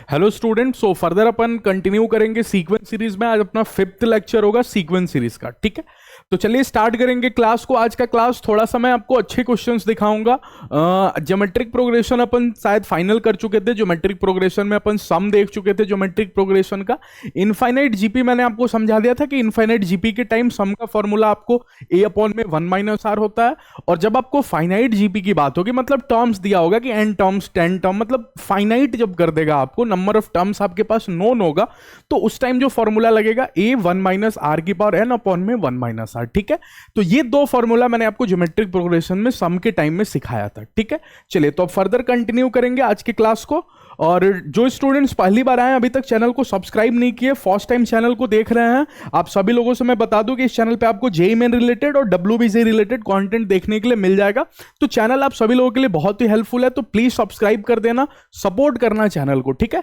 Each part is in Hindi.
हेलो स्टूडेंट, सो फर्दर अपन कंटिन्यू करेंगे सीक्वेंस सीरीज में। आज अपना 5th लेक्चर होगा सीक्वेंस सीरीज का। ठीक है, तो चलिए स्टार्ट करेंगे क्लास को। आज का क्लास थोड़ा सा मैं आपको अच्छे क्वेश्चंस दिखाऊंगा। ज्योमेट्रिक प्रोग्रेशन अपन शायद फाइनल कर चुके थे। ज्योमेट्रिक प्रोग्रेशन में अपन सम देख चुके थे ज्योमेट्रिक प्रोग्रेशन का। इनफाइनाइट जीपी मैंने आपको समझा दिया था कि इनफाइनाइट जीपी के टाइम सम का फॉर्मूला आपको ए अपॉन में 1 - r होता है। और जब आपको फाइनाइट जीपी की बात होगी, मतलब टर्म्स दिया होगा कि n टर्म्स 10 टर्म, मतलब फाइनाइट जब कर देगा आपको, नंबर ऑफ टर्म्स आपके पास नोन होगा, तो उस टाइम जो फॉर्मूला लगेगा a 1 - r की पावर n अपॉन में 1 - r। ठीक है, तो ये दो फॉर्मूला मैंने आपको ज्योमेट्रिक प्रोग्रेशन में सम के टाइम में सिखाया था। ठीक है, चलिए तो अब फर्दर कंटिन्यू करेंगे आज की क्लास को। और जो स्टूडेंट्स पहली बार आए, अभी तक चैनल को सब्सक्राइब नहीं किए, फर्स्ट टाइम चैनल को देख रहे हैं, आप सभी लोगों से मैं बता दूं कि इस चैनल पे आपको जेईई मेन रिलेटेड और WBC रिलेटेड कंटेंट देखने के लिए मिल जाएगा। तो चैनल आप सभी लोगों के लिए बहुत ही हेल्पफुल है, तो प्लीज सब्सक्राइब कर देना, सपोर्ट करना चैनल को। ठीक है,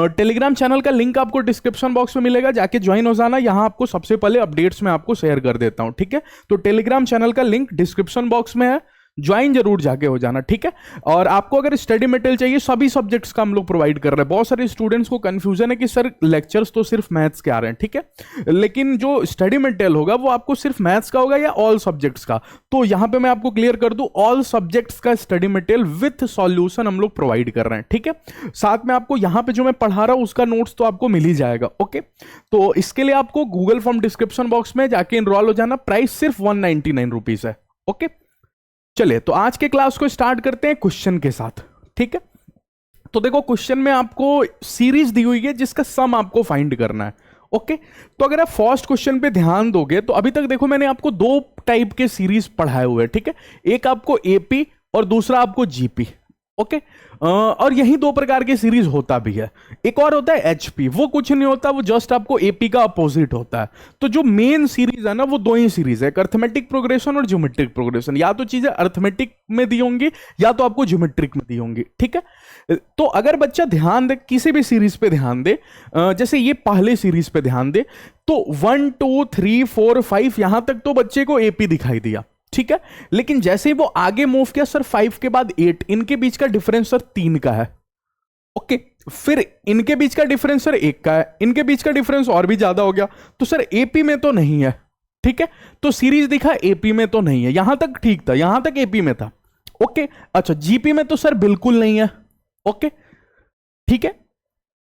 टेलीग्राम चैनल का लिंक आपको डिस्क्रिप्शन बॉक्स में मिलेगा, जाके ज्वाइन हो जाना। यहां आपको सबसे पहले अपडेट्स में आपको शेयर कर देता हूं। ठीक है, तो टेलीग्राम चैनल का लिंक डिस्क्रिप्शन बॉक्स में है, ज्वाइन जरूर जाके हो जाना। ठीक है, और आपको अगर स्टडी मटेरियल चाहिए, सभी सब्जेक्ट्स का हम लोग प्रोवाइड कर रहे हैं। बहुत सारे स्टूडेंट्स को कंफ्यूजन है कि सर लेक्चर्स तो सिर्फ मैथ्स के आ रहे हैं। ठीक है, लेकिन जो स्टडी मटेरियल होगा वो आपको सिर्फ मैथ्स का होगा या ऑल सब्जेक्ट्स का। तो यहां पे मैं आपको क्लियर कर दूं, ऑल सब्जेक्ट्स का स्टडी मटेरियल विथ सॉल्यूशन हम लोग प्रोवाइड कर रहे हैं। ठीक है, साथ में आपको यहां पे जो मैं पढ़ा रहा हूं उसका नोट्स तो आपको मिल ही जाएगा। ओके, तो इसके लिए आपको गूगल फॉर्म डिस्क्रिप्शन बॉक्स में जाके इनरोल हो जाना। प्राइस सिर्फ 199 रुपीज है। ओके, चलिए तो आज के क्लास को स्टार्ट करते हैं क्वेश्चन के साथ। ठीक है, तो देखो क्वेश्चन में आपको सीरीज दी हुई है जिसका सम आपको फाइंड करना है। ओके, तो अगर आप फर्स्ट क्वेश्चन पे ध्यान दोगे तो अभी तक देखो मैंने आपको दो टाइप के सीरीज पढ़ाए हुए हैं। ठीक है, एक आपको एपी और दूसरा आपको जीपी। ओके, और यही दो प्रकार की सीरीज होता भी है। एक और होता है एचपी, वो कुछ नहीं होता, वो जस्ट आपको एपी का अपोजिट होता है। तो जो मेन सीरीज है ना, वो दो ही सीरीज है, अर्थमेटिक प्रोग्रेशन और ज्योमेट्रिक प्रोग्रेशन। या तो चीजें अर्थमेटिक में दी होंगी या तो आपको ज्योमेट्रिक में दी होंगी। ठीक है, तो अगर बच्चा ध्यान दे, किसी भी सीरीज पे ध्यान दे, जैसे ये पहले सीरीज पे ध्यान दे, तो 1 2 3 4 5 यहां तक तो बच्चे को एपी दिखाई दिया। ठीक है, लेकिन जैसे ही वो आगे मूव किया, सर 5 के बाद 8, इनके बीच का डिफरेंस सर 3 का है। ओके, फिर इनके बीच का डिफरेंस सर 1 का है, इनके बीच का डिफरेंस और भी ज्यादा हो गया, तो सर एपी में तो नहीं है। ठीक है, तो सीरीज दिखा एपी में तो नहीं है, यहां तक ठीक था, यहां तक एपी में था। ओके, अच्छा जीपी में तो सर बिल्कुल नहीं है। ओके, ठीक है,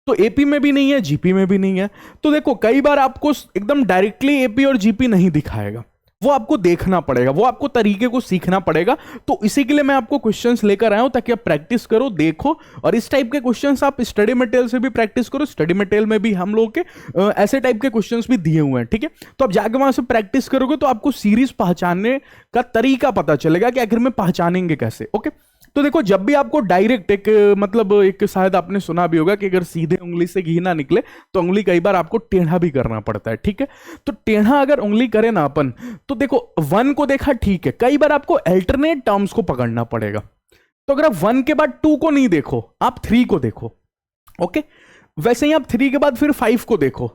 तो एपी में भी नहीं है, जीपी में भी नहीं है। तो देखो कई बार आपको एकदम डायरेक्टली एपी और जीपी नहीं दिखाएगा, वो आपको देखना पड़ेगा, वो आपको तरीके को सीखना पड़ेगा। तो इसी के लिए मैं आपको क्वेश्चंस लेकर आया हूं, ताकि आप प्रैक्टिस करो, देखो, और इस टाइप के क्वेश्चंस आप स्टडी मटेरियल से भी प्रैक्टिस करो। स्टडी मटेरियल में भी हम लोग के ऐसे टाइप के क्वेश्चंस भी दिए हुए हैं। ठीक है, तो आप जाके वहां से प्रैक्टिस करोगे तो आपको सीरीज पहचानने का तरीका पता चलेगा कि आखिर में पहचानेंगे कैसे। ओके, तो देखो जब भी आपको डायरेक्ट एक मतलब एक शायद आपने सुना भी होगा कि अगर सीधे उंगली से घी ना निकले तो उंगली कई बार आपको टेढ़ा भी करना पड़ता है। ठीक है, तो टेढ़ा अगर उंगली करे ना अपन, तो देखो 1 को देखा, ठीक है, कई बार आपको अल्टरनेट टर्म्स को पकड़ना पड़ेगा। तो अगर आप 1 के बाद 2 को नहीं देखो, आप 3 को देखो। ओके, वैसे ही आप 3 के बाद फिर 5 को देखो,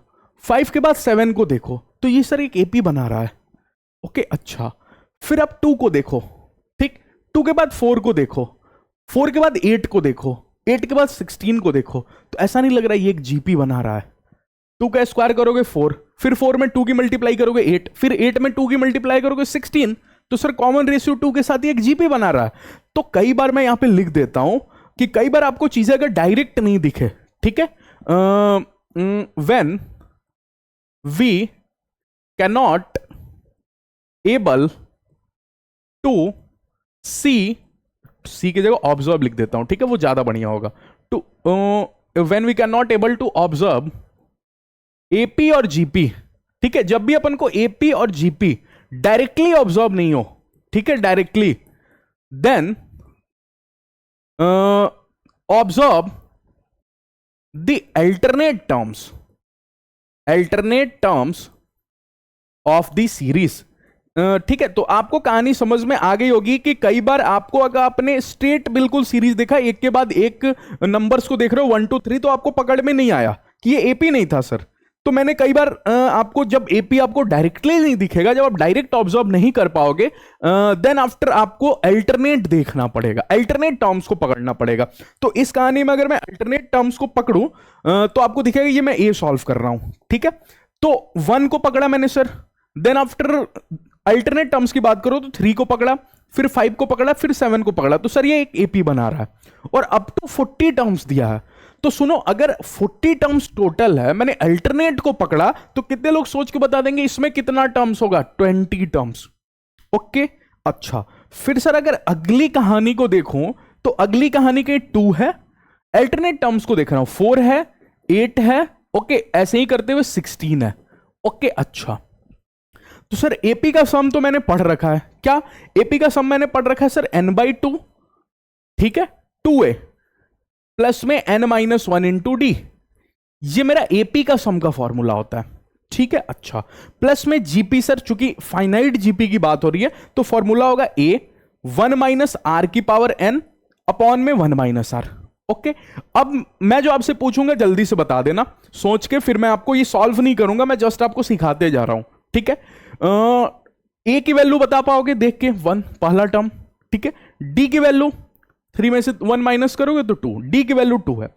5 के बाद 7 को देखो, तो ये सर एक एपी बना रहा है। ओके, अच्छा, फिर आप 2 को देखो, 2 के बाद 4 को देखो, 4 के बाद 8 को देखो, 8 के बाद 16 को देखो, तो ऐसा नहीं लग रहा है ये एक जीपी बना रहा है। 2 का स्क्वायर करोगे 4, फिर 4 में 2 की मल्टीप्लाई करोगे 8, फिर 8 में 2 की मल्टीप्लाई करोगे 16, तो सर कॉमन रेशियो 2 के साथ ये एक जीपी बना रहा है। तो कई बार मैं यहां पे लिख देता हूं कि कई बार आपको चीजें अगर डायरेक्ट नहीं दिखे, ठीक है, when we cannot able to see की जगह ऑब्जर्व लिख देता हूं। ठीक है, वो ज्यादा बढ़िया होगा। To when we can not able to observe AP और जीपी। ठीक है, जब भी अपन को एपी और जीपी डायरेक्टली ऑब्जर्व नहीं हो, ठीक है, directly, then observe the alternate terms of the series. ठीक है, तो आपको कहानी समझ में आ गई होगी कि कई बार आपको अगर आपने स्ट्रेट बिल्कुल सीरीज देखा, एक के बाद एक नंबर्स को देख रहे हो 1 2 3, तो आपको पकड़ में नहीं आया कि ये एपी नहीं था सर। तो मैंने कई बार आपको जब एपी आपको डायरेक्टली नहीं दिखेगा, जब आप डायरेक्ट ऑब्जर्व नहीं कर पाओगे, देन आफ्टर आपको अल्टरनेट देखना पड़ेगा, अल्टरनेट टर्म्स को पकड़ना पड़ेगा। तो इस कहानी में अगर मैं अल्टरनेट टर्म्स को पकड़ूं तो आपको दिखेगा ये मैं ए सॉल्व कर रहा हूं, ठीक है। तो 1 को पकड़ा मैंने sir, then after alternate terms की बात करो तो 3 को पकड़ा, फिर 5 को पकड़ा, फिर 7 को पकड़ा, तो सर ये एक एपी बना रहा है और अप टू 40 टर्म्स दिया है। तो सुनो, अगर 40 टर्म्स टोटल है, मैंने अल्टरनेट को पकड़ा, तो कितने लोग सोच के बता देंगे इसमें कितना टर्म्स होगा? 20 टर्म्स। ओके, अच्छा। फिर सर अगर अगली कहानी को देखूं तो अगली कहानी के 2 है, अल्टरनेट टर्म्स को देख रहा हूं 4 है, 8 है, ओके, ऐसे ही करते हुए 16 है। ओके, अच्छा। तो सर एपी का सम तो मैंने पढ़ रखा है, क्या एपी का सम मैंने पढ़ रखा है सर? n/2, ठीक है, 2a प्लस में n-1 इंटू डी, ये मेरा एपी का सम का फॉर्मूला होता है, ठीक है। अच्छा, प्लस में जीपी सर, चूंकि फाइनाइट जीपी की बात हो रही है तो फॉर्मूला होगा a 1 माइनस आर की पावर n अपॉन में 1 माइनस आर। ओके, अब मैं जो आपसे पूछूंगा जल्दी से बता देना सोच के, फिर मैं आपको ये सॉल्व नहीं करूंगा, मैं जस्ट आपको सिखाते जा रहा हूं, ठीक है। ए की वैल्यू बता पाओगे देख के? 1 पहला टर्म, ठीक है। डी की वैल्यू 3 में से 1 माइनस करोगे तो 2, डी की वैल्यू 2 है।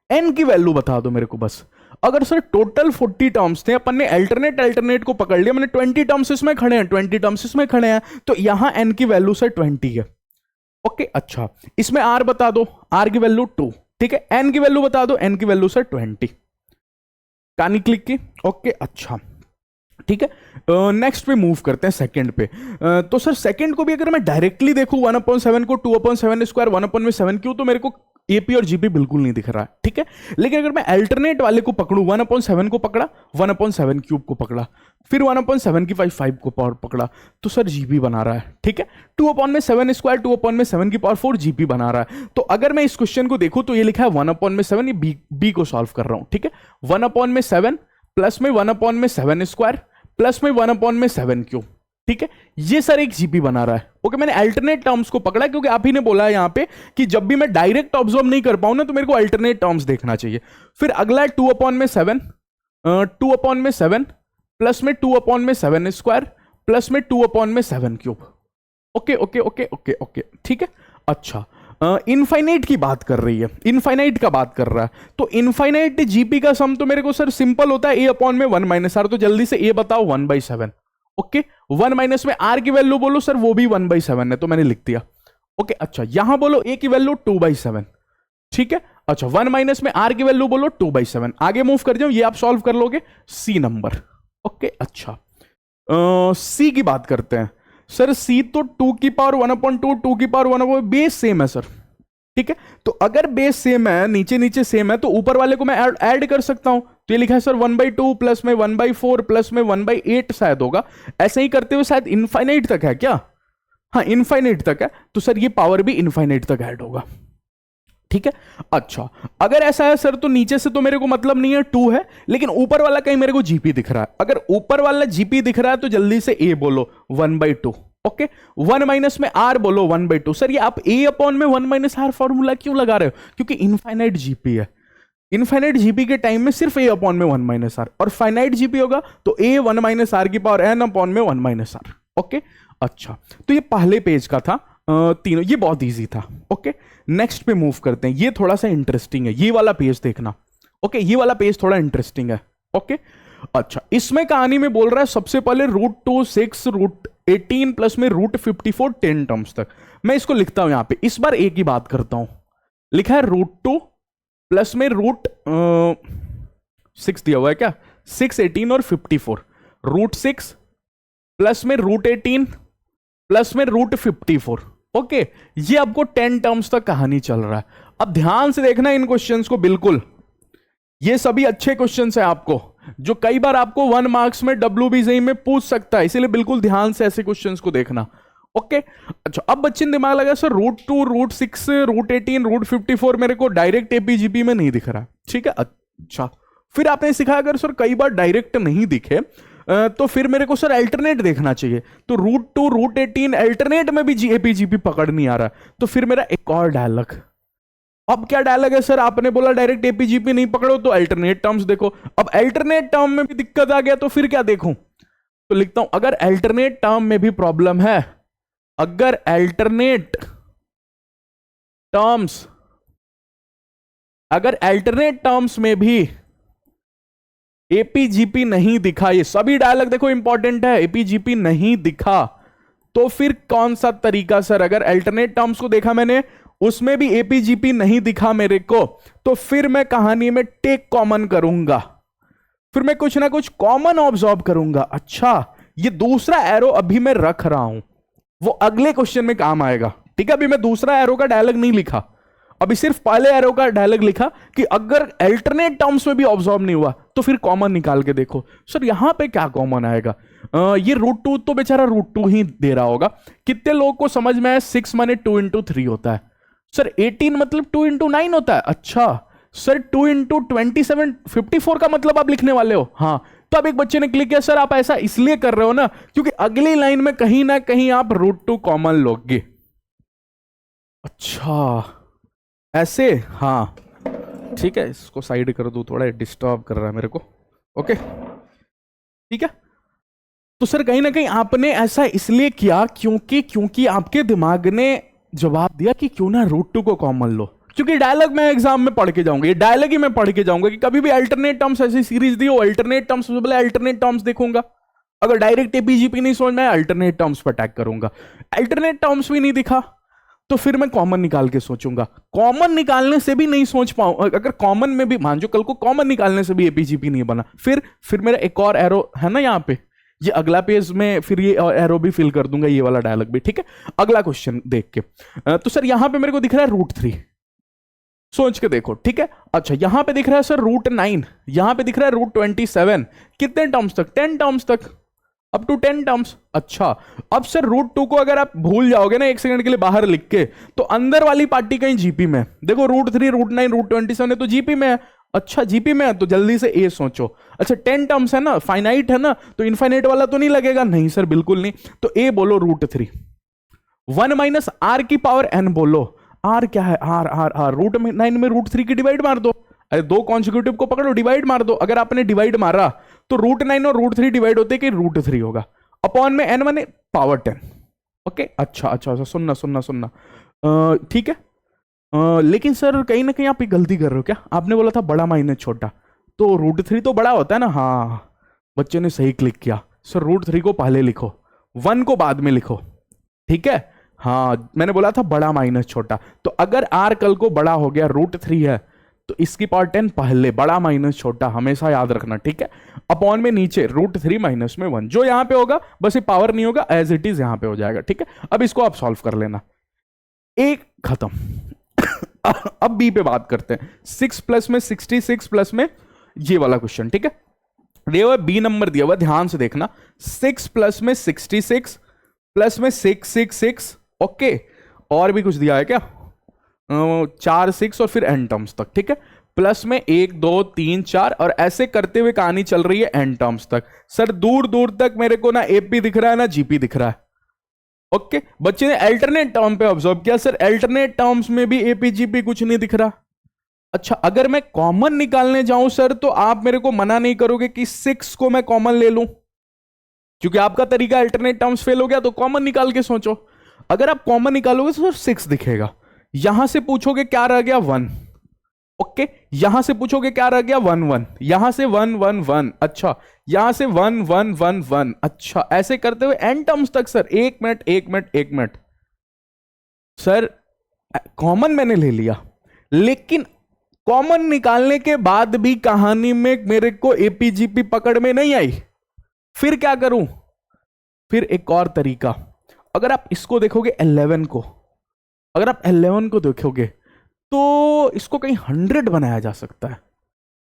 एन की वैल्यू बता दो मेरे को बस। अगर सर टोटल 40 टर्म्स थे, अपन ने अल्टरनेट को पकड़ लिया, मैंने 20 टर्म्स इसमें खड़े हैं, 20 टर्म्स इसमें खड़े हैं, तो यहां एन की वैल्यू सर 20 है। ओके, अच्छा, इसमें आर बता दो, आर की वैल्यू 2, ठीक है। एन की वैल्यू बता दो, एन की वैल्यू सर 20। कहानी क्लिक की, ओके, अच्छा, ठीक है। नेक्स्ट पे मूव करते हैं सेकंड पे। तो सर सेकंड को भी अगर मैं डायरेक्टली देखूं 1/7 को 2/7 स्क्वायर 1/7 क्यों, तो मेरे को एपी और जीपी बिल्कुल नहीं दिख रहा है, ठीक है। लेकिन अगर मैं अल्टरनेट वाले को पकड़ूं, 1/7 को पकड़ा, 1/7 क्यूब को पकड़ा, फिर 1/7 की 5 को पावर पकड़ा, तो सर जीपी बना रहा है, ठीक है। 2/7 स्क्वायर 2/7 की पावर 4 जीपी बना रहा है। तो अगर मैं इस क्वेश्चन को देखूं तो ये लिखा है 1/7, ये बी को सॉल्व कर रहा हूं, ठीक है। 1/7 प्लस में 1/7 स्क्वायर प्लस में 1/7 क्यूब, ठीक है, ये सर एक जीपी बना रहा है। ओके, मैंने अल्टरनेट टर्म्स को पकड़ा क्योंकि आप ही ने बोला है यहां पे कि जब भी मैं डायरेक्ट ऑब्जर्व नहीं कर पाऊं ना तो मेरे को अल्टरनेट टर्म्स देखना चाहिए। फिर अगला है 2/7 2/7 प्लस में 2/7 स्क्वायर प्लस में 2/7 cube. Okay okay okay okay okay, ठीक है, अच्छा। इनफाइनाइट की बात कर रही है, इनफाइनाइट का बात कर रहा है, तो इनफाइनाइट जीपी का सम तो मेरे को सर सिंपल होता है a/1 माइनस आर। तो जल्दी से a बताओ, 1/7। ओके, 1 माइनस में आर की वैल्यू बोलो सर, वो भी 1/7 है, तो मैंने लिख दिया। ओके, अच्छा, यहां बोलो a की वैल्यू 2/7, ठीक है। अच्छा, 1 माइनस में आर की वैल्यू बोलो 2/7। आगे मूव कर जाओ, ये आप सॉल्व कर लोगे, सी नंबर। ओके, अच्छा, सी की बात करते हैं सर। सी तो 2 की पावर 1/2 2 की पावर 1/, बेस सेम है सर, ठीक है। तो अगर बेस सेम है, नीचे नीचे सेम है, तो ऊपर वाले को मैं ऐड कर सकता हूं। तो ये लिखा है सर 1/2 प्लस में 1/4 प्लस में 1/8 शायद होगा, ऐसे ही करते हुए शायद इनफाइनाइट तक है क्या? हाँ, इनफाइनाइट तक है, तो सर ये पावर भी इनफाइनाइट तक ऐड होगा, ठीक है। अच्छा, अगर ऐसा है सर तो नीचे से तो मेरे को मतलब नहीं है, 2 है, लेकिन ऊपर वाला कहीं मेरे को जीपी दिख रहा है। अगर ऊपर वाला जीपी दिख रहा है तो जल्दी से ए बोलो, 1/2। ओके, 1 माइनस में आर बोलो, 1/2। सर ये आप a/1 माइनस आर फॉर्मूला क्यों लगा रहे हो? क्योंकि इनफाइनाइट जीपी है, इनफाइनाइट जीपी के टाइम में सिर्फ a/1 माइनस आर, और फाइनाइट जीपी होगा तो a 1 माइनस आर की power n/1 minus R. Okay, अच्छा, तो ये पहले पेज का था, तीनों, ये बहुत इजी था। ओके, नेक्स्ट पे मूव करते हैं, ये थोड़ा सा इंटरेस्टिंग है, ये वाला पेज देखना। ओके, ये वाला पेज थोड़ा इंटरेस्टिंग है। ओके, अच्छा, इसमें कहानी में बोल रहा है सबसे पहले √2 6 √18 प्लस में √54 10 टर्म्स तक। मैं इसको लिखता हूं यहां पे, इस बार ए की बात करता हूं। लिखा है √2 प्लस में √6 दिया हुआ है क्या? 6 18 और 54, √6 प्लस में √18 प्लस में √54। ओके, ये आपको 10 टर्म्स तक कहानी चल रहा है। अब ध्यान से देखना इन क्वेश्चंस को, बिल्कुल ये सभी अच्छे क्वेश्चंस हैं आपको, जो कई बार आपको 1 मार्क्स में WBCE में पूछ सकता है, इसीलिए बिल्कुल ध्यान से ऐसे क्वेश्चंस को देखना। ओके, अच्छा, अब बच्चे ने दिमाग लगा सर √2 √6 √18 √54 मेरे को डायरेक्ट एपीजीपी में नहीं दिख रहा, ठीक है। अच्छा, फिर आपने सिखाया अगर सर कई बार डायरेक्ट नहीं दिखे तो फिर मेरे को सर अल्टरनेट देखना चाहिए। तो √2 √18 अल्टरनेट में भी एपीजीपी पकड़ नहीं आ रहा, तो फिर मेरा एक और डायलॉग, अब क्या डायलॉग है सर, आपने बोला डायरेक्ट एपीजीपी नहीं पकड़ो तो अल्टरनेट टर्म्स देखो। अब अल्टरनेट टर्म में भी दिक्कत आ गया तो फिर क्या देखूं, तो लिखता हूं अगर अल्टरनेट टर्म में भी प्रॉब्लम है, अगर अल्टरनेट टर्म्स, अगर अल्टरनेट टर्म्स में भी एपीजीपी नहीं दिखा, ये सभी डायलॉग देखो इंपॉर्टेंट है, एपीजीपी नहीं दिखा तो फिर कौन सा तरीका सर, अगर अल्टरनेट टर्म्स को देखा मैंने उसमें भी एपीजीपी नहीं दिखा मेरे को, तो फिर मैं कहानी में टेक कॉमन करूंगा, फिर मैं कुछ ना कुछ कॉमन ऑब्जॉर्व करूंगा। अच्छा ये दूसरा एरो अभी मैं रख रहा हूं, वो अगले क्वेश्चन में काम आएगा, ठीक है। अभी मैं दूसरा एरो का डायलॉग नहीं लिखा, अभी सिर्फ पहले एरो का डायलॉग लिखा कि अगर अल्टरनेट टर्म्स में भी ऑब्जॉर्व नहीं हुआ तो फिर कॉमन निकाल के देखो। सर यहां पे क्या कॉमन आएगा, ये √2 तो बेचारा √2 ही दे रहा होगा। कितने लोगों को समझ में आया 6 माने 2 into 3 होता है सर, 18 मतलब 2 into 9 होता है। अच्छा सर 2 into 27 54 का मतलब आप लिखने वाले हो, हाँ। तो अब एक बच्चे ने क्लिक किया सर आप ऐसा इसलिए कर रहे हो ना क्योंकि अगली लाइन में कहीं ना कहीं आप √2 कॉमन लोगे। अच्छा ऐसे, हाँ ठीक है, इसको साइड कर दूं, थोड़ा डिस्टर्ब कर रहा है मेरे को। ओके ठीक है, तो सर कहीं ना कहीं आपने ऐसा इसलिए किया क्योंकि आपके दिमाग ने जवाब दिया कि क्यों ना √2 को कॉमन लो, क्योंकि डायलॉग मैं एग्जाम में पढ़ के जाऊंगा, ये डायलॉग ही मैं पढ़ के जाऊंगा कि कभी भी अल्टरनेट टर्म्स ऐसी सीरीज दी हो, अल्टरनेट टर्म्स बोले अल्टरनेट टर्म्स देखूंगा, अगर डायरेक्ट एपीजीपी नहीं समझ में आया अल्टरनेट टर्म्स पर अटैक करूंगा। अल्टरनेट टर्म्स भी नहीं दिखा तो फिर मैं कॉमन निकाल के सोचूंगा, कॉमन निकालने से भी नहीं सोच पाऊं, अगर कॉमन में भी मान जो कल को कॉमन निकालने से भी एपीजीपी नहीं बना, फिर मेरा एक और एरो है ना यहाँ पे, ये अगला पेज में फिर ये एरो भी फिल कर दूंगा, ये वाला डायलॉग भी, ठीक है। अगला क्वेश्चन देख के तो सर यहां पे मेरे को दिख रहा है √3, सोच के देखो, ठीक है। अच्छा यहां पे दिख रहा है सर √9, यहां पे दिख रहा है √27, कितने टर्म्स तक, 10 टर्म्स तक, अप टू 10 टर्म्स। अच्छा अब सर √2 को अगर आप भूल जाओगे ना एक सेकंड के लिए बाहर लिख के, तो अंदर वाली पार्टी कहीं जीपी में, देखो √3 √9 √27 तो जीपी में है। अच्छा जीपी में है तो जल्दी से ए सोचो। अच्छा 10 टर्म्स है ना, फाइनाइट है ना, तो इनफाइनाइट वाला तो नहीं लगेगा, नहीं सर बिल्कुल नहीं, तो ए बोलो √3, 1 माइनस आर की पावर n बोलो, आर क्या है, आर आर आर, √9 में √3 की डिवाइड मार दो, अरे दो कॉन्सिक्यूटिव को पकड़ो डिवाइड मार दो, अगर आपने डिवाइड मारा तो √9 और √3 डिवाइड होते कि √3 होगा, अपॉन में n माने पावर 10। ओके अच्छा अच्छा अच्छा, सुनना सुनना सुनना, ठीक है। लेकिन सर कहीं ना कहीं आप ये गलती कर रहे हो क्या, आपने बोला था बड़ा माइनस छोटा, तो √3 तो बड़ा होता है ना, हाँ बच्चे ने सही क्लिक किया। सर √3 को पहले लिखो, 1 को बाद में लिखो, ठीक है। हाँ मैंने बोला था बड़ा माइनस छोटा, तो अगर r कल को बड़ा हो गया √3 है तो इसकी पावर 10 पहले, बड़ा माइनस छोटा हमेशा याद रखना, ठीक है। अपॉन में नीचे √3 माइनस में 1, जो यहां पे होगा बस ये पावर नहीं होगा, एज इट इज यहां पे हो जाएगा, ठीक है। अब इसको आप सॉल्व कर लेना, एक खत्म। अब बी पे बात करते हैं, 6 प्लस में 66 प्लस में ये वाला क्वेश्चन, ठीक है। दिया हुआ बी नंबर दिया हुआ, ध्यान से देखना, 6 प्लस में 66 प्लस में 666, ओके, और भी कुछ दिया है क्या, 4 6 और फिर n टर्म्स तक, ठीक है। प्लस में 1 2 3 4 और ऐसे करते हुए कहानी चल रही है n टर्म्स तक। सर दूर दूर तक मेरे को ना एपी दिख रहा है ना जीपी दिख रहा है, ओके। बच्चे ने अल्टरनेट टर्म पे ऑब्जर्व किया, सर अल्टरनेट टर्म्स में भी एपीजीपी कुछ नहीं दिख रहा। अच्छा अगर मैं कॉमन निकालने जाऊं सर तो आप मेरे को मना नहीं करोगे कि 6 को मैं कॉमन ले लूं, क्योंकि आपका तरीका अल्टरनेट टर्म्स फेल हो गया तो कॉमन निकाल के सोचो। अगर आप कॉमन निकालोगे तो 6 दिखेगा, यहां से पूछोगे क्या रह गया 1, ओके, यहां से पूछोगे क्या रह गया 1 1, यहां से 1 1 1, अच्छा यहां से 1 1 1 1, अच्छा ऐसे करते हुए n टर्म्स तक। सर एक मिनट सर कॉमन मैंने ले लिया, लेकिन कॉमन निकालने के बाद भी कहानी में मेरे को एपीजीपी पकड़ में नहीं आई, फिर क्या करूं, फिर एक और तरीका, अगर आप इसको देखोगे 11 को, अगर आप 11 को देखोगे तो इसको कहीं 100 बनाया जा सकता है।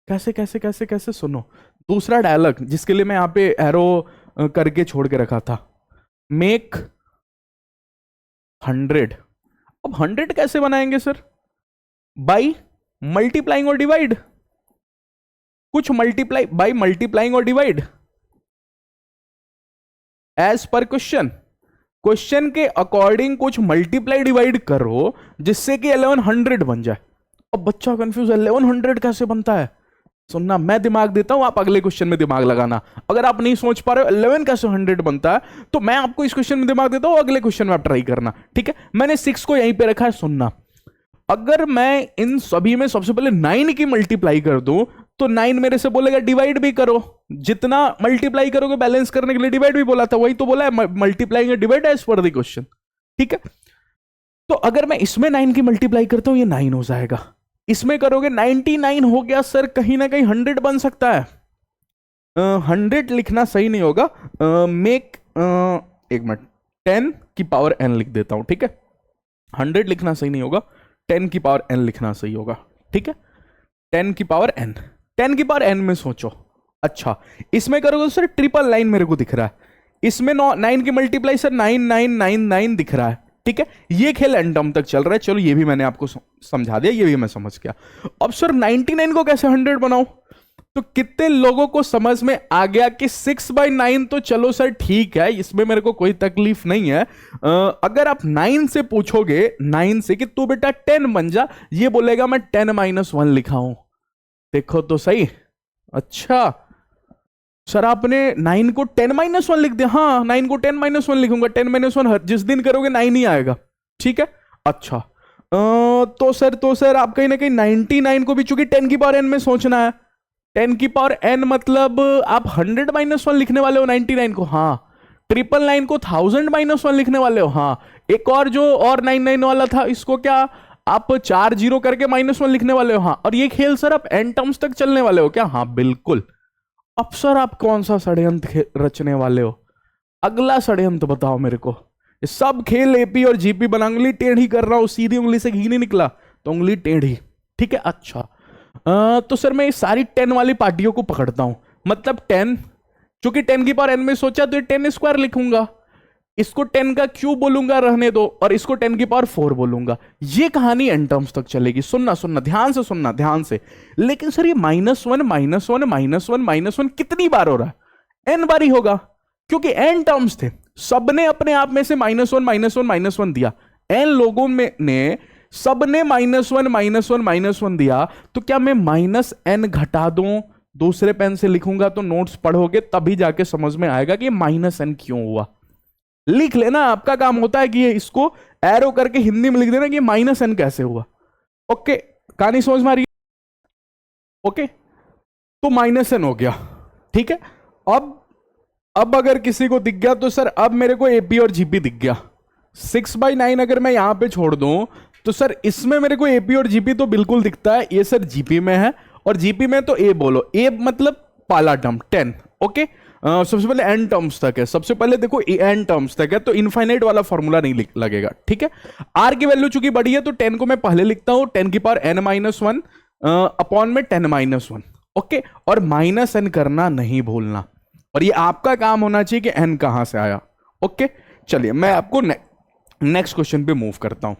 कैसे कैसे कैसे कैसे, सुनो दूसरा डायलॉग जिसके लिए मैं यहां पे एरो करके छोड़ के रखा था, मेक 100। अब 100 कैसे बनाएंगे सर, बाई मल्टीप्लाइंग और डिवाइड, कुछ मल्टीप्लाई बाई मल्टीप्लाइंग और डिवाइड एज पर क्वेश्चन के अकॉर्डिंग कुछ मल्टीप्लाई डिवाइड करो जिससे कि 11 100 बन जाए। अब बच्चा कंफ्यूज है, 1100 कैसे बनता है? सुनना, मैं दिमाग देता हूं, आप अगले क्वेश्चन में दिमाग लगाना। अगर आप नहीं सोच पा रहे हो 11 कैसे 100 बनता है, तो मैं आपको इस क्वेश्चन में दिमाग देता हूं, अगले क्वेश्चन में आप ट्राई करना, ठीक है? मैंने 6 को यहीं पे रखा है। सुनना, अगर मैं इन सभी में सबसे पहले 9 की मल्टीप्लाई कर दूं, तो 9 मेरे से बोलेगा डिवाइड भी करो। जितना मल्टीप्लाई करोगे बैलेंस करने के लिए डिवाइड भी बोला था, वही तो बोला है, multiplying divide as per the question, ठीक है? तो अगर मैं इसमें 9 की मल्टीप्लाई करता हूं, ये 9 हो जाएगा। इसमें करोगे 99 हो गया। सर कहीं ना कहीं 100 बन सकता है। 100 लिखना सही नहीं होगा, मेक एक मिनट, 10 की पावर n लिख देता हूं, ठीक है? 100 लिखना सही नहीं होगा, 10 की पावर n लिखना सही होगा, ठीक है? 10 की पावर n, 10 की पावर n में सोचो। अच्छा, इसमें करोगे तो सर ट्रिपल 9 मेरे को दिख रहा है। इसमें 9 की मल्टीप्लाई सर 9999 दिख रहा है, ठीक है? ये खेल एन टर्म तक चल रहा है। चलो ये भी मैंने आपको समझा दिया, ये भी मैं समझ गया। अब सर 99 को कैसे 100 बनाऊं? तो कितने लोगों को समझ में आ गया कि 6/9 तो चलो सर ठीक है, इसमें मेरे को कोई तकलीफ नहीं है। अगर आप 9 से पूछोगे, 9 से कि तू बेटा 10 बन जा, ये बोलेगा मैं 10 - 1 लिखा हूं। देखो तो सही। अच्छा सर आपने 9 को 10 - 1 लिख दिया। हाँ, 9 को 10 - 1 लिखूंगा। 10 - 1 जिस दिन करोगे 9 ही आएगा, ठीक है? अच्छा तो सर आप कहीं ना कहीं 99 को भी, चूंकि 10 की पावर n में सोचना है, 10 की पावर n मतलब आप 100 - 1 लिखने वाले हो 99 को। हाँ, 999 को 1000 - 1 लिखने वाले हो। हाँ, एक और जो और 99 वाला था, इसको क्या आप 4 0 करके -1 लिखने वाले हो। हाँ, और ये खेल सर आप n टर्म्स तक चलने वाले हो क्या? हाँ बिल्कुल। अब सर आप कौन सा षड्यंत्र रचने वाले हो? अगला षड्यंत्र बताओ मेरे को। ये सब खेल एपी और जीपी बना, उंगली टेढ़ी कर रहा हूं, सीधी उंगली से घी नहीं निकला तो उंगली टेढ़ी, ठीक है? अच्छा तो सर मैं ये सारी 10 वाली पार्टियों को पकड़ता हूं। मतलब 10, चूंकि 10 की पावर n में सोचा तो ये 10 स्क्वायर लिखूंगा, इसको 10 का क्यूब बोलूंगा, रहने दो, और इसको 10 की पावर 4 बोलूंगा। ये कहानी एन टर्म्स तक चलेगी। सुनना सुनना ध्यान से, सुनना ध्यान से। लेकिन सर ये -1 -1 -1 -1 कितनी बार हो रहा है? n बार ही होगा, क्योंकि n टर्म्स थे, सबने अपने आप में से -1 -1 -1 दिया। n लोगों में ने सबने -1 -1 -1 दिया, तो क्या मैं -n घटा दूं, दूसरे पेन से लिखूंगा तो नोट्स पढ़ोगे तभी जाके समझ में आएगा कि -n क्यों हुआ। लिख लेना, आपका काम होता है कि ये इसको एरो करके हिंदी में लिख देना कि -n कैसे हुआ। ओके, कहानी समझ में आ रही है? ओके, तो -n हो गया, ठीक है? अब अगर किसी को दिख गया तो सर अब मेरे को एपी और जीपी दिख गया। 6/9 अगर मैं यहां पे छोड़ दूं तो सर इसमें मेरे को एपी और जीपी तो बिल्कुल दिखता है। ये सर जीपी में है, और जीपी में तो ए बोलो, ए मतलब पाला टर्म 10। ओके, सबसे पहले एन टर्म्स तक है। सबसे पहले देखो एन टर्म्स तक है, तो इनफाइनाइट वाला फॉर्मूला नहीं लगेगा, ठीक है? आर की वैल्यू चूंकि बड़ी है तो 10 को मैं पहले लिखता हूं, 10 की पावर n-1 अपॉन में 10-1। ओके, और -n करना नहीं भूलना, और ये आपका काम होना चाहिए कि n कहां से आया। ओके, चलिए मैं आपको नेक्स्ट क्वेश्चन पे मूव करता हूं।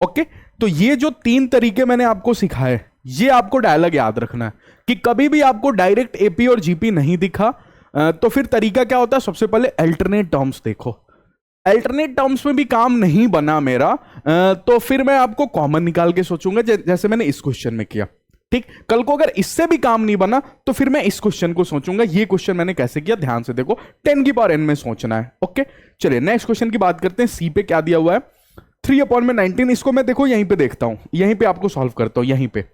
ओके, तो ये जो 3 तरीके मैंने आपको सिखाए, ये आपको डायलॉग याद रखना है कि कभी भी आपको डायरेक्ट एपी और जीपी नहीं दिखा तो फिर तरीका क्या होता है? सबसे पहले अल्टरनेट टर्म्स देखो। अल्टरनेट टर्म्स में भी काम नहीं बना मेरा तो फिर मैं आपको कॉमन निकाल के सोचूंगा, जैसे मैंने इस क्वेश्चन में किया, ठीक? कल को अगर इससे भी काम नहीं बना तो फिर मैं इस क्वेश्चन को सोचूंगा। ये क्वेश्चन मैंने कैसे किया, ध्यान से देखो, 10 की पावर n में सोचना है। ओके, चलिए नेक्स्ट क्वेश्चन की बात करते हैं। सी पे क्या दिया हुआ है? 3/19। इसको मैं देखो यहीं पे देखता हूं, यहीं पे आपको सॉल्व करता हूं, यहीं पे,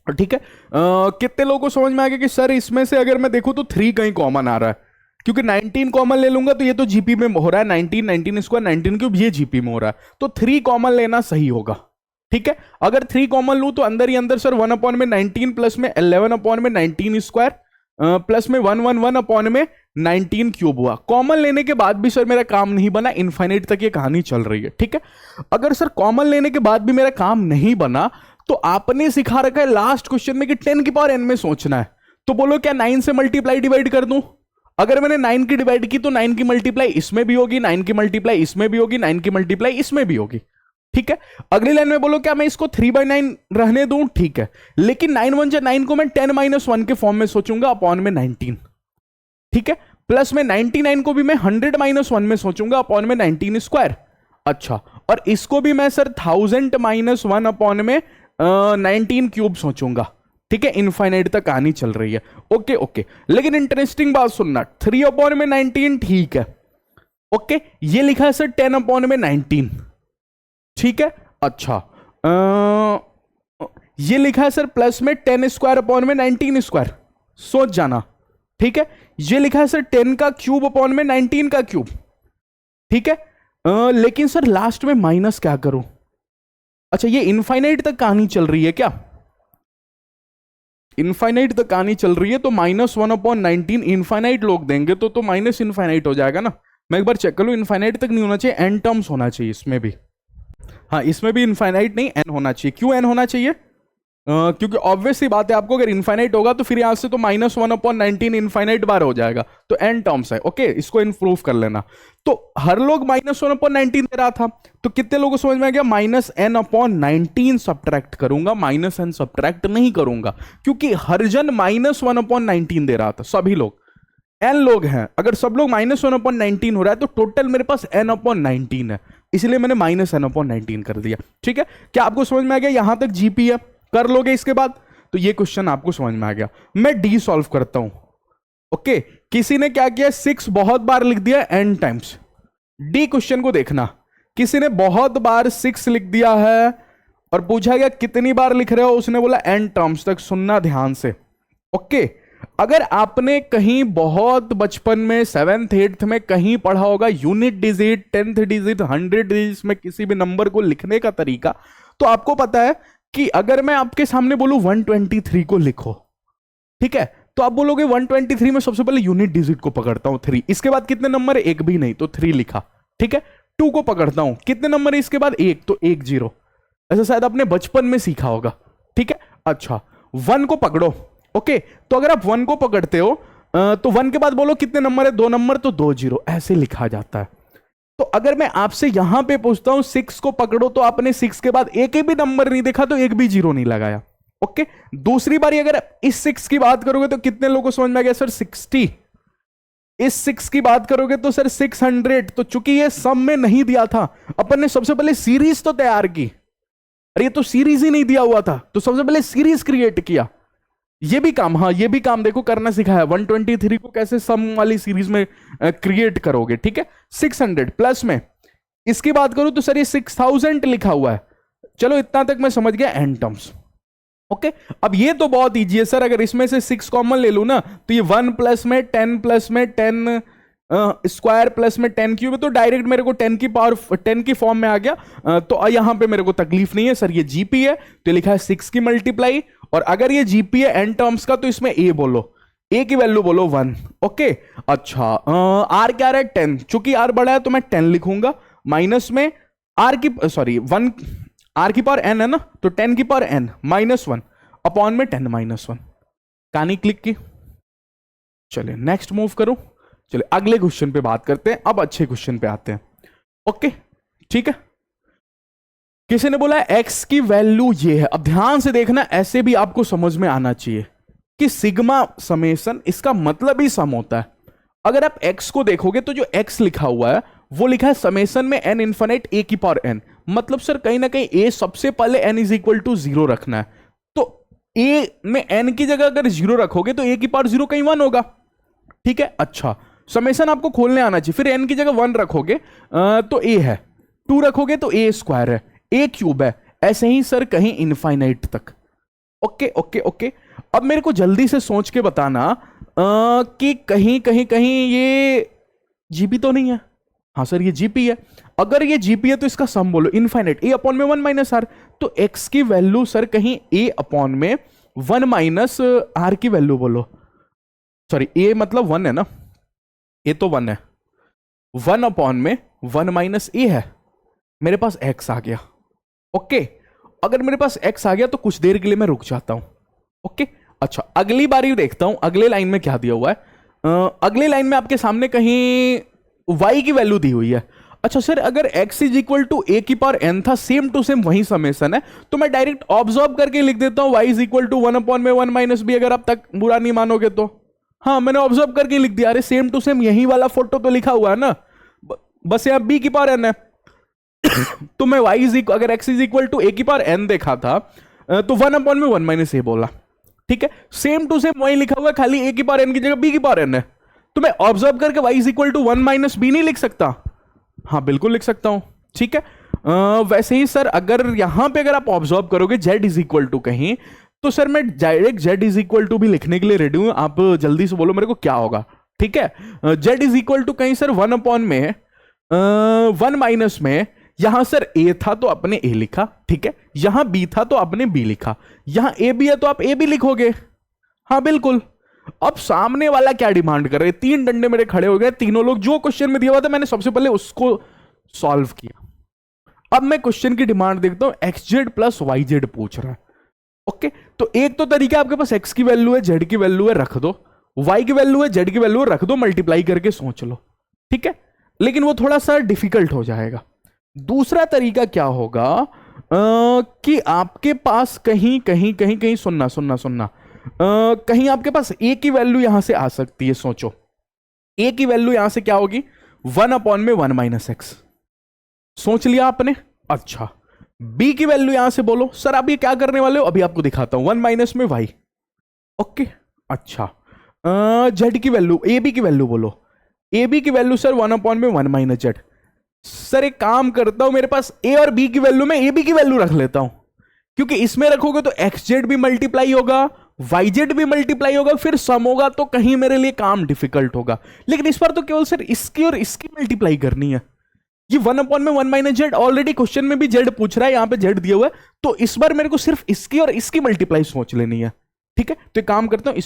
ठीक है? कितने लोगों को समझ में आ गया कि सर इसमें से अगर मैं देखूं तो 3 कहीं कॉमन आ रहा है, क्योंकि 19 कॉमन ले लूंगा तो ये तो जीपी में हो रहा है, 19 स्क्वायर 19 क्यूब, ये जीपी में हो रहा है, तो 3 कॉमन लेना सही होगा, ठीक है? अगर 3 कॉमन लूं तो अंदर ही अंदर सर 1/19 प्लस में 11/19 स्क्वायर प्लस में 111/19 क्यूब हुआ। कॉमन लेने के बाद भी सर मेरा काम नहीं बना, इनफाइनाइट तक ये कहानी चल रही है, ठीक है? अगर सर कॉमन लेने के बाद भी मेरा काम नहीं बना तो आपने सिखा रखा है लास्ट क्वेश्चन में कि 10 की पावर n में सोचना है, तो बोलो क्या 9 से मल्टीप्लाई डिवाइड कर दूं? अगर मैंने 9 की डिवाइड की तो 9 की मल्टीप्लाई इसमें भी होगी, 9 की मल्टीप्लाई इसमें भी होगी, 9 की मल्टीप्लाई इसमें भी होगी, ठीक है? अगली लाइन में बोलो क्या मैं इसको 3/9 रहने दूं? ठीक है, लेकिन 9 1 जा 9 को मैं 10-1 के फॉर्म में सोचूंगा अपॉन में 19, ठीक है? प्लस में 99 को भी मैं 100-1 में सोचूंगा अपॉन में 19 स्क्वायर। अच्छा, और इसको भी मैं सर 1000-1 अपॉन में 19 क्यूब सोचूंगा, ठीक है, इनफाइनाइट तक कहानी चल रही है। ओके ओके, लेकिन इंटरेस्टिंग बात सुनना, 3/19 ठीक है। ओके, ये लिखा है सर 10/19, ठीक है। अच्छा, ये लिखा है सर प्लस में 10² 19², सोच जाना, ठीक है। ये लिखा है सर 10 का क्यूब अपॉन में 19 का क्यूब, ठीक है। लेकिन सर लास्ट में माइनस क्या करूं? अच्छा, ये इनफाइनाइट तक कहानी चल रही है क्या? इनफाइनाइट तक कहानी चल रही है तो -1/19 इनफाइनाइट लोग देंगे तो माइनस इनफाइनाइट हो जाएगा ना। मैं एक बार चेक कर लूं, इनफाइनाइट तक नहीं होना चाहिए, एन टर्म्स होना चाहिए इसमें भी। हाँ, इसमें भी इनफाइनाइट नहीं, एन होना चाहिए। क्यों एन होना चाहिए? क्योंकि ऑब्वियस सी बात है, आपको अगर इनफाइनाइट होगा तो फिर यहां से तो -1/19 इनफाइनाइट बार हो जाएगा, तो एन टर्म्स है। ओके, इसको इम्प्रूव कर लेना। तो हर लोग -1/19 दे रहा था, तो कितने लोगों को समझ में आ गया? -n/19 सब्ट्रैक्ट करूंगा, -n सब्ट्रैक्ट नहीं करूंगा, क्योंकि हर जन -1/19 दे रहा था, सभी लोग। n लोग हैं, अगर सब लोग -1/19 हो रहा है तो टोटल मेरे पास n/19 है, इसलिए मैंने -n/19 कर दिया, ठीक है। क्या आपको समझ में आ गया? यहां तक जीपी है, कर लोगे इसके बाद, तो ये क्वेश्चन आपको समझ में आ गया। मैं डी सॉल्व करता हूं। ओके, किसी ने क्या किया? 6 बहुत बार लिख दिया n टाइम्स। डी क्वेश्चन को देखना, किसी ने बहुत बार 6 लिख दिया है और पूछा गया कितनी बार लिख रहे हो, उसने बोला n टर्म्स तक। सुनना ध्यान से। ओके, अगर आपने कहीं बहुत बचपन में 7th 8th में कहीं पढ़ा होगा unit digit, 10th digit, 100 digit में किसी भी नंबर को लिखने का तरीका, तो आपको पता है कि अगर मैं आपके सामने बोलूं 123 को लिखो, ठीक है, तो आप बोलोगे 123 में सबसे पहले यूनिट डिजिट को पकड़ता हूं 3, इसके बाद कितने नंबर है? एक भी नहीं, तो 3 लिखा, ठीक है। 2 को पकड़ता हूं, कितने नंबर है इसके बाद? 1, तो 1 0। ऐसा शायद आपने बचपन में सीखा होगा, ठीक है। अच्छा, 1 को पकड़ो। ओके, तो अगर आप 1 को पकड़ते हो तो 1 के बाद बोलो कितने नंबर है? 2 नंबर, तो 2 0, ऐसे लिखा जाता है। तो अगर मैं आपसे यहां पे पूछता हूं 6 को पकड़ो, तो आपने 6 के बाद एक भी नंबर नहीं देखा, तो एक भी 0 नहीं लगाया। ओके, दूसरी बारी अगर इस 6 की बात करोगे तो कितने लोगों को समझ में आ गया? सर 60। इस 6 की बात करोगे तो सर 600। तो चूंकि ये सम में नहीं दिया था, अपन ने सबसे पहले सीरीज तो तैयार की। अरे ये तो सीरीज ही नहीं दिया हुआ था, तो सबसे पहले सीरीज क्रिएट किया। ये भी काम, हाँ ये भी काम देखो करना सिखाया, 123 को कैसे सम वाली सीरीज में क्रिएट करोगे, ठीक है। 600 प्लस में इसकी बात करूं तो सर ये 6000 लिखा हुआ है। चलो इतना तक मैं समझ गया एन टर्म्स। ओके, अब ये तो बहुत ईजी है सर, अगर इसमें से 6 कॉमन ले लूं ना, तो ये 1 प्लस में 10 प्लस में 10 स्क्वायर प्लस में 10 क्यूब, तो डायरेक्ट मेरे को 10 की पावर 10 की फॉर्म में आ गया। तो यहां पे मेरे को तकलीफ नहीं है सर, ये जीपी है तो लिखा है 6 की मल्टीप्लाई, और अगर ये जीपी है एन टर्म्स का तो इसमें ए बोलो, ए की वैल्यू बोलो 1। ओके, अच्छा आर क्या रहा है? 10, चूंकि आर बड़ा है तो मैं 10 लिखूंगा, माइनस में आर की 1 आर की पावर एन है ना, तो 10 की पावर एन -1 अपॉन में 10 -1। कहानी क्लिक की। चलिए नेक्स्ट मूव करूं। चलिए अगले क्वेश्चन पे बात करते हैं, अब अच्छे क्वेश्चन पे आते हैं। ओके ठीक है, किसी ने बोला x की वैल्यू ये है। अब ध्यान से देखना, ऐसे भी आपको समझ में आना चाहिए कि सिग्मा समेशन इसका मतलब ही सम होता है। अगर आप x को देखोगे तो जो x लिखा हुआ है वो लिखा है समेशन में n इन्फिनिट a की पावर n, मतलब सर कहीं ना कहीं a सबसे पहले n इज इक्वल टू 0 रखना है। तो a में n की जगह अगर 0 रखोगे तो a की पावर 0 कहीं 1 होगा, ठीक है। अच्छा, समेशन आपको खोलने आना चाहिए, फिर n की जगह 1 रखोगे तो a है, 2 रखोगे तो a स्क्वायर है, a क्यूब है, ऐसे ही सर कहीं इनफाइनाइट तक। ओके ओके ओके, अब मेरे को जल्दी से सोच के बताना कि कहीं कहीं कहीं ये जीपी तो नहीं है। हाँ सर ये जीपी है, अगर ये जीपी है तो इसका सम बोलो इनफाइनाइट a अपॉन में 1 माइनस आर, तो x की वैल्यू सर कहीं a अपॉन में 1 माइनस आर की वैल्यू बोलो। सॉरी a मतलब 1 है ना, a तो 1 है, 1 अपॉन में 1 माइनस a है, मेरे पास x आ गया। ओके, अगर मेरे पास x आ गया तो कुछ देर के लिए मैं रुक जाता हूं। ओके, अच्छा अगली बारी देखता हूं अगले लाइन में क्या दिया हुआ है। अगले लाइन में आपके सामने कहीं y की वैल्यू दी हुई है। अच्छा सर, अगर x is equal to a की पावर n था, सेम टू सेम वही समेशन है, तो मैं डायरेक्ट ऑब्जर्व करके लिख देता हूं y is equal to 1 upon में 1 माइनस b, अगर आप तक बुरा नहीं मानोगे तो। हाँ मैंने ऑब्जर्व करके लिख दिया, अरे सेम टू सेम यही वाला फोटो तो लिखा हुआ है ना, बस यहां b की पावर n है। तो मैं y इज अगर x is equal to a की पावर n देखा था, तो 1/(1 - a) बोला, ठीक है। सेम टू सेम वही लिखा हुआ है, खाली a की पावर n की जगह b की पावर n है। तो मैं ऑब्जर्व करके y is equal to 1 - b नहीं लिख सकता? हाँ बिल्कुल लिख सकता हूं, ठीक है। वैसे ही सर अगर यहां पे अगर आप ऑब्जर्व करोगे z इज इक्वल टू कहीं, तो सर मैं direct z is equal to भी लिखने के लिए रेडी हूं। आप जल्दी से बोलो मेरे को क्या होगा, ठीक है। z इज इक्वल टू कहीं सर 1 में यहां सर a था तो आपने a लिखा, ठीक है। यहां b था तो आपने b लिखा, यहां a b है तो आप a भी लिखोगे, हाँ बिल्कुल। अब सामने वाला क्या डिमांड कर रहे हैं? 3 डंडे मेरे खड़े हो गए, तीनों लोग जो क्वेश्चन में दिया हुआ था मैंने सबसे पहले उसको सॉल्व किया। अब मैं क्वेश्चन की डिमांड देखता हूं, xz प्लस yz पूछ रहा है, ओके। तो एक तो तरीका आपके पास x की वैल्यू है, z की वैल्यू है, रख दो, y की वैल्यू है, z की वैल्यू है, रख दो, मल्टीप्लाई करके सोच लो, ठीक है। लेकिन वो थोड़ा सा डिफिकल्ट हो जाएगा। दूसरा तरीका क्या होगा कि आपके पास कहीं कहीं कहीं कहीं सुनना सुनना सुनना कहीं आपके पास a की वैल्यू यहां से आ सकती है। सोचो a की वैल्यू यहां से क्या होगी? 1/(1 - x) सोच लिया आपने? अच्छा, b की वैल्यू यहां से बोलो। सर आप ये क्या करने वाले हो? अभी आपको दिखाता हूं, 1 - y, ओके। अच्छा, z की वैल्यू, ab की वैल्यू बोलो। ab की वैल्यू सर 1/(1 - z)। सर एक काम करता हूं, मेरे पास a और b की वैल्यू में ab की वैल्यू रख लेता हूं, क्योंकि इसमें रखोगे तो xz भी मल्टीप्लाई होगा, yz भी मल्टीप्लाई होगा, फिर सम होगा, तो कहीं मेरे लिए काम डिफिकल्ट होगा। लेकिन इस बार तो केवल सर इसकी और इसकी मल्टीप्लाई करनी है। ये 1/(1 - z) ऑलरेडी क्वेश्चन में भी z पूछ रहा है, यहां पे z दिया हुआ है, तो इस बार मेरे को सिर्फ इसकी और इसकी मल्टीप्लाई सोच लेनी है, ठीक है। तो एक काम करता हूं,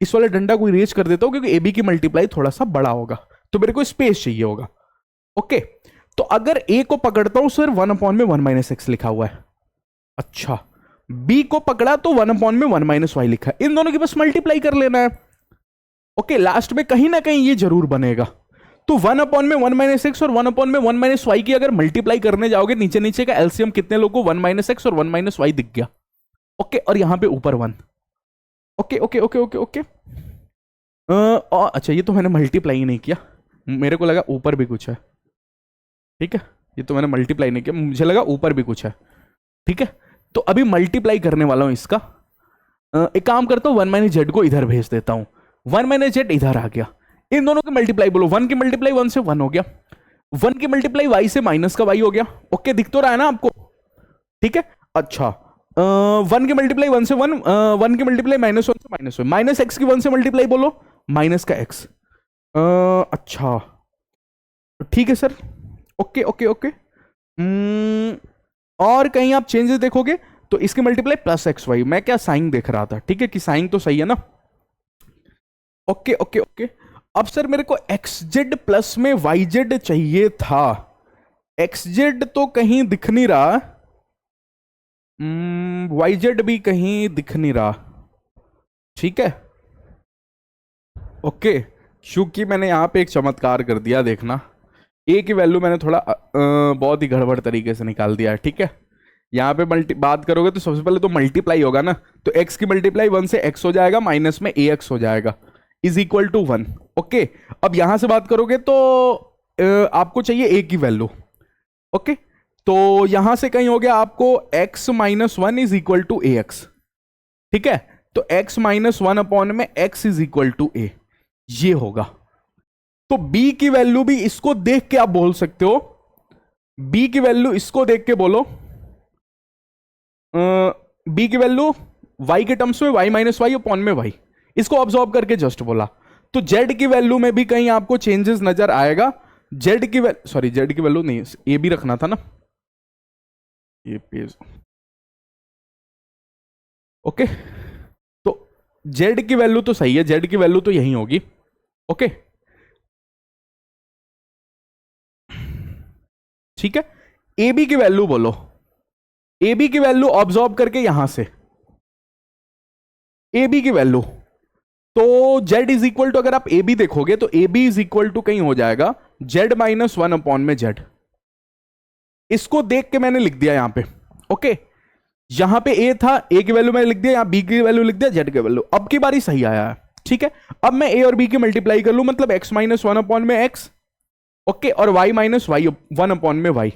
इस वाले डंडा को इरेज कर देता हूं, क्योंकि ab की मल्टीप्लाई थोड़ा सा बड़ा होगा, तो मेरे को स्पेस चाहिए होगा, ओके। तो अगर a को पकड़ता हूं सर, 1/(1 - x) लिखा हुआ है। अच्छा, b को पकड़ा तो 1/(1 - y) लिखा है। इन दोनों की बस मल्टीप्लाई कर लेना है, ओके। लास्ट में कहीं ना कहीं ये जरूर बनेगा। तो 1/(1 - x) और 1/(1 - y) की अगर मल्टीप्लाई करने जाओगे, नीचे नीचे का एलसीएम कितने लोगों को 1 - x और 1 - y दिख गया, ओके। और यहां पे ऊपर 1, okay okay okay okay okay. और अच्छा, ये तो मैंने मल्टीप्लाई नहीं किया, मेरे को लगा ऊपर भी कुछ है, ठीक है। ये तो मैंने मल्टीप्लाई नहीं किया, मुझे लगा ऊपर भी कुछ है, ठीक है। तो अभी मल्टीप्लाई करने वाला हूं इसका। एक काम करता हूं, 1 - z को इधर भेज देता हूं, 1 - z इधर आ गया। इन दोनों की मल्टीप्लाई बोलो, 1 की मल्टीप्लाई 1 से 1 हो गया, 1 की मल्टीप्लाई y से माइनस का y हो गया, ओके। दिख तो रहा है ना आपको, ठीक है। अच्छा, 1 की मल्टीप्लाई 1 से 1, 1 की मल्टीप्लाई -1 से -1, माइनस x की 1 से मल्टीप्लाई बोलो, माइनस का x। अच्छा ठीक है सर, ओके ओके ओके। और कहीं आप चेंजेस देखोगे तो इसकी मल्टीप्लाई +xy, मैं क्या साइन देख रहा था, ठीक है, कि साइन तो सही है ना, ओके ओके ओके। अब सर मेरे को xz प्लस में yz चाहिए था, xz तो कहीं दिख नहीं रहा, yz भी कहीं दिख नहीं रहा, ठीक है, ओके। क्योंकि मैंने यहां पे एक चमत्कार कर दिया, देखना, a की वैल्यू मैंने थोड़ा बहुत ही गड़बड़ तरीके से निकाल दिया है, ठीक है। यहां पे बात करोगे तो सबसे पहले तो मल्टीप्लाई होगा ना, तो x की मल्टीप्लाई 1 से x हो जाएगा, माइनस में ax हो जाएगा, इज इक्वल टू 1, ओके। अब यहां से बात करोगे तो आपको चाहिए a की वैल्यू, ओके। तो यहां से कहीं हो गया आपको x - 1 is equal to ax, ठीक है। तो x - 1 अपॉन में x is equal to a, ये होगा। तो b की वैल्यू भी इसको देख के आप बोल सकते हो, b की वैल्यू इसको देख के बोलो, b की वैल्यू y के टर्म्स में y - y अपॉन में y, इसको ऑब्जॉर्व करके जस्ट बोला। तो z की वैल्यू में भी कहीं आपको चेंजेस नजर आएगा, z की वैल्यू, सॉरी z की वैल्यू नहीं, a भी रखना था ना, ये पेज, ओके। तो z की वैल्यू तो सही है, z की वैल्यू तो यही होगी, ओके, ठीक है। ab की वैल्यू बोलो, ab की वैल्यू ऑब्जॉर्व करके यहां से ab की वैल्यू, तो z इज इक्वल टू, अगर आप ए बी देखोगे तो A B is equal to कहीं हो जाएगा z - 1 अपॉन में z, इसको देख के मैंने लिख दिया यहां पे, ओके। यहां पे a था, a की वैल्यू मैंने लिख दिया, यहां b की वैल्यू लिख दिया, z की वैल्यू, अब की बारी सही आया है, ठीक है। अब मैं a और b की मल्टीप्लाई कर लूं, मतलब x - 1 अपॉन में x, ओके, और y - y 1 अपॉन में y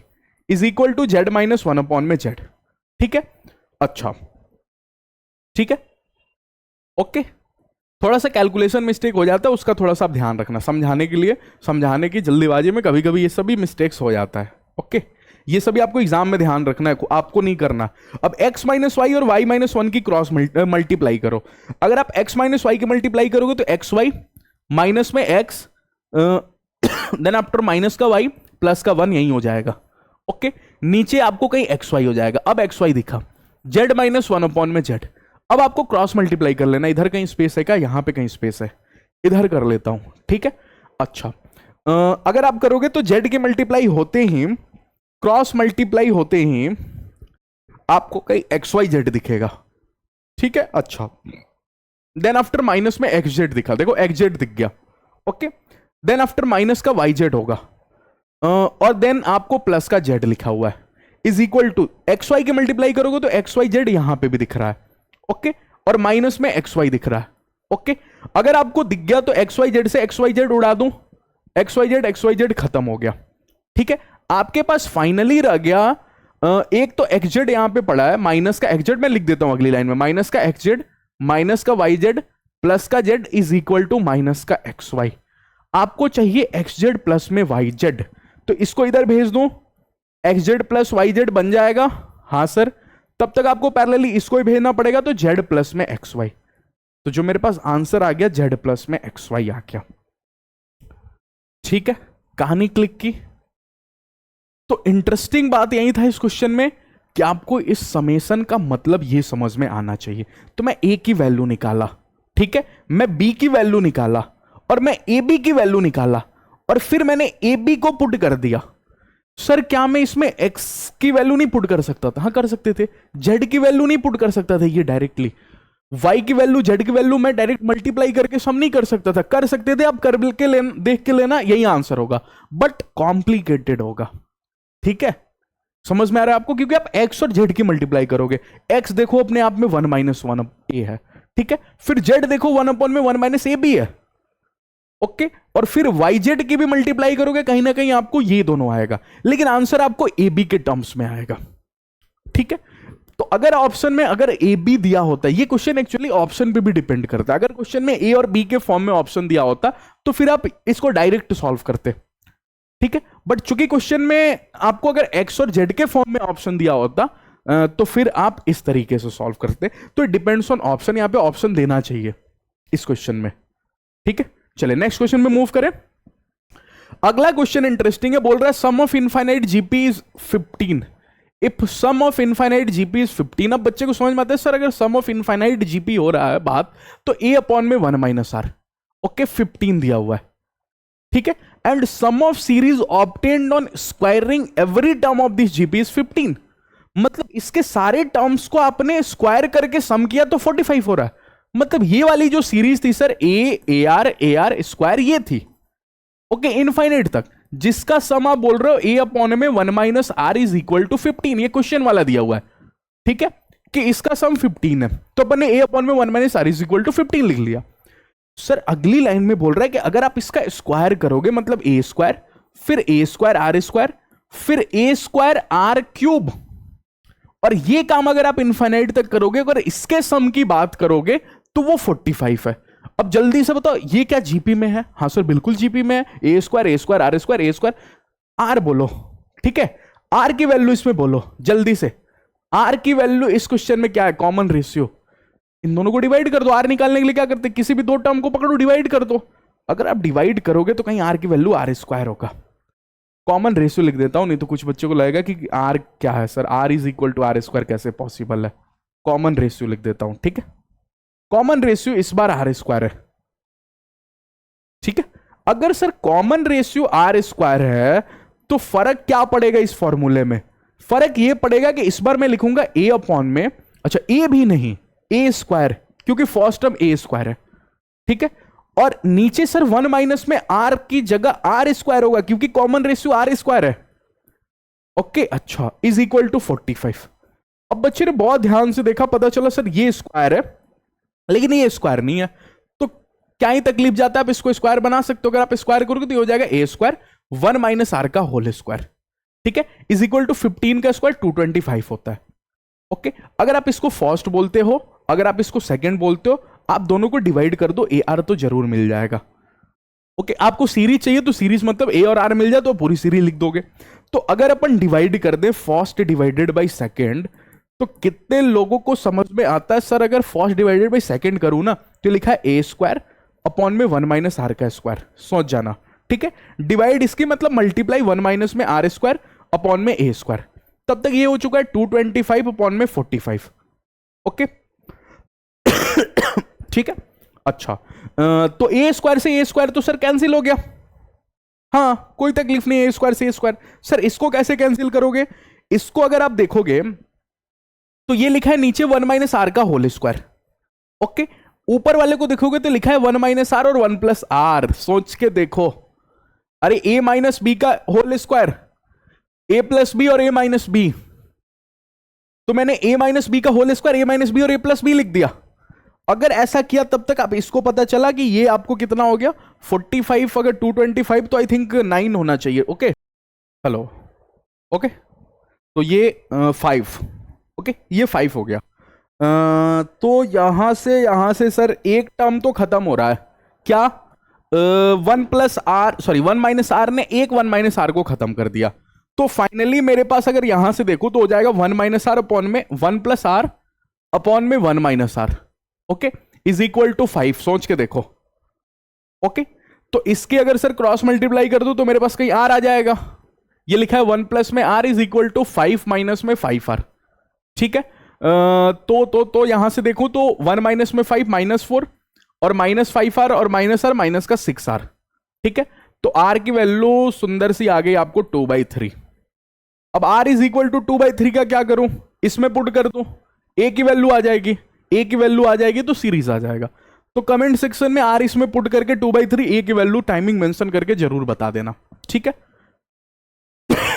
is equal to z - 1 upon में z, ठीक है। अच्छा ठीक है, ओके। थोड़ा सा कैलकुलेशन मिस्टेक हो जाता है, उसका थोड़ा सा आप ध्यान रखना, समझाने के लिए, समझाने की जल्दीबाजी में कभी कभी ये सभी मिस्टेक्स हो जाता है, ओके। ये सभी आपको एग्जाम में ध्यान रखना है, आपको नहीं करना। अब x माइनस वाई और y माइनस वन की क्रॉस मल्टीप्लाई करो। अगर आप x माइनस वाई की मल्टीप्लाई करोगे तो एक्स वाई माइनस में x, देन आफ्टर माइनस का y प्लस का 1 यही हो जाएगा, ओके। नीचे आपको कहीं एक्स वाई हो जाएगा। अब एक्स वाई दिखा, z माइनस वन अपॉन में z। अब आपको क्रॉस मल्टीप्लाई कर लेना। इधर कहीं स्पेस है क्या? यहां पे कहीं स्पेस है, इधर कर लेता हूं, ठीक है। अच्छा, अगर आप करोगे तो z के मल्टीप्लाई होते ही, क्रॉस मल्टीप्लाई होते ही आपको कहीं एक्स वाई जेड दिखेगा, ठीक है। अच्छा, देन आफ्टर माइनस में एक्स जेड दिखा, देखो एक्स जेड दिख गया, ओके। देन आफ्टर माइनस का वाई जेड होगा, और देन आपको प्लस का जेड लिखा हुआ है, is equal to X Y के मल्टीप्लाई करोगे तो एक्स वाई जेड यहां पे भी दिख रहा है, ओके। और माइनस में एक्स वाई दिख रहा है, ओके। अगर आपको दिख गया तो एक्स वाई जेड से एक्स वाई जेड उड़ा दूं, एक्स वाई जेड खत्म हो गया, ठीक है। आपके पास फाइनली रह गया एक तो एक्स जेड यहां पे पड़ा है, माइनस का एक्स जेड मैं लिख देता हूं अगली लाइन में, माइनस का एक्स जेड माइनस का वाई जेड प्लस का Z is equal to minus का एक्स वाई। आपको चाहिए एक्स जेड प्लस में वाई जेड, तो इसको इधर भेज दूं, X Z plus Y Z बन जाएगा, हां सर। तब तक आपको पैरेलली इसको ही भेजना पड़ेगा, तो जेड प्लस में एक्स वाई। तो जो मेरे पास आंसर आ गया जेड प्लस में एक्स वाई आ गया, ठीक है। कहानी क्लिक की। तो इंटरेस्टिंग बात यही था इस क्वेश्चन में कि आपको इस समेशन का मतलब ये समझ में आना चाहिए। तो मैं ए की वैल्यू निकाला, ठीक है, मैं बी की वैल्यू निकाला, और मैं ए बी की वैल्यू निकाला, और फिर मैंने ए बी को पुट कर दिया। सर क्या मैं इसमें एक्स की वैल्यू नहीं पुट कर सकता था? हाँ कर सकते थे। जेड की वैल्यू नहीं पुट कर सकता था ये डायरेक्टली? वाई की वैल्यू जेड की वैल्यू मैं डायरेक्ट मल्टीप्लाई करके सम नहीं कर सकता था? कर सकते थे, आप कर के देख के लेना, यही आंसर होगा, बट कॉम्प्लिकेटेड होगा, ठीक है। समझ में आ रहा है आपको? क्योंकि आप एक्स और जेड की मल्टीप्लाई करोगे। एक्स देखो अपने आप में 1 माइनस वन ए है, ठीक है। फिर जेड देखो 1 अपॉन में 1 माइनस ए भी है, ओके। और फिर वाई जेड की भी मल्टीप्लाई करोगे, कहीं ना कहीं आपको ये दोनों आएगा, लेकिन आंसर आपको ए बी के टर्म्स में आएगा, ठीक है। तो अगर ऑप्शन में अगर ए बी दिया होता है, ये क्वेश्चन एक्चुअली ऑप्शन पे भी डिपेंड करता है। अगर क्वेश्चन में ए और बी के फॉर्म में ऑप्शन दिया होता तो फिर आप इसको डायरेक्ट सॉल्व करते, ठीक है। बट चूंकि क्वेश्चन में आपको अगर एक्स और जेड के फॉर्म में ऑप्शन दिया होता तो फिर आप इस तरीके से सॉल्व करते। तो इट डिपेंड्स ऑन ऑप्शन, यहां पे ऑप्शन देना चाहिए इस क्वेश्चन में, ठीक है। चलिए नेक्स्ट क्वेश्चन में मूव करें। अगला क्वेश्चन इंटरेस्टिंग है, बोल रहा है sum of infinite GP is 15 if sum of infinite GP is 15। अब बच्चे को समझ में आता है सर अगर सम ऑफ इनफाइनाइट जीपी हो रहा है बात, तो ए अपॉन में 1 माइनस आर, ओके, 15 दिया हुआ है, ठीक है। And sum of series obtained on squaring every term of this GP is 15। मतलब इसके सारे टर्म्स को आपने स्क्वायर करके सम किया तो 45 हो रहा है। मतलब ये वाली जो सीरीज थी सर ए आर स्क्वायर, ये थी, ओके, इनफाइनाइट तक, जिसका सम आप बोल रहे हो ए अपॉन में 1 minus R is equal to 15। ये क्वेश्चन वाला दिया हुआ है, ठीक है, कि इसका सम 15 है, तो अपन ने ए अपॉन में 1 minus R is equal to 15 लिख लिया। सर अगली लाइन में बोल रहा है कि अगर आप इसका स्क्वायर करोगे, मतलब ए स्क्वायर, फिर ए स्क्वायर आर स्क्वायर, फिर ए स्क्वायर आर क्यूब, और ये काम अगर आप इनफाइनाइट तक करोगे, अगर इसके सम की बात करोगे तो वो 45 है। अब जल्दी से बताओ ये क्या जीपी में है? हाँ सर बिल्कुल जीपी में है। A square r square, a square r बोलो, ठीक है। आर की वैल्यू इसमें बोलो जल्दी से। आर की वैल्यू इस क्वेश्चन में क्या है? Common ratio. इन दोनों को डिवाइड कर दो। आर निकालने के लिए क्या करते? किसी भी दो टर्म को पकड़ो, डिवाइड कर दो। अगर आप डिवाइड करोगे तो कहीं आर की वैल्यू आर स्क्वायर होगा। कॉमन रेशियो लिख देता हूं, नहीं तो कुछ बच्चों को लगेगा कि आर क्या है sir, R is equal to R square कैसे पॉसिबल है। कॉमन रेशियो लिख देता हूं, ठीक है। कॉमन रेशियो इस बार आर स्क्वायर है, ठीक है। अगर sir common ratio R square है तो फर्क क्या पड़ेगा इस फॉर्मूले में? फर्क ये पड़ेगा कि इस बार मैं लिखूंगा ए अपॉन में, अच्छा ए भी नहीं, ए स्क्वायर, क्योंकि फर्स्ट टर्म ए स्क्वायर है, ठीक है। और नीचे सर 1 माइनस में आर की जगह आर स्क्वायर होगा, क्योंकि कॉमन रेशियो आर स्क्वायर है, ओके। अच्छा, इज इक्वल टू 45। अब बच्चे ने बहुत ध्यान से देखा, पता चला सर ये स्क्वायर है लेकिन ये स्क्वायर नहीं है, तो क्या ही तकलीफ जाता है, आप इसको स्क्वायर बना सकते हो। अगर आप स्क्वायर करोगे तो ये हो जाएगा ए स्क्वायर 1 माइनस आर का होल स्क्वायर, ठीक है, इज इक्वल टू 15 का स्क्वायर 225 होता है। ओके अगर आप इसको फर्स्ट बोलते हो, अगर आप इसको सेकंड बोलते हो, आप दोनों को डिवाइड कर दो, ए आर तो जरूर मिल जाएगा। ओके आपको सीरीज चाहिए तो सीरीज मतलब ए और आर मिल जाए तो पूरी सीरीज लिख दोगे। तो अगर अपन डिवाइड कर दे फर्स्ट डिवाइडेड बाय सेकंड, तो कितने लोगों को समझ में आता है सर अगर फर्स्ट डिवाइडेड बाय सेकंड करूं ना तो लिखा है ए स्क्वायर अपॉन में 1 माइनस आर का स्क्वायर, सोच जाना। ठीक है डिवाइड इसकी मतलब मल्टीप्लाई 1 माइनस में आर स्क्वायर अपॉन में ए स्क्वायर, तब तक ये हो चुका है 225 अपॉन में 45। ओके ठीक है अच्छा तो ए स्क्वायर से ए स्क्वायर तो सर कैंसिल हो गया, हाँ कोई तकलीफ नहीं, ए स्क्वायर से ए स्क्वायर। सर इसको कैसे कैंसिल करोगे, इसको अगर आप देखोगे तो ये लिखा है नीचे 1 माइनस आर का होल स्क्वायर। ओके ऊपर वाले को देखोगे तो लिखा है 1 माइनस आर और 1 प्लस आर, सोच के देखो, अरे ए माइनस बी का होल स्क्वायर, ए प्लस बी और ए माइनस बी, तो मैंने ए माइनस बी का होल स्क्वायर, ए माइनस बी और ए प्लस बी लिख दिया। अगर ऐसा किया तब तक आप इसको पता चला कि ये आपको कितना हो गया 45, अगर 225 तो आई थिंक 9 होना चाहिए। ओके हेलो ओके तो ये 5, ओके ये 5 हो गया। तो यहां से सर एक टर्म तो खत्म हो रहा है क्या, 1 plus R sorry 1 minus R ने एक 1 माइनस आर को खत्म कर दिया। तो फाइनली मेरे पास अगर यहां से देखो तो हो जाएगा 1 माइनस आर अपॉन में 1 प्लस आर अपॉन में 1 minus R, okay is equal to 5, सोच के देखो। ओके तो इसके अगर सर क्रॉस मल्टीप्लाई कर दो तो मेरे पास कहीं आर आ जाएगा, ये लिखा है 1 प्लस में R is equal to 5 minus में 5 आर। ठीक है तो यहां से देखो तो 1 माइनस में 5 माइनस 4 और माइनस 5 आर और माइनस आर माइनस का 6 आर। ठीक है तो आर की वैल्यू सुंदर सी आ गई आपको 2/3। अब आर इज इक्वल टू 2/3 का क्या करूं, इसमें पुट कर दूं, ए की वैल्यू आ जाएगी, ए की वैल्यू आ जाएगी तो सीरीज आ जाएगा। तो कमेंट सेक्शन में आर इसमें पुट करके 2/3 ए की वैल्यू टाइमिंग मेंशन करके जरूर बता देना। ठीक है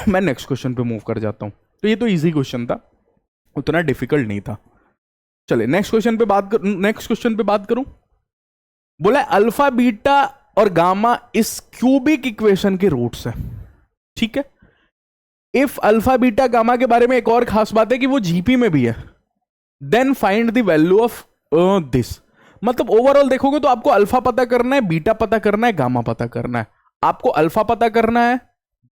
मैं नेक्स्ट क्वेश्चन पे मूव कर जाता हूं। तो ये तो इजी क्वेश्चन था, उतना डिफिकल्ट नहीं था। चले नेक्स्ट क्वेश्चन पे बात करूं। बोला अल्फा बीटा और गामा इस क्यूबिक इक्वेशन के रूट्स है। ठीक है इफ अल्फा बीटा गामा के बारे में एक और खास बात है कि वो जीपी में भी है, then find the value of this. मतलब ओवरऑल देखोगे तो आपको अल्फा पता करना है, बीटा पता करना है, गामा पता करना है। आपको अल्फा पता करना है,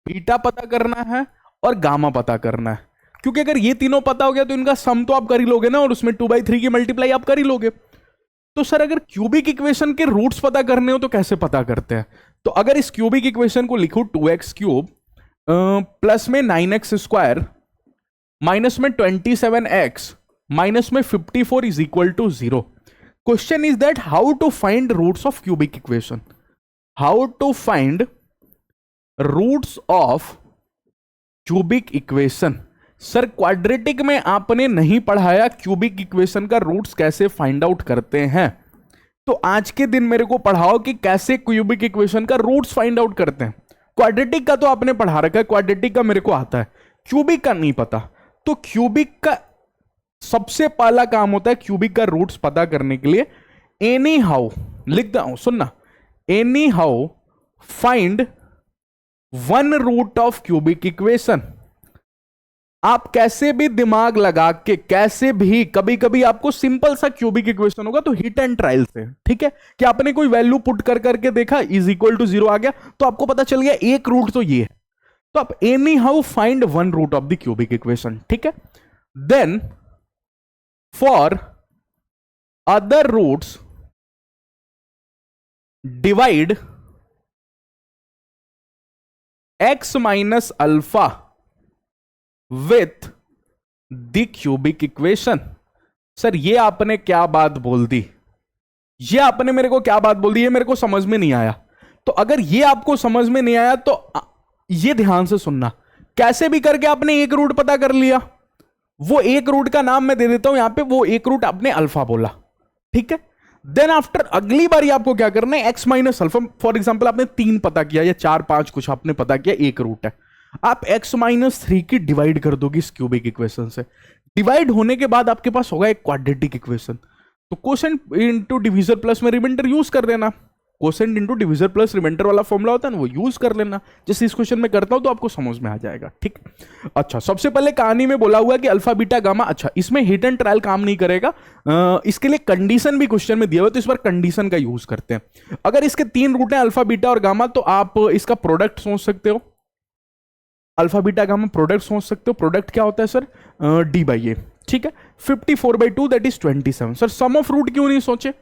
बीटा पता करना है और गामा पता करना है, क्योंकि अगर ये तीनों पता हो गया तो इनका सम तो आप कर ही लोगे ना, और उसमें 2/3 की मल्टीप्लाई आप कर ही लोगे। तो सर अगर क्यूबिक इक्वेशन के रूट्स पता करने हो तो कैसे पता करते हैं, तो अगर इस क्यूबिक इक्वेशन को लिखो 2x क्यूब प्लस में 9x स्क्वायर माइनस में 27x माइनस में 54 is equal to 0। Question is that how to find roots of cubic equation, how to find roots of cubic equation. Sir quadratic में आपने नहीं पढ़ाया क्यूबिक इक्वेशन का रूट्स कैसे फाइंड आउट करते हैं, तो आज के दिन मेरे को पढ़ाओ कि कैसे क्यूबिक इक्वेशन का रूट्स फाइंड आउट करते हैं। क्वाड्रेटिक का तो आपने पढ़ा रखा है, क्वाड्रेटिक का मेरे को आता है, क्यूबिक का नहीं पता। तो क्यूबिक का सबसे पहला काम होता है क्यूबिक का रूट्स पता करने के लिए एनी हाउ, लिखता हूं सुनना, anyhow find 1 root of cubic equation. आप कैसे भी दिमाग लगा के, कैसे भी, कभी कभी आपको सिंपल सा क्यूबिक इक्वेशन होगा तो हिट एंड ट्रायल से, ठीक है, कि आपने कोई वैल्यू पुट कर करके देखा इज इक्वल टू 0 आ गया तो आपको पता चल गया एक रूट तो ये है, तो आप anyhow find 1 root of the cubic equation. ठीक है then for other roots divide x minus alpha with the cubic equation. Sir ये आपने क्या बात बोल दी, ये आपने मेरे को क्या बात बोल दी, ये मेरे को समझ में नहीं आया। तो अगर ये आपको समझ में नहीं आया तो ये ध्यान से सुनना, कैसे भी करके आपने एक रूट पता कर लिया, वो एक रूट का नाम मैं दे देता हूं यहां पे, वो एक रूट आपने अल्फा बोला। ठीक है देन आफ्टर अगली बारी आपको क्या करना है, x minus alpha, for example आपने 3 पता किया या 4 5 कुछ आपने पता किया, एक रूट है, आप x माइनस 3 की डिवाइड कर दोगे इस क्यूबिक इक्वेशन से। डिवाइड होने के बाद आपके पास होगा एक क्वाड्रेटिक इक्वेशन, तो क्वोशिएंट इनटू डिवीजर प्लस में रिमाइंडर यूज कर देना। Quotient into divisor plus remainder वाला फॉर्मूला होता है ना, वो यूज कर लेना। जैसे इस क्वेश्चन में करता हूं तो आपको समझ में आ जाएगा, ठीक। अच्छा, सबसे पहले कहानी में बोला हुआ है कि अल्फा बीटा गामा। अच्छा, इसमें हिट एंड ट्रायल काम नहीं करेगा, इसके लिए कंडीशन भी क्वेश्चन में दिया हुआ है, तो इस बार कंडीशन का यूज करते हैं। अगर इसके 3 रूट हैं अल्फा बीटा और गामा, तो आप इसका प्रोडक्ट सोच सकते हो, अल्फा बीटा गामा प्रोडक्ट सोच सकते हो। प्रोडक्ट क्या होता है सर? डी बाई ए, ठीक है। 54/2 that is 27। Sir sum of root क्यों नहीं सोचे?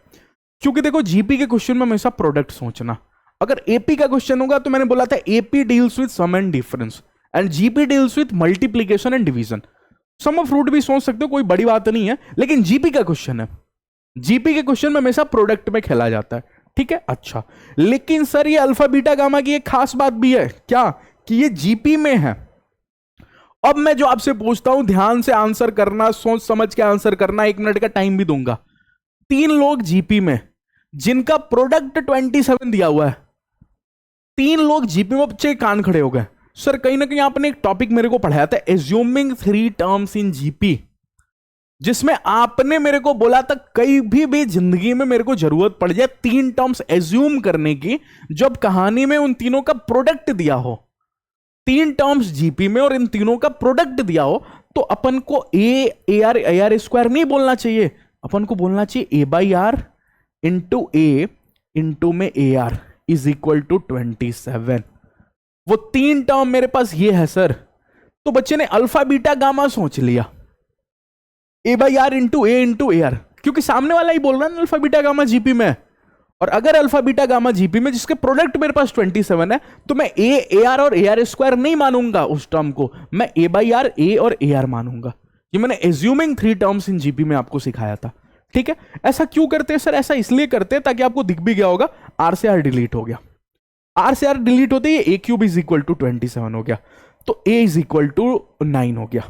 क्योंकि देखो जीपी के क्वेश्चन में हमेशा प्रोडक्ट सोचना, अगर एपी का क्वेश्चन होगा तो मैंने बोला था AP deals with sum and difference and GP deals with multiplication and division. Sum of root भी सोच सकते हो, कोई बड़ी बात नहीं है, लेकिन जीपी का क्वेश्चन है, जीपी के क्वेश्चन में हमेशा प्रोडक्ट में खेला जाता है, ठीक है। अच्छा, लेकिन सर ये अल्फा बीटा गामा की एक खास बात भी है, क्या? कि ये जीपी में है। अब मैं जो आपसे पूछता हूं ध्यान से आंसर करना, सोच समझ के आंसर करना, 1 मिनट का टाइम भी दूंगा। 3 लोग जीपी में जिनका प्रोडक्ट 27 दिया हुआ है, 3 लोग जीपी में, बच्चे कान खड़े हो गए। सर कहीं ना कहीं आपने एक टॉपिक मेरे को पढ़ाया था, एज्यूमिंग 3 टर्म्स इन जीपी, जिसमें आपने मेरे को बोला था कहीं भी जिंदगी में मेरे को जरूरत पड़ जाए 3 टर्म्स एज्यूम करने की, जब कहानी में उन तीनों का प्रोडक्ट दिया हो, 3 टर्म्स जीपी में और इन तीनों का प्रोडक्ट दिया हो, तो अपन को ए आर स्क्वायर नहीं बोलना चाहिए, अपन को बोलना चाहिए a by r into a into में a r is equal to 27। वो 3 टर्म मेरे पास ये है सर, तो बच्चे ने अल्फा बीटा गामा सोच लिया, a by r into a r, क्योंकि सामने वाला ही बोल रहा है ना अल्फा बीटा गामा जीपी में। और अगर अल्फा बीटा गामा जीपी में जिसके प्रोडक्ट मेरे पास 27 है, तो मैं ए आर और ए आर स्क्वायर नहीं मानूंगा उस टर्म को, मैं ए बाई आर ए और ए आर मानूंगा। ये मैंने एज्यूमिंग 3 टर्म्स इन जीपी में आपको सिखाया था, ठीक है। ऐसा क्यों करते हैं सर? ऐसा इसलिए करते हैं ताकि आपको दिख भी गया होगा, आर से आर डिलीट हो गया, आर से आर डिलीट होते ही ए क्यूब इज इक्वल टू 27 हो गया, तो ए इज इक्वल टू 9 हो गया,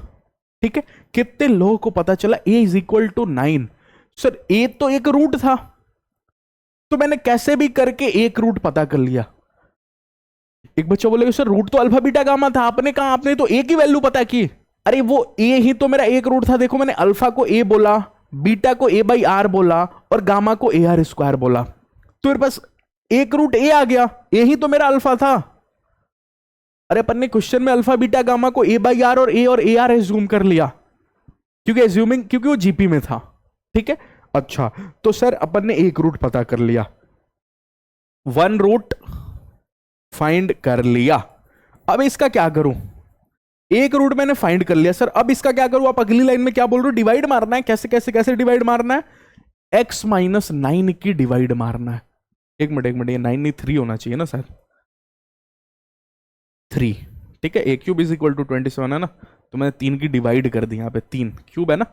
ठीक है। कितने लोगों को पता चला ए इज इक्वल टू 9? सर ए तो एक रूट था, तो मैंने कैसे भी करके एक रूट पता कर लिया। एक बच्चा बोलेगा सर रूट तो अल्फा बीटा गामा था, आपने कहा आपने तो ए की वैल्यू पता की। अरे वो ए ही तो मेरा एक रूट था, देखो मैंने अल्फा को ए बोला, बीटा को ए बाई आर बोला और गामा को ए आर स्क्वायर बोला, तो मेरे पास एक रूट ए आ गया, ए ही तो मेरा अल्फा था। अरे अपन ने क्वेश्चन में अल्फा बीटा गामा को ए बाई आर और ए आर एज्यूम कर लिया, क्योंकि वो जीपी में था, ठीक है। अच्छा, तो सर अपन ने एक रूट पता कर लिया, 1 रूट फाइंड कर लिया। अब इसका क्या करूं? एक रूट मैंने फाइंड कर लिया सर, अब इसका क्या करूं? आप अगली लाइन में क्या बोल रहे हो? डिवाइड मारना है। कैसे कैसे कैसे डिवाइड मारना है? x माइनस 9 की डिवाइड मारना है। एक मिनट, ये 9 नहीं 3 होना चाहिए ना सर, 3, ठीक है। ए क्यूब इज इक्वल टू 27 है ना, तो मैंने 3 की डिवाइड कर दी, यहां पे 3 क्यूब है ना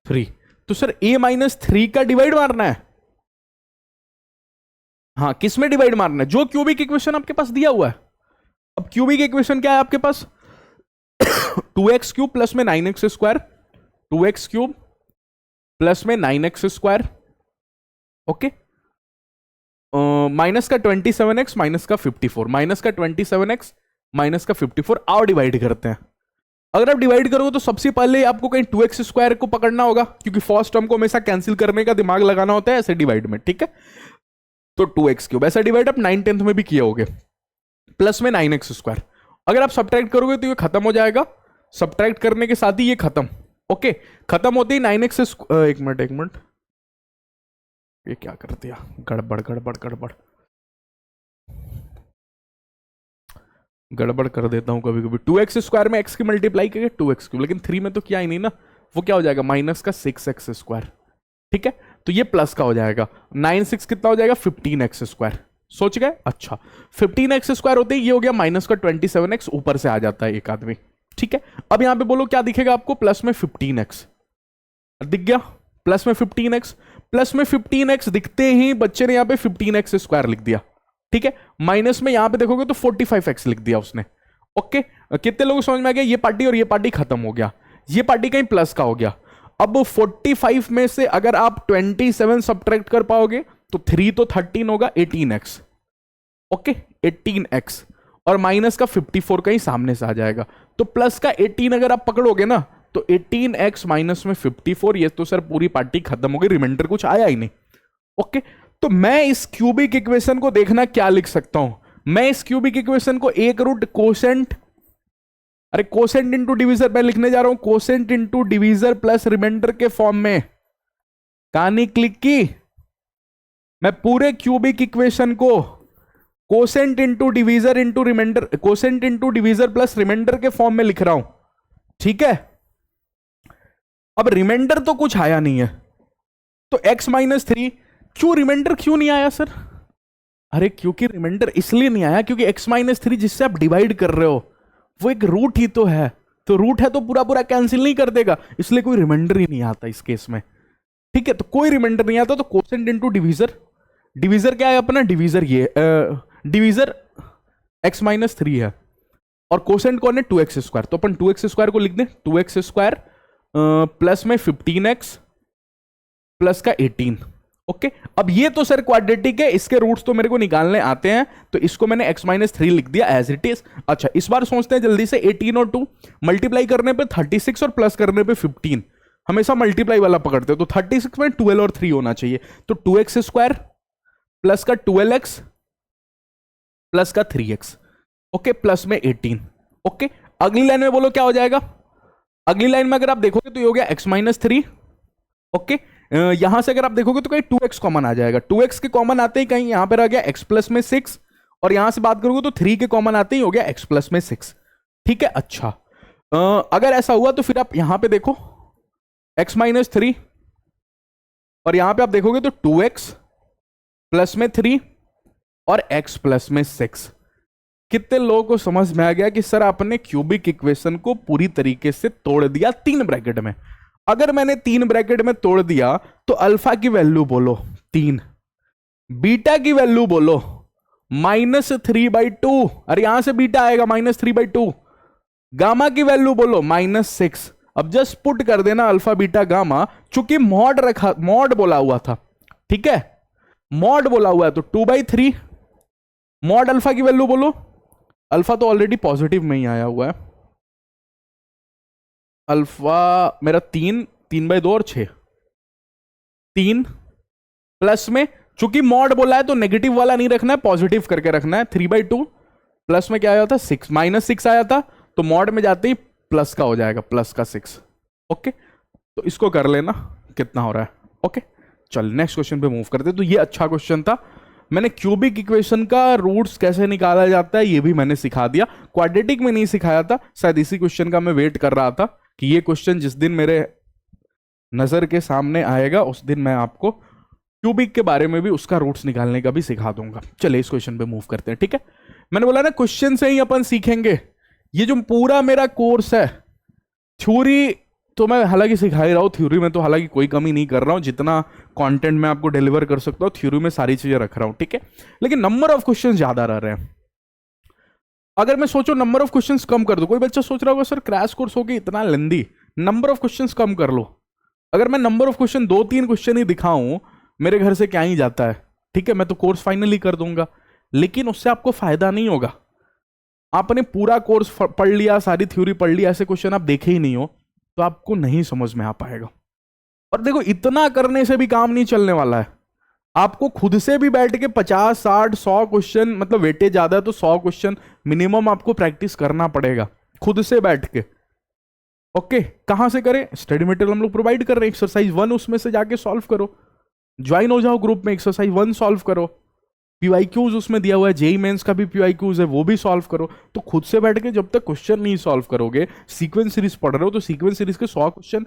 3, तो सर a माइनस 3 का डिवाइड मारना है। हाँ, किस में डिवाइड मारना है? जो क्यूबिक इक्वेशन आपके पास दिया हुआ है। अब क्यूबिक इक्वेशन क्या है आपके पास? 2x क्यूब प्लस में 9x square, 2x cube plus में 9x स्क्वायर, ओके, माइनस का 27x माइनस का 54, माइनस का 27x माइनस का 54, आओ डिवाइड करते हैं। अगर आप डिवाइड करोगे तो सबसे पहले आपको कहीं 2x स्क्वायर को पकड़ना होगा, क्योंकि फर्स्ट टर्म को हमेशा कैंसिल करने का दिमाग लगाना होता है ऐसे डिवाइड में, ठीक है। तो 2x क्यूब, ऐसा डिवाइड आप 9/10 में भी किए होगे, प्लस में 9x स्क्वायर। अगर आप सब्ट्रैक्ट करोगे तो ये खत्म हो जाएगा, सब्ट्रैक्ट करने के साथ ही ये खत्म, ओके। खत्म होते ही 9x, एक मिनट, ये क्या कर दिया? गड़बड़ कर देता हूं कभी कभी। 2x स्क्वायर में x की मल्टीप्लाई करके 2x क्यूब, लेकिन 3 में तो किया ही नहीं ना, वो क्या हो जाएगा? माइनस का 6x स्क्वायर, ठीक है। तो ये प्लस का हो जाएगा, 9 6 कितना हो जाएगा? 15x square. सोच गए? अच्छा, 15x स्क्वायर होते ही ये हो गया माइनस का 27x, ऊपर से आ जाता है एक आदमी, ठीक है। अब यहां पे बोलो क्या दिखेगा आपको? प्लस में 15x दिख गया, प्लस में 15x, प्लस में 15x दिखते ही बच्चे ने यहां पे 15x स्क्वायर लिख दिया, ठीक है। माइनस में यहां पे देखोगे तो 45x लिख दिया उसने, ओके। कितने लोग समझ में आ गया? ये पार्टी और ये पार्टी खत्म हो गया, ये पार्टी कहीं प्लस का हो गया। अब 45 में से अगर आप 27 सब्ट्रैक्ट कर पाओगे तो 3 तो 13 होगा, 18x, ओके, 18x, और माइनस का 54 कहीं सामने से आ जाएगा, तो प्लस का 18 अगर आप पकड़ोगे ना तो 18x माइनस में 54, ये तो सर पूरी पार्टी खत्म हो गई, रिमाइंडर कुछ आया ही नहीं, ओके। तो मैं इस क्यूबिक इक्वेशन को देखना क्या लिख सकता हूं, मैं इस क्यूबिक इक्वेशन को एक रूट कोसेंट, अरे कोसेंट इंटू डिविजर मैं लिखने जा रहा हूं, quotient into divisor plus remainder के फॉर्म में। कहानी क्लिक की, मैं पूरे क्यूबिक इक्वेशन को quotient into divisor into remainder, quotient into divisor plus remainder के फॉर्म में लिख रहा हूं, ठीक है। अब रिमाइंडर तो कुछ आया नहीं है, तो x माइनस 3, क्यों रिमाइंडर क्यों नहीं आया सर? अरे क्योंकि रिमाइंडर इसलिए नहीं आया क्योंकि x माइनस 3 जिससे आप डिवाइड कर रहे हो वो एक रूट ही तो है, तो रूट है तो पूरा पूरा कैंसिल नहीं कर देगा, इसलिए कोई रिमाइंडर ही नहीं आता इस केस में, ठीक है। तो कोई रिमाइंडर नहीं आता, तो कोसेंट इंटू डिविजर, डिविजर क्या है अपना, डिविजर ये डिविजर x माइनस 3 है, और कोसेंट कौन है, 2x स्क्वायर, तो अपन 2x स्क्वायर को लिख दें, 2x स्क्वायर प्लस में 15x प्लस का 18, ओके। अब ये तो सर क्वाड्रेटिक है, इसके रूट्स तो मेरे को निकालने आते हैं, तो इसको मैंने x माइनस 3 लिख दिया एज इट इज। अच्छा इस बार सोचते हैं जल्दी से, 18 और 2 मल्टीप्लाई करने पे 36 और प्लस करने पे 15, हमेशा मल्टीप्लाई वाला पकड़ते हैं, तो 36 में 12 और 3 होना चाहिए, तो 2x स्क्वायर प्लस का 12x प्लस का 3x, ओके, प्लस में 18, ओके। अगली लाइन में बोलो क्या हो जाएगा, अगली लाइन में अगर आप देखोगे तो ये हो गया x माइनस 3, ओके। यहां से अगर आप देखोगे तो कहीं 2x कॉमन आ जाएगा, 2x के कॉमन आते ही कहीं यहां पर आ गया x प्लस में 6, और यहां से बात करोगे तो 3 के कॉमन आते ही हो गया x प्लस में 6, ठीक है। अच्छा अगर ऐसा हुआ तो फिर आप यहां पे देखो x माइनस 3, और यहां पे आप देखोगे तो 2x प्लस में 3 और x प्लस में 6। कितने लोगों को समझ में आ गया कि सर आपने क्यूबिक इक्वेशन को पूरी तरीके से तोड़ दिया 3 ब्रैकेट में। अगर मैंने 3 ब्रैकेट में तोड़ दिया तो अल्फा की वैल्यू बोलो 3, बीटा की वैल्यू बोलो -3/2, अरे यहां से बीटा आएगा -3/2, गामा की वैल्यू बोलो -6। अब जस्ट पुट कर देना अल्फा बीटा गामा, चूंकि मॉड रखा, मॉड बोला हुआ था, ठीक है, मॉड बोला हुआ है, तो 2/3 मॉड अल्फा की वैल्यू बोलो, अल्फा तो ऑलरेडी पॉजिटिव में ही आया हुआ है, अल्फा मेरा 3/2 और 6, 3 प्लस में, चूंकि मॉड बोला है तो नेगेटिव वाला नहीं रखना है, पॉजिटिव करके रखना है, 3/2 प्लस में क्या आया था 6, -6 आया था, तो मॉड में जाते ही प्लस का हो जाएगा, प्लस का 6, ओके। तो इसको कर लेना कितना हो रहा है, ओके। चल नेक्स्ट क्वेश्चन पे मूव करते। तो ये अच्छा क्वेश्चन था, मैंने क्यूबिक इक्वेशन का रूट्स कैसे निकाला जाता है ये भी मैंने सिखा दिया, क्वाड्रेटिक में नहीं सिखाया था, शायद इसी क्वेश्चन का मैं वेट कर रहा था कि ये क्वेश्चन जिस दिन मेरे नजर के सामने आएगा उस दिन मैं आपको क्यूबिक के बारे में भी, उसका रूट्स निकालने का भी सिखा दूंगा। चलिए इस क्वेश्चन पे मूव करते हैं, ठीक है। मैंने बोला ना क्वेश्चन से ही अपन सीखेंगे, ये जो पूरा मेरा कोर्स है, थ्योरी तो मैं हालांकि सिखा ही रहा हूँ, थ्योरी में तो हालांकि कोई कमी नहीं कर रहा हूँ, जितना कंटेंट मैं आपको डिलीवर कर सकता हूँ थ्योरी में सारी चीजें रख रहा हूँ, ठीक है। लेकिन नंबर ऑफ क्वेश्चंस ज्यादा रह रहे हैं, अगर मैं सोचो नंबर ऑफ क्वेश्चंस कम कर दो, कोई बच्चा सोच रहा होगा सर क्रैश कोर्स होगी इतना लेंदी, नंबर ऑफ क्वेश्चंस कम कर लो। अगर मैं नंबर ऑफ क्वेश्चन 2-3 क्वेश्चन ही दिखाऊं, मेरे घर से क्या ही जाता है, ठीक है, मैं तो कोर्स फाइनली कर दूंगा, लेकिन उससे आपको फायदा नहीं होगा। आपने पूरा कोर्स पढ़ लिया, सारी थ्योरी पढ़ ली, ऐसे क्वेश्चन आप देखे ही नहीं हो तो आपको नहीं समझ में आ पाएगा। और देखो इतना करने से भी काम नहीं चलने वाला है, आपको खुद से भी बैठ के 50, 60, 100 क्वेश्चन, मतलब वेटेज ज्यादा है तो 100 क्वेश्चन मिनिमम आपको प्रैक्टिस करना पड़ेगा खुद से बैठ के, ओके। कहां से करें, स्टडी मटेरियल हम लोग प्रोवाइड कर रहे हैं, एक्सरसाइज 1 उसमें से जाके सॉल्व करो, ज्वाइन हो जाओ ग्रुप में, एक्सरसाइज 1 सॉल्व करो, पीवाईक्यूज उसमें दिया हुआ है, जेई मेंस का भी पीवाईक्यूज है वो भी सॉल्व करो। तो खुद से बैठ के जब तक क्वेश्चन नहीं सॉल्व करोगे, सीक्वेंस सीरीज पढ़ रहे हो तो सीक्वेंस सीरीज के 100 क्वेश्चन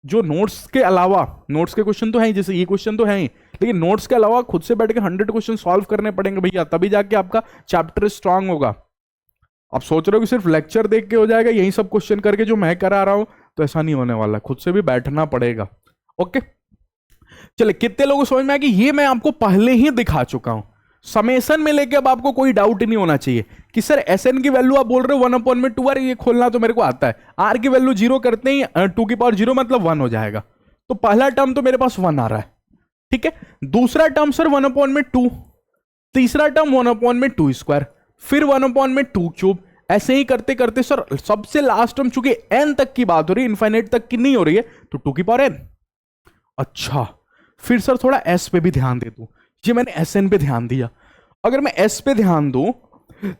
जो नोट्स के अलावा, नोट्स के क्वेश्चन तो हैं, जैसे ये क्वेश्चन तो है ही, लेकिन नोट्स के अलावा खुद से बैठ के 100 क्वेश्चन सॉल्व करने पड़ेंगे भैया, तभी जाके आपका चैप्टर स्ट्रांग होगा। आप सोच रहे हो कि सिर्फ लेक्चर देख के हो जाएगा, यही सब क्वेश्चन करके जो मैं करा रहा हूं, तो ऐसा नहीं होने वाला, खुद से भी बैठना पड़ेगा, ओके। चलिए कितने लोगों को समझ में आया कि ये मैं आपको पहले ही दिखा चुका हूं, समेशन में लेके अब आपको कोई डाउट नहीं होना चाहिए कि सर एसएन की वैल्यू आप बोल रहे हो 1/2, ये खोलना तो मेरे को आता है, आर की वैल्यू 0 करते ही 2 की पावर 0 मतलब 1 हो जाएगा, तो पहला टर्म तो मेरे पास 1 आ रहा है, ठीक है। दूसरा टर्म सर 1/2, तीसरा टर्म 1/2 स्क्वायर, फिर 1/2 क्यूब, ऐसे ही करते करते सर सबसे लास्ट टर्म चूंकि n तक की बात हो रही है, इनफाइनाइट तक की नहीं हो रही है, तो 2 की पावर n। अच्छा फिर सर थोड़ा s पे भी ध्यान दे दूं, ये मैंने एस एन पे ध्यान दिया। अगर मैं एस पे ध्यान दूं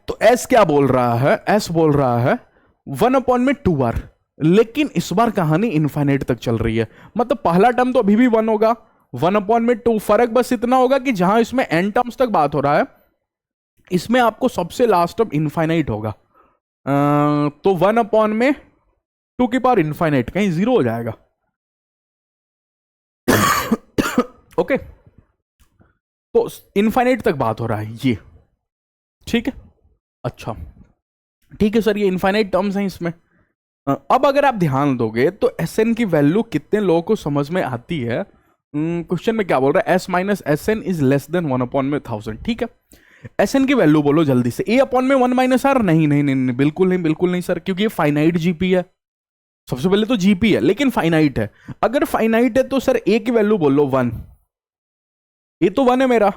तो एस क्या बोल रहा है, एस बोल रहा है 1/2 लेकिन इस बार कहानी इनफाइनाइट तक चल रही है। मतलब पहला टर्म तो अभी भी 1 होगा, 1/2। फर्क बस इतना होगा कि जहां इसमें n टर्म्स तक बात हो रहा है, इसमें आपको सबसे लास्ट टर्म इनफाइनाइट होगा। तो 1/2 इनफाइनाइट कहीं 0 हो जाएगा। ओके, तो इनफाइनाइट तक बात हो रहा है ये, ठीक है। अच्छा ठीक है सर, ये इनफाइनाइट टर्म्स हैं इसमें। अब अगर आप ध्यान दोगे तो एस एन की वैल्यू कितने लोगों को समझ में आती है। क्वेश्चन में क्या बोल रहा है, S minus S N is less than 1/1000। ठीक है, एस एन की वैल्यू बोलो जल्दी से। ए अपॉन में 1 माइनस आर, नहीं नहीं नहीं नहीं, बिल्कुल नहीं, बिल्कुल नहीं सर, क्योंकि ये फाइनाइट जीपी है। सबसे पहले तो जीपी है लेकिन फाइनाइट है। अगर फाइनाइट है तो सर ए की वैल्यू बोलो 1। ये तो 1 है मेरा।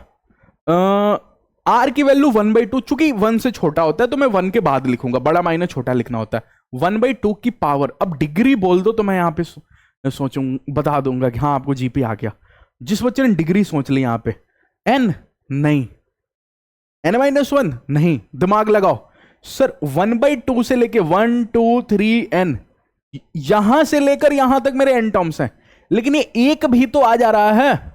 आर की वैल्यू 1/2, चूंकि 1 से छोटा होता है तो मैं 1 के बाद लिखूंगा, बड़ा माइनस छोटा लिखना होता है। 1/2 की पावर, अब डिग्री बोल दो तो मैं यहां पे सोचूं, बता दूंगा कि हाँ आपको जीपी आ गया। जिस बच्चे ने डिग्री सोच ली यहां पे, एन नहीं, n-1 नहीं, दिमाग लगाओ सर। 1/2 से लेके 1 2 3 n, यहां से लेकर यहां तक मेरे n टर्म्स हैं, लेकिन ये एक भी तो आ जा रहा है।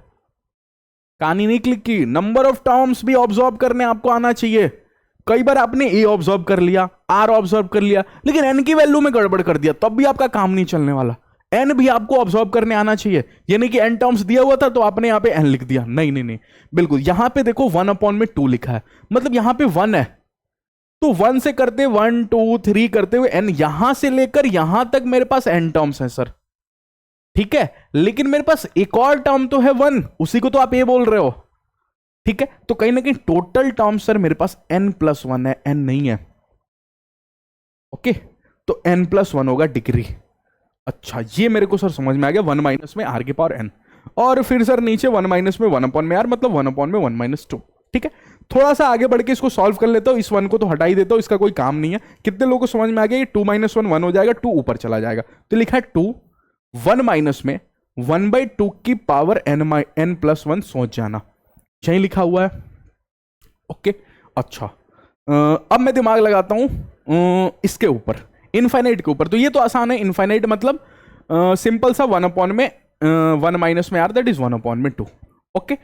कहानी नहीं क्लिक की, नंबर ऑफ टर्म्स भी ऑब्जर्व करने आपको आना चाहिए। कई बार आपने ए ऑब्जर्व कर लिया, आर ऑब्जर्व कर लिया, लेकिन एन की वैल्यू में गड़बड़ कर दिया, तब भी आपका काम नहीं चलने वाला। एन भी आपको ऑब्जर्व करने आना चाहिए, यानी कि एन टर्म्स दिया हुआ था तो आपने यहां पे एन लिख दिया, नहीं नहीं नहीं, बिल्कुल। यहां पे देखो 1/2 लिखा है, मतलब यहां पे 1 है, तो 1 से करते 1 2 3 करते हुए एन, यहां से लेकर यहां तक मेरे पास एन टर्म्स हैं सर। ठीक है, लेकिन मेरे पास एक और टर्म तो है 1, उसी को तो आप ये बोल रहे हो। ठीक है, तो कहीं ना कहीं टोटल टर्म सर मेरे पास n+1 है, n नहीं है। ओके, तो n+1 होगा डिग्री। अच्छा, ये मेरे को सर समझ में आ गया, 1 माइनस में r की पावर n, और फिर सर नीचे 1 माइनस में 1/r, मतलब 1/1 - 2। ठीक है, थोड़ा सा आगे बढ़ के इसको सॉल्व कर लेता हूं, इस 1 को तो हटा ही देता हूं, इसका कोई काम नहीं है। कितने लोगों को समझ में आ गया, 2 - 1 1 हो जाएगा, 2 ऊपर चला जाएगा, तो लिखा है 2, 1 माइनस में 1/2 की पावर n+1 सोच जाना, यही लिखा हुआ है। ओके, अच्छा अब मैं दिमाग लगाता हूं इसके ऊपर, इनफाइनाइट के ऊपर। तो ये तो आसान है, इनफाइनाइट मतलब सिंपल सा 1 माइनस में R, that is 1/2। Okay,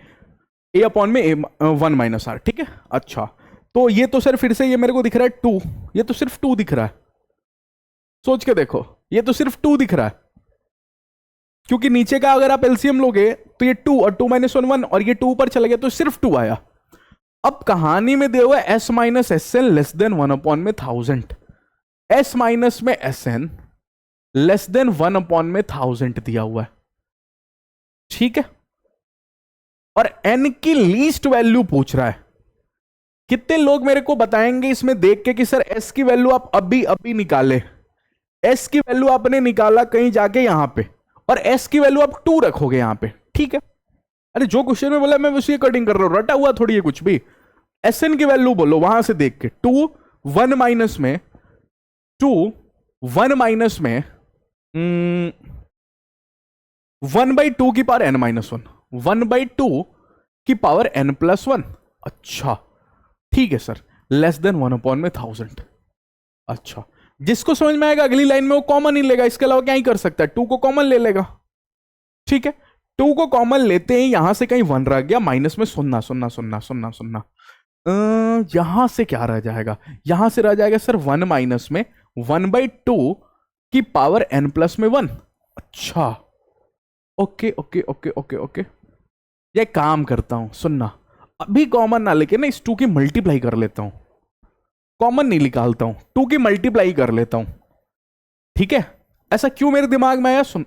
A upon में 1 माइनस आर। ठीक है, अच्छा तो ये तो सर फिर से ये मेरे को दिख रहा है 2, ये तो सिर्फ 2 दिख रहा है, सोच के देखो, ये तो सिर्फ 2 दिख रहा है, क्योंकि नीचे का अगर आप एलसीएम लोगे तो ये 2 और 2 - 1 1, और ये 2 ऊपर चला गया तो सिर्फ 2 आया। अब कहानी में दिया हुआ S minus S N less than 1/1000, S minus में एस एन लेस देन 1/1000 दिया हुआ है। ठीक है, और एन की लीस्ट वैल्यू पूछ रहा है। कितने लोग मेरे को बताएंगे इसमें देख के कि सर एस की वैल्यू आप अभी अभी निकाले, एस की वैल्यू आपने निकाला कहीं जाके यहां पे, और एस की वैल्यू आप 2 रखोगे यहां पे। ठीक है, अरे जो क्वेश्चन में बोला मैं उसी कटिंग कर रहा हूं, रटा हुआ थोड़ी है कुछ भी। एस एन की वैल्यू बोलो वहां से देख के, 2 1 माइनस में 2 1 माइनस में 1/2 की पावर n-1, 1/2 की पावर n+1। अच्छा ठीक है सर, लेस देन 1/1000। अच्छा, जिसको समझ में आएगा अगली लाइन में वो कॉमन ही लेगा, इसके अलावा क्या ही कर सकता है, 2 को कॉमन ले लेगा। ठीक है, 2 को कॉमन लेते ही यहां से कहीं 1 रह गया, माइनस में 0 0 0 0 0, यहां से क्या रह जाएगा, यहां से रह जाएगा सर 1 माइनस में 1/2 की पावर n+1। अच्छा okay okay okay okay okay, ये काम करता हूं, सुनना, अभी कॉमन ना लेके ना इस 2 की मल्टीप्लाई कर लेता हूं, कॉमन नहीं निकालता हूं, 2 की मल्टीप्लाई कर लेता हूं। ठीक है, ऐसा क्यों मेरे दिमाग में आया, सुन,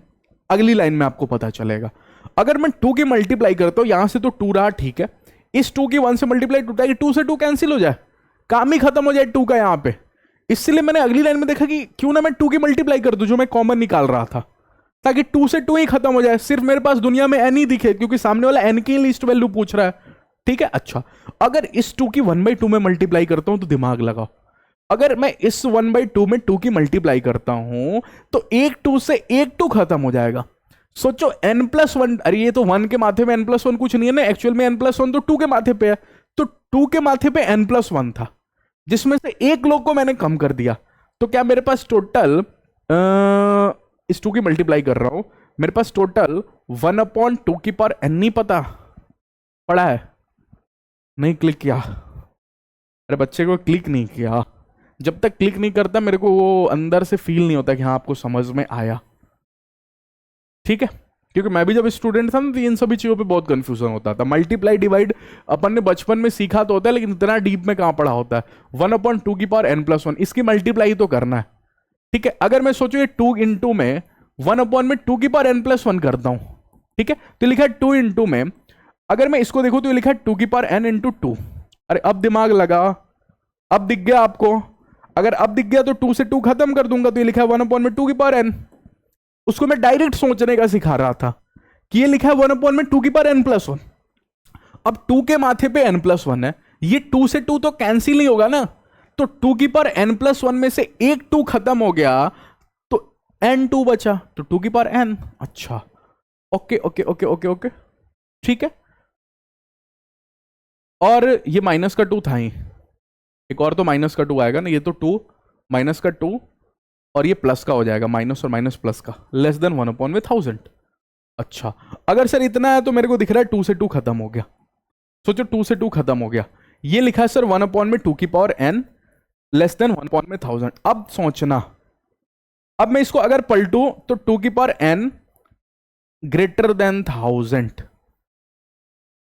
अगली लाइन में आपको पता चलेगा। अगर मैं 2 की मल्टीप्लाई करता हूं, यहां से तो 2 रहा, ठीक है, इस 2 की 1 से मल्टीप्लाई टूटा है, 2 से 2 कैंसिल हो जाए, काम ही खत्म हो जाए 2 का यहां पे। इसलिए मैंने अगली लाइन में देखा कि क्यों ना मैं 2 की मल्टीप्लाई कर दूं, जो मैं कॉमन निकाल रहा था, ताकि 2 से 2 ही खत्म हो जाए, सिर्फ मेरे पास दुनिया में n ही दिखे, क्योंकि सामने वाला n की लिस्ट वैल्यू पूछ रहा है। ठीक है, अच्छा अगर इस 2 की 1/2 में मल्टीप्लाई करता हूं तो दिमाग लगाओ, अगर मैं इस 1/2 में 2 की मल्टीप्लाई करता हूं तो एक 2 से एक 2 खत्म हो जाएगा, सोचो n+1, अरे ये तो 1 के माथे पे n+1 कुछ नहीं है ना, एक्चुअल में n+1 तो 2 के माथे पे है, तो 2 के माथे पे n+1 था, जिसमें से एक लोग को मैंने कम कर दिया। तो क्या मेरे पास टोटल, इस 2 की मल्टीप्लाई कर रहा हूं, मेरे पास टोटल 1/2 की पावर n नहीं पता पड़ा है, नहीं क्लिक किया, अरे बच्चे को क्लिक नहीं किया, जब तक क्लिक नहीं करता मेरे को वो अंदर से फील नहीं होता कि हाँ आपको समझ में आया, ठीक है। क्योंकि मैं भी जब स्टूडेंट था ना तो इन सभी चीजों पे बहुत कंफ्यूजन होता था। मल्टीप्लाई डिवाइड अपन ने बचपन में सीखा तो होता है, लेकिन इतना डीप में कहां पढ़ा होता है। 1/2 की पावर n+1, इसकी मल्टीप्लाई तो करना है, ठीक है। अगर मैं सोचू ये 2 इंटू में 1/2 की पावर n+1 करता हूं, ठीक है, तो लिखा है 2 इंटू में, अगर मैं इसको देखूं तो लिखा है 2 की पावर n इंटू 2। अरे अब दिमाग लगा, अब दिख गया आपको, अगर अब दिख गया तो 2 से 2 खत्म कर दूंगा, तो ये लिखा है 1/2 की पावर n। उसको मैं डायरेक्ट सोचने का सिखा रहा था कि ये लिखा है 1/2 की पावर n+1। अब 2 के माथे पे n+1 है, ये 2 से 2 तो कैंसिल नहीं होगा ना, तो 2 की पावर n+1 में से एक 2 खत्म हो गया तो n2 बचा, तो 2 की पावर n। अच्छा, okay okay okay okay okay, ठीक है। और ये माइनस का 2 था ही, एक और तो माइनस का 2 आएगा ना, ये तो 2 माइनस का 2 और ये प्लस का हो जाएगा, माइनस और माइनस प्लस का, लेस देन 1/1000। अच्छा, अगर सर इतना है तो मेरे को दिख रहा है 2 से 2 खत्म हो गया। सोचो 2 से 2 खत्म हो गया, ये लिखा है सर 1/2 की पावर n लेस देन 1/1000। अब सोचना, अब मैं इसको अगर पलटू तो 2 की पावर n ग्रेटर देन 1000।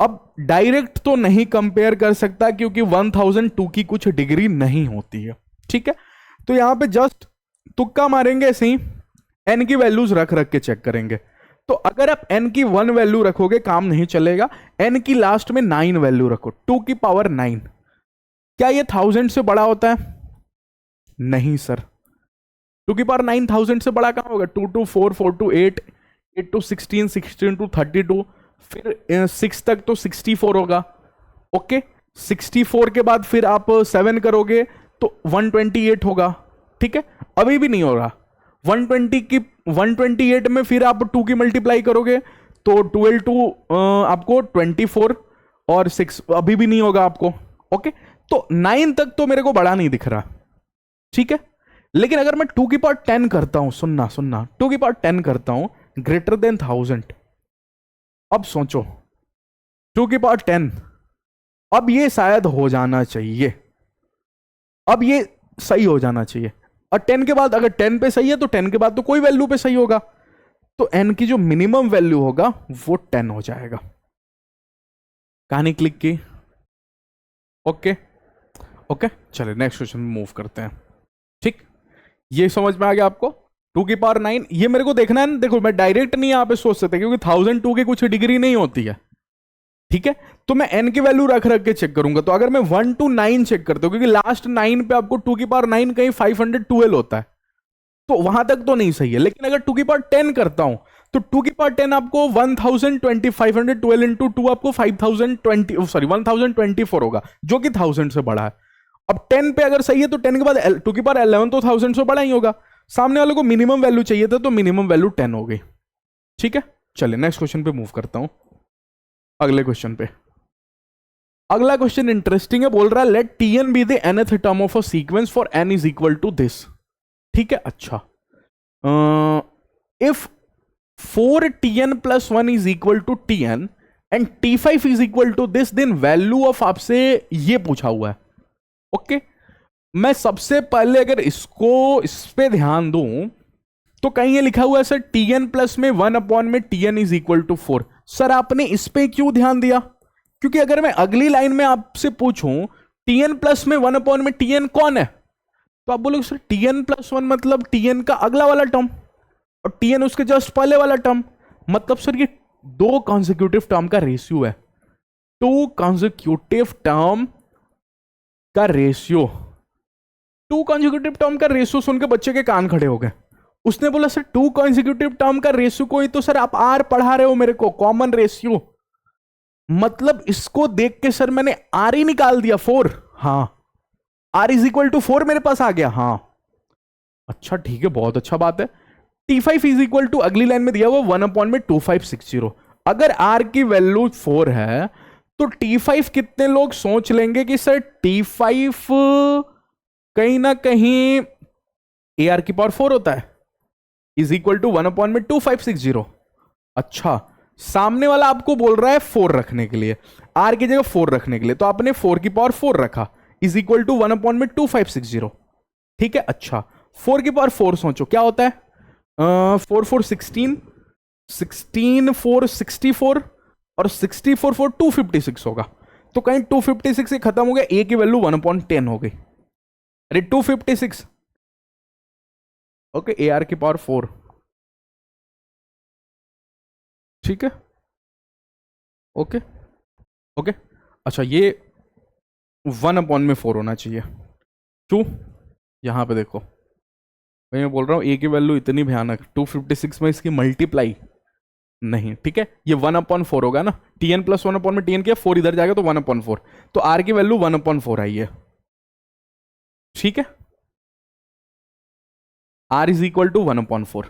अब डायरेक्ट तो नहीं कंपेयर कर सकता क्योंकि 1002 की कुछ डिग्री नहीं होती है, ठीक है। तो यहां पे जस्ट तुक्का मारेंगे ऐसे ही, n की वैल्यूज रख रख के चेक करेंगे। तो अगर आप n की 1 वैल्यू रखोगे काम नहीं चलेगा, n की लास्ट में 9 वैल्यू रखो, 2 की पावर 9। क्या ये 1000 से बड़ा होता है? नहीं सर, 2 की पावर 9 1000 से बड़ा कहां होगा? 2 to 4, 4 to 8, 8 to 16, 16 to 32, फिर 6 तक तो 64 होगा, ओके। 64 के बाद फिर आप 7 करोगे तो 128 होगा, ठीक है। अभी भी नहीं होगा 120 की 128 में फिर आप 2 की मल्टीप्लाई करोगे तो 12 टू आपको 24 और 6, अभी भी नहीं होगा आपको, ओके। तो 9 तक तो मेरे को बड़ा नहीं दिख रहा, ठीक है। लेकिन अगर मैं 2 की पावर 10 करता हूं, सुनना सुनना, 2 की पावर 10 करता हूं ग्रेटर देन 1000, अब सोचो 2 की पावर 10, अब ये शायद हो जाना चाहिए, अब ये सही हो जाना चाहिए। और 10 के बाद अगर 10 पे सही है तो 10 के बाद तो कोई वैल्यू पे सही होगा, तो n की जो मिनिमम वैल्यू होगा वो 10 हो जाएगा। कहानी क्लिक की, ओके ओके। चलिए नेक्स्ट क्वेश्चन में मूव करते हैं, ठीक। ये समझ में आ गया आपको? 2 की पावर 9, ये मेरे को देखना है ना, देखो मैं डायरेक्ट नहीं यहां पे सोच सकता क्योंकि 1002 की कुछ डिग्री नहीं होती है, ठीक है। तो मैं n की वैल्यू रख रख के चेक करूंगा। तो अगर मैं 1 to 9 चेक करता हूं, क्योंकि लास्ट 9 पे आपको 2 की पावर 9 कहीं 512 होता है, तो वहां तक तो नहीं सही है। लेकिन अगर 2 की पावर 10 करता हूं तो 2 की पावर 10 आपको 1020, 512 इंटू 2 आपको 5020, सॉरी 1024 होगा, जो कि 1000 से बड़ा है। अब 10 पे अगर सही है तो 10 के बाद 2 की पावर 11 तो 1000 से बड़ा ही होगा। सामने वाले को मिनिमम वैल्यू चाहिए था तो मिनिमम वैल्यू 10 हो गई, ठीक है। चलिए नेक्स्ट क्वेश्चन पे मूव करता हूं, अगले क्वेश्चन पे। अगला क्वेश्चन इंटरेस्टिंग है, बोल रहा है let tn be the nth term of a sequence for n is equal to this, ठीक है। अच्छा, if 4tn plus 1 is equal to tn and t5 is equal to this, then value of आपसे ये पूछा हुआ है, ओके। मैं सबसे पहले अगर इसको इस पे ध्यान दूं तो कहीं ये लिखा हुआ है सर tn प्लस में 1 में tn is equal to 4। Sir आपने इस पे क्यों ध्यान दिया? क्योंकि अगर मैं अगली लाइन में आपसे पूछूं tn प्लस में 1 में tn कौन है, तो आप बोलोगे सर tn प्लस 1 मतलब tn का अगला वाला टर्म और tn उसके जस्ट पहले वाला टर्म, मतलब सर ये 2 कॉन्जिक्यूटिव टर्म का रेशियो है, 2 कॉन्जिक्यूटिव टर्म का रेशियो। 2 कॉन्जिक्यूटिव टर्म का रेशियो सुन के बच्चे के कान खड़े हो गए। उसने बोला सर 2 कॉन्जिक्यूटिव टर्म का रेशियो कोई, तो सर आप आर पढ़ा रहे हो मेरे को, कॉमन रेशियो, मतलब इसको देख के सर मैंने आर ही निकाल दिया 4, हाँ आर इज इक्वल टू 4 मेरे पास आ गया, हाँ अच्छा ठीक है, बहुत अच्छा बात है। T5 इज इक्वल टू, अगली लाइन में दिया हुआ 1/2560। अगर R की वैल्यू 4 है तो T5 कितने लोग सोच लेंगे कि सर T5 कहीं ना कहीं AR की पावर 4 होता है, इज इक्वल टू 1/2560। अच्छा, सामने वाला आपको बोल रहा है 4 रखने के लिए, R की जगह 4 रखने के लिए, तो आपने 4 की पावर 4 रखा, इज इक्वल टू 1/2560। ठीक है। अच्छा, 4 की पावर 4 सोचो क्या होता है, 4 4 16, 16 4 64 और 64 4 256 होगा। तो कहीं 256 से खत्म हो गया, ए की वैल्यू 1/10 हो गई। अरे 256, ओके, AR की पावर 4। ठीक है, ओके ओके। अच्छा, ये 1/4 होना चाहिए। क्यों, यहां पे देखो, मैं बोल रहा हूं ए की वैल्यू इतनी भयानक, 256 में इसकी मल्टीप्लाई नहीं। ठीक है, ये 1/4 होगा ना, TN प्लस 1/, में TN किया 4 इधर जाएगा तो 1/4, तो R की वैल्यू 1/4 आई है। ठीक है, R इज इक्वल टू 1/4।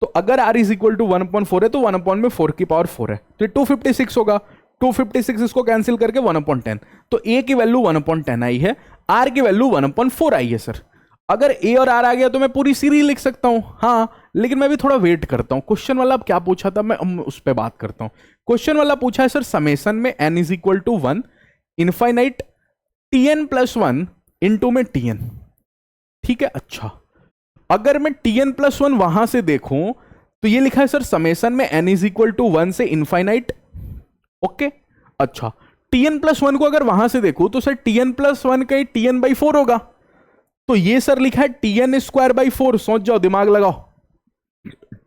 तो अगर R इज इक्वल टू 1/4 है तो 1/4 की पावर 4 है, तो ये 256 होगा। 256 इसको कैंसिल करके 1/10, तो A की वैल्यू 1/10 आई है, R की वैल्यू 1/4 आई है। सर अगर A और R आ गया तो मैं पूरी सीरीज लिख सकता हूं, हाँ, लेकिन मैं भी थोड़ा वेट करता हूं। क्वेश्चन वाला अब क्या पूछा था, मैं उस पर बात करता हूं। क्वेश्चन वाला पूछा है सर समेसन में n is equal to 1 infinite TN plus 1 into में TN। ठीक है। अच्छा, अगर मैं TN प्लस 1 वहां से देखूं तो ये लिखा है सर समेसन में n इज इक्वल टू 1 से इनफाइनाइट। ओके। अच्छा, TN प्लस 1 को अगर वहां से देखूं तो सर TN प्लस 1 कहीं TN/4 होगा, तो ये सर लिखा है TN²/4। सोच जाओ, दिमाग लगाओ,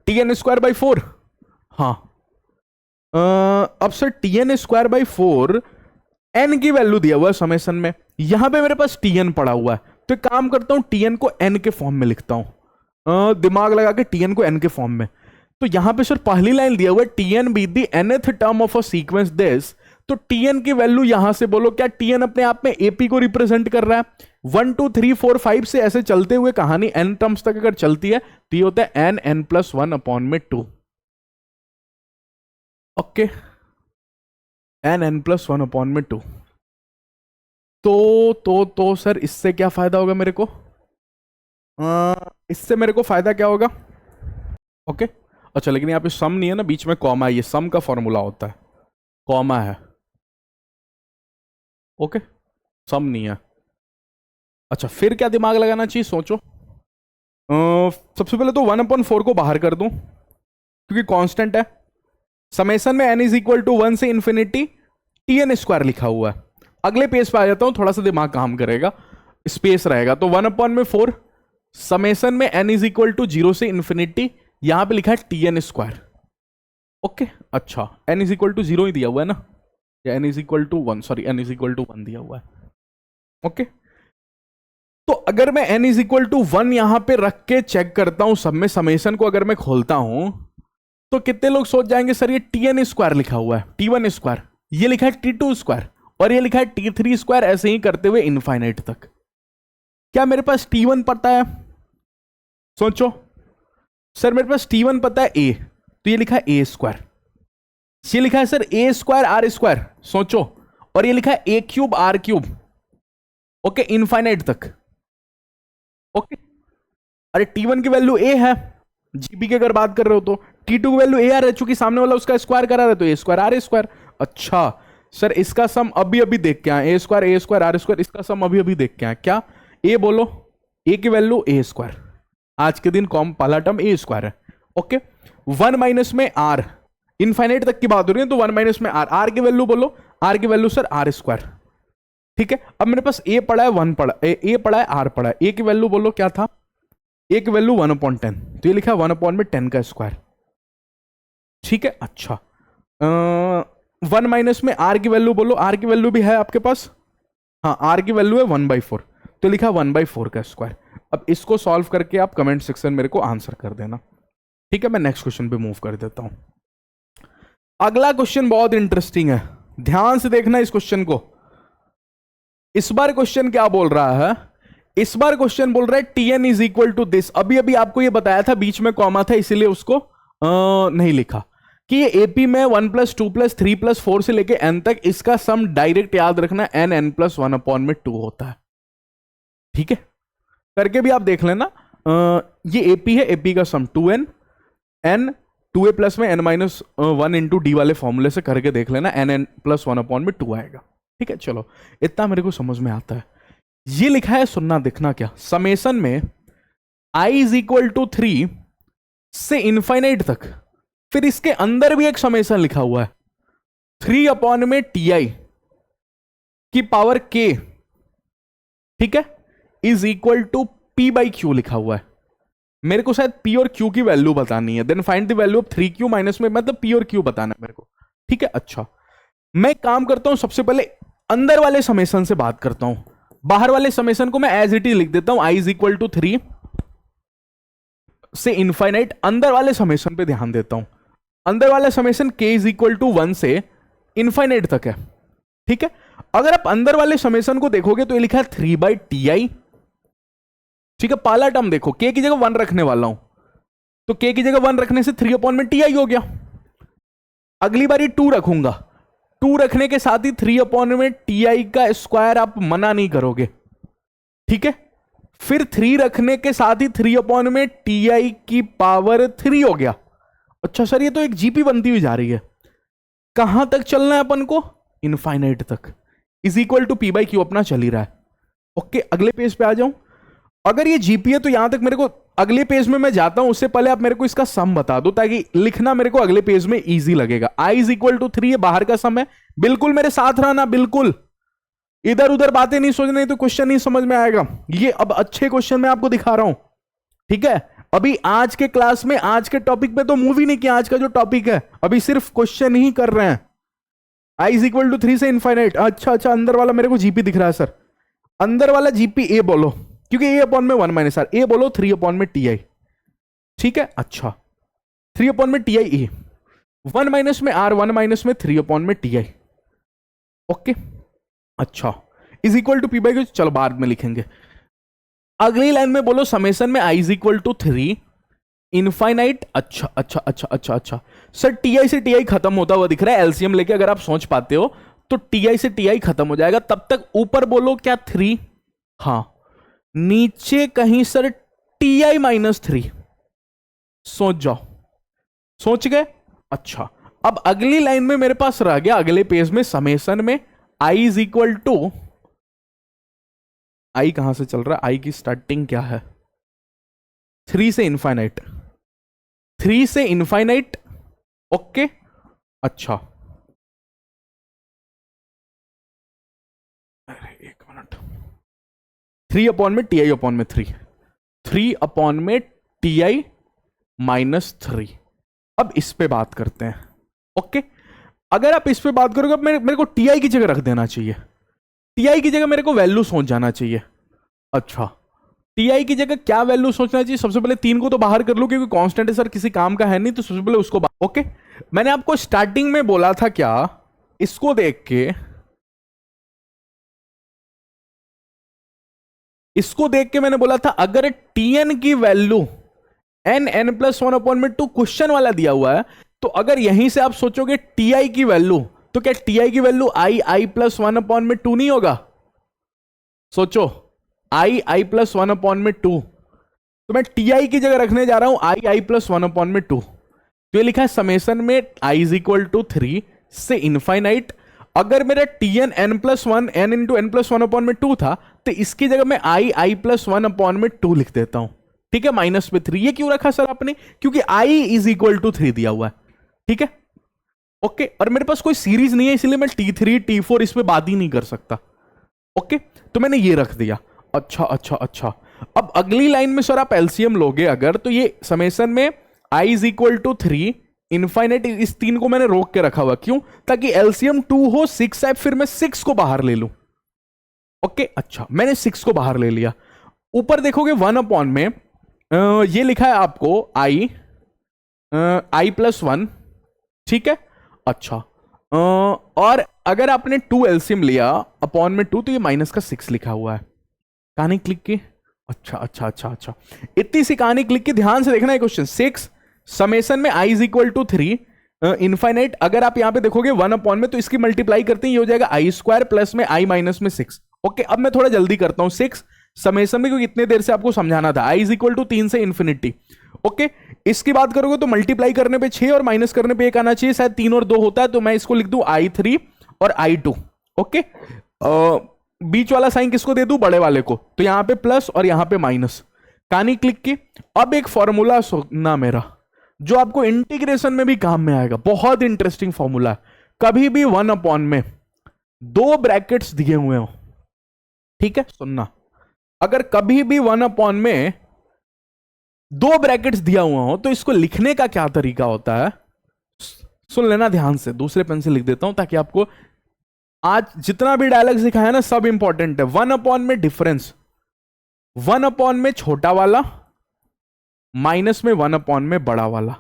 TN²/4। हाँ, अब सर TN²/4 n की वैल्यू दिया हुआ है समेसन में, यहां पे मेरे पास TN पड़ा हुआ है, तो एक काम करता हूं TN को n के फॉर्म में लिखता हूं, दिमाग लगा के TN को n के फॉर्म में। तो यहां पे सर पहली लाइन दिया हुआ है TN be the nth term of a sequence this, तो TN की वैल्यू यहां से बोलो, क्या TN अपने आप में AP को रिप्रेजेंट कर रहा है। 1 2 3 4 5 से ऐसे चलते हुए कहानी n टर्म्स तक अगर चलती है तो ये होता है n+1/2। Okay, n+1/2। तो सर इससे क्या फायदा होगा मेरे को, इससे मेरे को फायदा क्या होगा। ओके। अच्छा, लेकिन यहाँ पे सम नहीं है ना, बीच में कॉमा है, ये सम का फॉर्मूला होता है, कॉमा है। ओके, सम नहीं है। अच्छा, फिर क्या दिमाग लगाना चाहिए, सोचो। सबसे पहले तो 1/4 को बाहर कर दूं क्योंकि कांस्टेंट है। समेसन में n इज इक्वल टू 1 से इंफिनिटी TN² लिखा हुआ है। अगले पेज पे आ जाता हूं, थोड़ा सा दिमाग काम करेगा, स्पेस रहेगा, तो 1/4 समेसन में n इज इक्वल टू 0 से इंफिनिटी, यहां पे लिखा है TN²। ओके। अच्छा, n इज इक्वल टू 0 ही दिया हुआ है ना, या n is equal to 1, sorry, n is equal to 1 दिया हुआ है। ओके, तो अगर मैं n इज इक्वल टू 1 यहां पे रख के चेक करता हूं, सब में समेसन को अगर मैं खोलता हूं तो कितने लोग सोच जाएंगे सर ये TN² लिखा हुआ है, T1², ये लिखा है T2² और ये लिखा है T3², ऐसे ही करते हुए इनफाइनाइट तक। क्या मेरे पास T1 पता है, सोचो। सर मेरे पास T1 पता है A, तो ये लिखा है A², ये लिखा है सर A² R², सोचो, और ये लिखा है A³ R³। ओके, इनफाइनाइट तक। ओके, अरे T1 की वैल्यू A है, जीबी की अगर बात कर रहे हो तो T2 की वैल्यू AR है, चूंकि सामने वाला उसका स्क्वायर करा रहा है तो A² R²। अच्छा सर, इसका सम अभी अभी देख के आए, A² R², इसका सम अभी अभी देख के आए। क्या A बोलो, A की वैल्यू A², आज के दिन कॉम पहला टर्म A² है। ओके, 1 माइनस में R, इनफाइनाइट तक की बात हो रही है तो 1 माइनस में R की वैल्यू बोलो, R की वैल्यू सर R²। ठीक है, अब मेरे पास A पड़ा है, 1 पड़ा, A पड़ा है, R पड़ा है, A की वैल्यू बोलो क्या था, A की वैल्यू 1/10, तो ये लिखा है 1/10 का स्क्वायर। ठीक है। अच्छा, 1 माइनस में R की वैल्यू बोलो, R की वैल्यू भी है आपके पास, हाँ, R की वैल्यू है 1/4, तो लिखा 1/4 का स्क्वायर। अब इसको सॉल्व करके आप कमेंट सेक्शन मेरे को आंसर कर देना। ठीक है, मैं नेक्स्ट क्वेश्चन पे मूव कर देता हूं। अगला क्वेश्चन बहुत इंटरेस्टिंग है, ध्यान से देखना इस क्वेश्चन को। इस बार क्वेश्चन क्या बोल रहा है, इस बार क्वेश्चन बोल रहा है Tn is equal to this. अभी अभी आपको ये बताया था, बीच में कॉमा था इसीलिए उसको नहीं लिखा कि ये एपी में 1 प्लस 2 प्लस 3 प्लस 4 से लेके n तक, इसका सम डायरेक्ट याद रखना n प्लस 1 अपॉन में 2 होता है। ठीक है, करके भी आप देख लेना। ये एपी है, एपी का सम 2n, n 2a प्लस में n माइनस 1 इंटू डी वाले फॉर्मूले से करके देख लेना, n प्लस 1 अपॉन में 2 आएगा। ठीक है, चलो इतना मेरे को समझ में आता है। ये लिखा है, सुनना देखना क्या, समेसन में i इज इक्वल टू 3 से इनफाइनाइट तक, फिर इसके अंदर भी एक समेसन लिखा हुआ है 3 अपॉन में ti की पावर k, ठीक है, is equal to p by Q लिखा हुआ है। मेरे को शायद p और q की वैल्यू बतानी है, then find the value of 3q minus में, मतलब p और q बताना है मेरे को। ठीक है, अच्छा मैं काम करता हूं, सबसे पहले अंदर वाले समेसन से बात करता हूं। बाहर वाले समेसन को मैं एज इट इज लिख देता हूं, i इज इक्वल टू 3 से इनफाइनाइट। अंदर वाले समेसन पे ध्यान देता हूं, अंदर वाला summation k is equal to 1 से इनफाइनाइट तक है। ठीक है, अगर आप अंदर वाले समेसन को देखोगे तो ये लिखा है 3 बाई ti। ठीक है, पहला टर्म देखो, k की जगह 1 रखने वाला हूं, तो k की जगह 1 रखने से 3 अपॉन में ti हो गया। अगली बारी 2 रखूंगा, 2 रखने के साथ ही 3 अपॉन में ti का स्क्वायर आप मना नहीं करोगे। ठीक है, फिर 3 रखने के साथ ही 3 अपॉन में ti की पावर 3 हो गया। अच्छा सर, ये तो एक जीपी बनती हुई जा रही है, कहां तक चलना है अपन को, इनफाइनाइट तक, is equal to P by Q अपना चल ही रहा है। ओके, अगले पेज पे आ जाऊं। अगर ये जीपी है तो यहां तक मेरे को, अगले पेज में मैं जाता हूं उससे पहले आप मेरे को इसका सम बता दो, ताकि लिखना मेरे को अगले पेज में इजी लगेगा। i इज इक्वल टू 3 बाहर का सम है, बिल्कुल मेरे साथ रहना, बिल्कुल इधर उधर बातें नहीं सोचनी, तो क्वेश्चन नहीं समझ में आएगा। ये अब अच्छे क्वेश्चन मैं आपको दिखा रहा हूं। ठीक है, अभी आज के क्लास में, आज के टॉपिक पे तो मूव ही नहीं किया, आज का जो टॉपिक है अभी सिर्फ क्वेश्चन ही कर रहे हैं। i इज इक्वल टू 3 से इनफाइनाइट। अच्छा अच्छा, अंदर वाला मेरे को जीपी दिख रहा है सर, अंदर वाला जीपी ए बोलो, क्योंकि ए अपॉन में 1 माइनस आर, ए बोलो 3 अपॉन में ti। ठीक है, अच्छा 3 अपॉन में ti ए, 1 माइनस में आर, 1 माइनस में 3 अपॉन में ti। ओके, अच्छा is equal to P by Q, चलो बाद में लिखेंगे। अगली लाइन में बोलो समेसन में i is equal to 3 infinite. अच्छा अच्छा अच्छा अच्छा अच्छा सर, ti से ti खत्म होता हुआ दिख रहा है, एलसीएम लेके अगर आप सोच पाते हो तो ti से ti खत्म हो जाएगा। तब तक ऊपर बोलो क्या 3, हाँ नीचे कहीं सर ti माइनस 3, सोच जाओ, सोच गए। अच्छा, अब अगली लाइन में मेरे पास रह गया, अगले पेज में समेसन में i is equal to, i कहां से चल रहा है, i की स्टार्टिंग क्या है, 3 से इनफाइनाइट, 3 से इनफाइनाइट। ओके, अच्छा अरे एक मिनट, 3 अपॉन में ti अपॉन में 3, 3 अपॉन में ti माइनस 3। अब इस पे बात करते हैं। ओके, अगर आप इस पे बात करोगे, मेरे को ti की जगह रख देना चाहिए, ti की जगह मेरे को वैल्यू सोच जाना चाहिए। अच्छा, ti की जगह क्या वैल्यू सोचना चाहिए, सबसे पहले 3 को तो बाहर कर लो, क्योंकि कांस्टेंट है सर, किसी काम का है नहीं, तो सबसे पहले उसको ओके, मैंने आपको स्टार्टिंग में बोला था क्या, इसको देख के, इसको देख के मैंने बोला था अगर tn की वैल्यू n प्लस 1 अपॉन में 2 क्वेश्चन वाला दिया हुआ है, तो अगर यहीं से आप सोचोगे ti की वैल्यू, तो क्या ti की वैल्यू i प्लस 1 अपॉन में 2 नहीं होगा, सोचो i प्लस 1 अपॉन में 2, तो मैं ti की जगह रखने जा रहा हूं i प्लस 1 अपॉन में 2। तो ये लिखा है समेसन में i इज इक्वल टू 3 से इनफाइनाइट। अगर मेरा tn n plus 1 n into n plus 1 upon में 2 था, तो इसकी जगह मैं i प्लस 1 अपॉन में 2 लिख देता हूं। ठीक है, माइनस में 3, ये क्यों रखा सर आपने, क्योंकि i इज इक्वल टू 3 दिया हुआ है। ठीक है, ओके, और मेरे पास कोई सीरीज नहीं है, इसलिए मैं t3 t4 इस पे बात ही नहीं कर सकता। ओके, तो मैंने ये रख दिया। अच्छा अच्छा अच्छा, अब अगली लाइन में सर आप एलसीएम लोगे अगर, तो ये समेसन में i is equal to 3 infinite, इस 3 को मैंने रोक के रखा हुआ, क्यों, ताकि एलसीएम 2 हो 6 है, फिर मैं 6 को बाहर ले लूं। ओके, अच्छा मैंने 6 को बाहर ले लिया। ऊपर देखोगे 1 अपॉन में ये लिखा है आपको i प्लस 1। ठीक है, अच्छा और अगर आपने 2 एलसीएम लिया अपॉन में 2, तो ये माइनस का 6 लिखा हुआ है। कहानी क्लिक की, अच्छा अच्छा अच्छा अच्छा, इतनी सी कहानी क्लिक की। ध्यान से देखना है क्वेश्चन 6 समेशन में I is equal to 3 infinite. अगर आप यहां पे देखोगे 1 अपॉन में, तो इसकी मल्टीप्लाई करते हैं, ये हो जाएगा आई स्क्वायर प्लस में आई माइनस में 6। ओके, अब मैं थोड़ा जल्दी करता हूं 6 समेशन में, क्योंकि इतने देर से आपको समझाना था। आई इज इक्वल टू 3 से इन्फिनिटी। ओके, इसकी बात करोगे तो मल्टीप्लाई करने पे 6 और माइनस करने पे 1 आना चाहिए, शायद 3 और 2 होता है, तो मैं इसको लिख दूं i3 और i2। ओके, बीच वाला साइन किसको दे दूं, बड़े वाले को, तो यहां पे प्लस और यहां पे माइनस। कहानी क्लिक की। अब एक फॉर्मूला सुनना मेरा, जो आपको इंटीग्रेशन में भी काम में आएगा, बहुत इंटरेस्टिंग फॉर्मूला है। कभी भी 1 अपॉन में 2 ब्रैकेट्स दिए हुए हो, ठीक है, सुनना, अगर कभी भी 1 अपॉन में 2 ब्रैकेट्स दिया हुआ हो, तो इसको लिखने का क्या तरीका होता है, सुन लेना ध्यान से। दूसरे पेन से लिख देता हूं ताकि आपको आज जितना भी डायलॉग सिखाया ना, सब इंपॉर्टेंट है। 1 अपॉन में डिफरेंस, 1 अपॉन में छोटा वाला माइनस में 1 अपॉन में बड़ा वाला।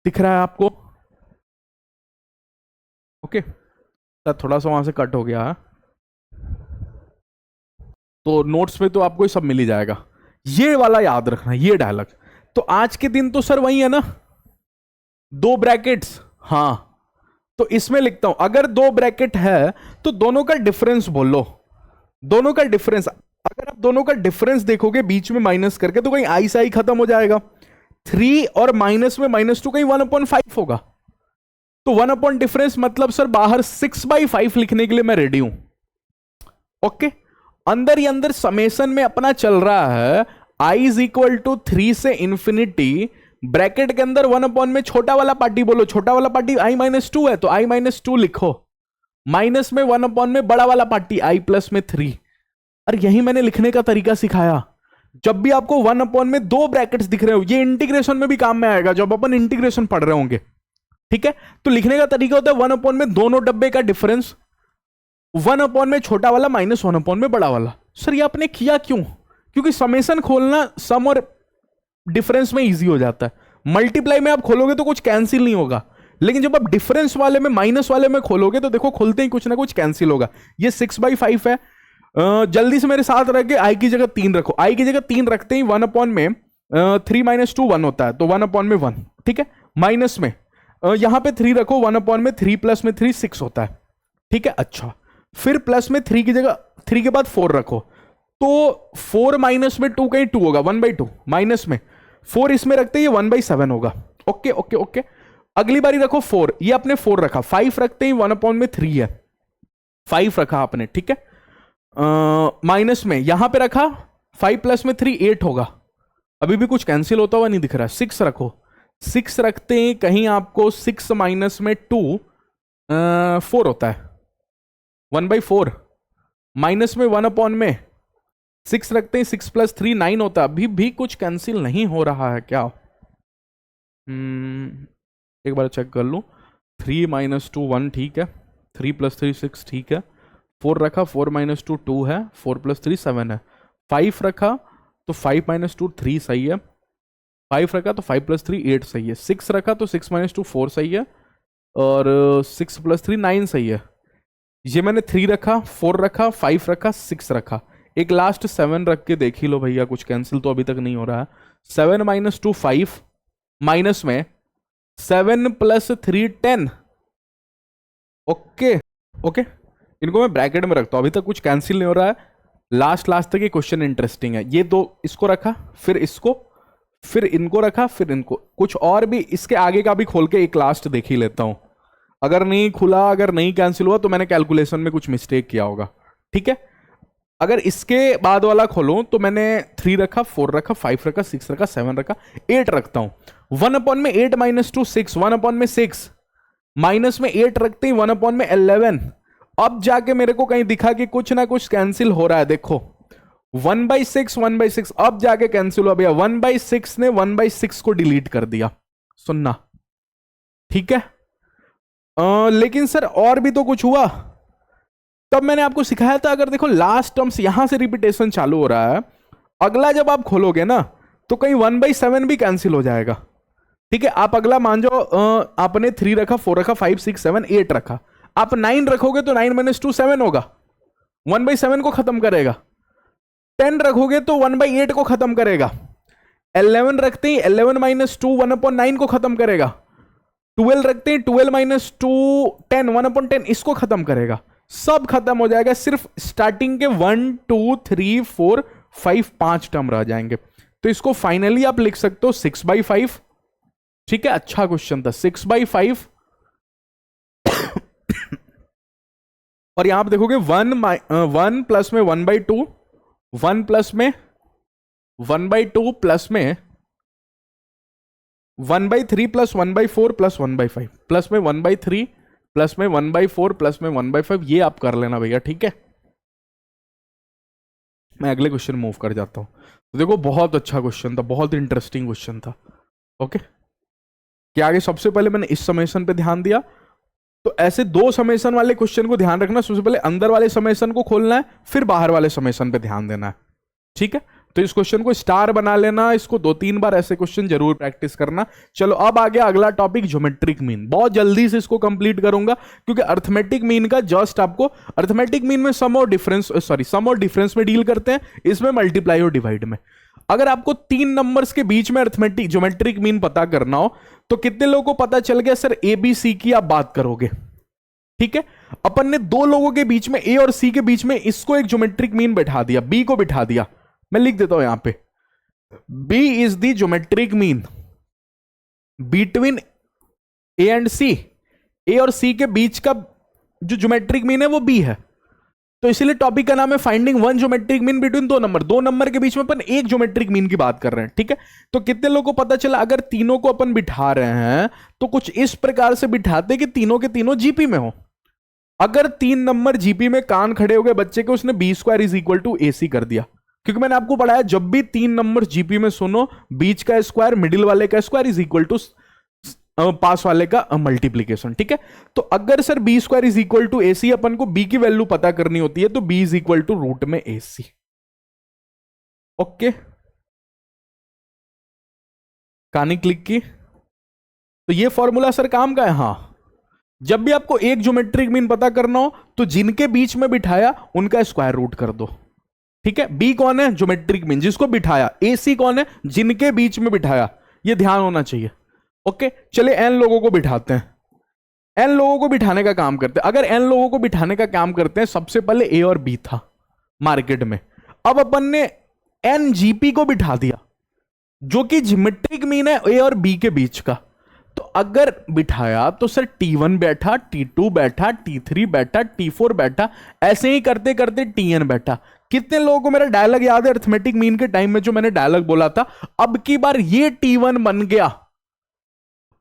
दिख रहा है आपको? ओके, थोड़ा सा वहां से कट हो गया है, तो नोट्स में तो आपको ये सब मिल ही जाएगा। ये वाला याद रखना, ये डायलॉग। तो आज के दिन तो सर वही है ना, 2 ब्रैकेट्स। हां, तो इसमें लिखता हूं, अगर 2 ब्रैकेट है तो दोनों का डिफरेंस बोलो, दोनों का डिफरेंस। अगर आप दोनों का डिफरेंस देखोगे बीच में माइनस करके, तो कहीं आई से आई खत्म हो जाएगा। 3 और माइनस में -2 कहीं 1/5 होगा। तो 1 अपॉन डिफरेंस मतलब सर बाहर 6/5 लिखने के लिए मैं रेडी हूं। ओके, अंदर ही अंदर समेशन में अपना चल रहा है आई इज इक्वल टू 3 से इंफिनिटी, ब्रैकेट के अंदर 1 अपॉन में छोटा वाला पार्टी बोलो, छोटा वाला पार्टी i-2 है, तो i-2 लिखो, माइनस में 1 अपॉन में बड़ा वाला पार्टी i प्लस में 3। अरे यही मैंने लिखने का तरीका सिखाया। जब भी आपको 1 अपॉन में 2 ब्रैकेट्स दिख रहे हो, ये इंटीग्रेशन में भी काम में आएगा जब अपन इंटीग्रेशन पढ़ रहे होंगे, ठीक है। तो लिखने का तरीका होता है 1 अपॉन में दोनों डब्बे का डिफरेंस, 1 अपॉन में छोटा वाला माइनस 1 अपॉन में बड़ा वाला। सर ये आपने किया क्यों? क्योंकि समेशन खोलना सम और डिफरेंस में इजी हो जाता है। मल्टीप्लाई में आप खोलोगे तो कुछ कैंसिल नहीं होगा, लेकिन जब आप डिफरेंस वाले में, माइनस वाले में खोलोगे, तो देखो खुलते ही कुछ ना कुछ कैंसिल होगा। ये 6/5 है। जल्दी से मेरे साथ रख के आई की जगह 3 रखो। आई की जगह 3 रखते ही 1 अपॉन में 3 - 2 1 होता है, तो 1 अपॉन में 1, ठीक है। माइनस में यहां पे 3 रखो, 1 अपॉन में 3 प्लस में 3 6 होता है, ठीक है। अच्छा, फिर प्लस में 3 की जगह 3 के बाद 4 रखो, तो 4 माइनस में 2 कहीं 2 होगा, 1/2। माइनस में 4 इसमें रखते ही 1/7 होगा। ओके ओके ओके, अगली बारी रखो 4, ये आपने 4 रखा, 5 रखते ही 1 अपॉन में 3 है, 5 रखा आपने, ठीक है। माइनस में यहां पे रखा 5 प्लस में 3 8 होगा, अभी भी कुछ कैंसिल होता हुआ नहीं दिख रहा है। 6 रखो, 6 रखते ही कहीं आपको 6 माइनस में 2 4 होता है, 1/4। माइनस में 1 अपॉन में 6 रखते हैं, 6 + 3 9 होता है, अभी भी कुछ कैंसिल नहीं हो रहा है क्या? एक बार चेक कर लूं। 3 - 2 1, ठीक है। 3 + 3 6, ठीक है। 4 रखा, 4 - 2 2 है, 4 + 3 7 है। 5 रखा तो 5 - 2 3 सही है। 5 रखा तो 5 + 3 8 सही है। 6 रखा तो 6 - 2 4 सही है, और 6 + 3 9 सही है। ये मैंने 3 रखा, 4 रखा, 5 रखा, 6 रखा, एक लास्ट 7 रख के देख ही लो भैया, कुछ कैंसिल तो अभी तक नहीं हो रहा है। 7 - 2 5, माइनस में 7 + 3 10। ओके ओके, इनको मैं ब्रैकेट में रखता हूं, अभी तक कुछ कैंसिल नहीं हो रहा है। लास्ट तक ये क्वेश्चन इंटरेस्टिंग है। ये 2 इसको रखा, फिर इसको, फिर इनको रखा, फिर इनको, कुछ और भी इसके आगे का भी खोल के एक लास्ट देख ही लेता हूं। अगर नहीं खुला, अगर नहीं कैंसिल हुआ, तो मैंने कैलकुलेशन में कुछ मिस्टेक किया होगा, ठीक है। अगर इसके बाद वाला खोलूं तो मैंने 3 रखा, 4 रखा, 5 रखा, 6 रखा, 7 रखा, 8 रखता हूं। 1 अपॉन में 8 - 2 6, 1 अपॉन में 6, माइनस में 8 रखते ही 1 अपॉन में 11। अब जाके मेरे को कहीं दिखा कि कुछ ना कुछ कैंसिल हो रहा है, देखो 1/6 1/6, अब जाके कैंसिल हुआ भैया। 1/6 ने 1/6 को डिलीट कर दिया, सुनना, ठीक है। लेकिन सर और भी तो कुछ हुआ, तब मैंने आपको सिखाया था। अगर देखो लास्ट टर्म्स यहां से रिपीटेशन चालू हो रहा है, अगला जब आप खोलोगे ना, तो कहीं 1/7 भी कैंसिल हो जाएगा, ठीक है। आप अगला मान जाओ, आपने 3 रखा, 4 रखा, 5 6 7 8 रखा, आप 9 रखोगे तो 9 - 2 7 होगा, 1/7 को खत्म करेगा। 10 रखोगे तो 1/8 को खत्म करेगा। 11 रखते ही 11 माइनस 2 1/9 को खत्म करेगा। 12 रखते ही 12 माइनस 2 10 1/10 इसको खत्म करेगा। सब खत्म हो जाएगा, सिर्फ स्टार्टिंग के 1 2 3 4 5 5 टर्म रह जाएंगे। तो इसको फाइनली आप लिख सकते हो 6/5। ठीक है, अच्छा क्वेश्चन था, 6/5। और यहां आप देखोगे 1 प्लस में 1/2, 1 प्लस में 1/2 प्लस में 1/3 प्लस 1/4 प्लस 1/5 प्लस में 1/3 प्लस में 1/4 प्लस में 1/5, ये आप कर लेना भैया। ठीक है, मैं अगले क्वेश्चन मूव कर जाता हूं। तो देखो बहुत अच्छा क्वेश्चन था, बहुत इंटरेस्टिंग क्वेश्चन था। ओके, क्या आगे सबसे पहले मैंने इस समेशन पे ध्यान दिया, तो ऐसे दो समेशन वाले क्वेश्चन को ध्यान रखना। सबसे पहले अंदर वाले समेशन को खोलना है, फिर बाहर वाले समेशन पे ध्यान देना है। ठीक है, तो इस क्वेश्चन को स्टार बना लेना, इसको 2-3 बार ऐसे क्वेश्चन जरूर प्रैक्टिस करना। चलो अब आ गया अगला टॉपिक, ज्योमेट्रिक मीन। बहुत जल्दी से इसको कंप्लीट करूंगा क्योंकि अर्थमेटिक मीन का जस्ट आपको, अर्थमेटिक मीन में सम और डिफरेंस में डील करते हैं, इसमें मल्टीप्लाई और डिवाइड में। अगर आपको 3 नंबर्स के बीच में अर्थमेटिक ज्योमेट्रिक मीन पता करना हो तो कितने लोगों को पता चल गया? सर ए बी सी की आप बात करोगे। ठीक है, अपन ने दो लोगों के बीच में, ए और सी के बीच में, इसको एक ज्योमेट्रिक मीन बैठा दिया, बी को बिठा दिया। मैं लिख देता हूं यहां पे, B is the geometric mean between A and C. A और सी के बीच का जो ज्योमेट्रिक मीन है वो B है। तो इसीलिए टॉपिक का नाम है finding one geometric mean between दो नंबर। दो नंबर के बीच में अपन एक ज्योमेट्रिक मीन की बात कर रहे हैं। ठीक है, तो कितने लोगों को पता चला? अगर तीनों को अपन बिठा रहे हैं तो कुछ इस प्रकार से बिठाते कि तीनों के तीनों जीपी में हो। अगर 3 नंबर जीपी में कान खड़े हो गए बच्चे के, उसने B² is equal to AC कर दिया। क्योंकि मैंने आपको पढ़ाया जब भी 3 नंबर जीपी में सुनो, बीच का स्क्वायर मिडिल वाले का स्क्वायर इज इक्वल टू पास वाले का मल्टीप्लीकेशन। ठीक है, तो अगर sir B² is equal to AC, अपन को B की वैल्यू पता करनी होती है तो B is equal to root में AC। ओके, कहानी क्लिक की? तो ये फॉर्मूला सर काम का है। हां, जब भी आपको एक ज्योमेट्रिक मीन पता करना हो तो जिनके बीच में बिठाया उनका स्क्वायर रूट कर दो। ठीक है, बी कौन है? ज्योमेट्रिक मीन, जिसको बिठाया। AC कौन है? जिनके बीच में बिठाया। ये ध्यान होना चाहिए। ओके, चलिए n लोगों को बिठाते हैं। n लोगों को बिठाने का काम करते हैं। अगर n लोगों को बिठाने का काम करते हैं, सबसे पहले A और B था मार्केट में, अब अपन ने n GP को बिठा दिया जो कि ज्योमेट्रिक मीन है A और B के बीच का। तो अगर बिठाया तो सर T1 बैठा, T2 बैठा, T3 बैठा, T4 बैठा, ऐसे ही करते करते Tn बैठा। कितने लोगों को मेरा डायलॉग याद है अर्थमेटिक मीन के टाइम में जो मैंने डायलॉग बोला था? अब की बार ये T1 बन गया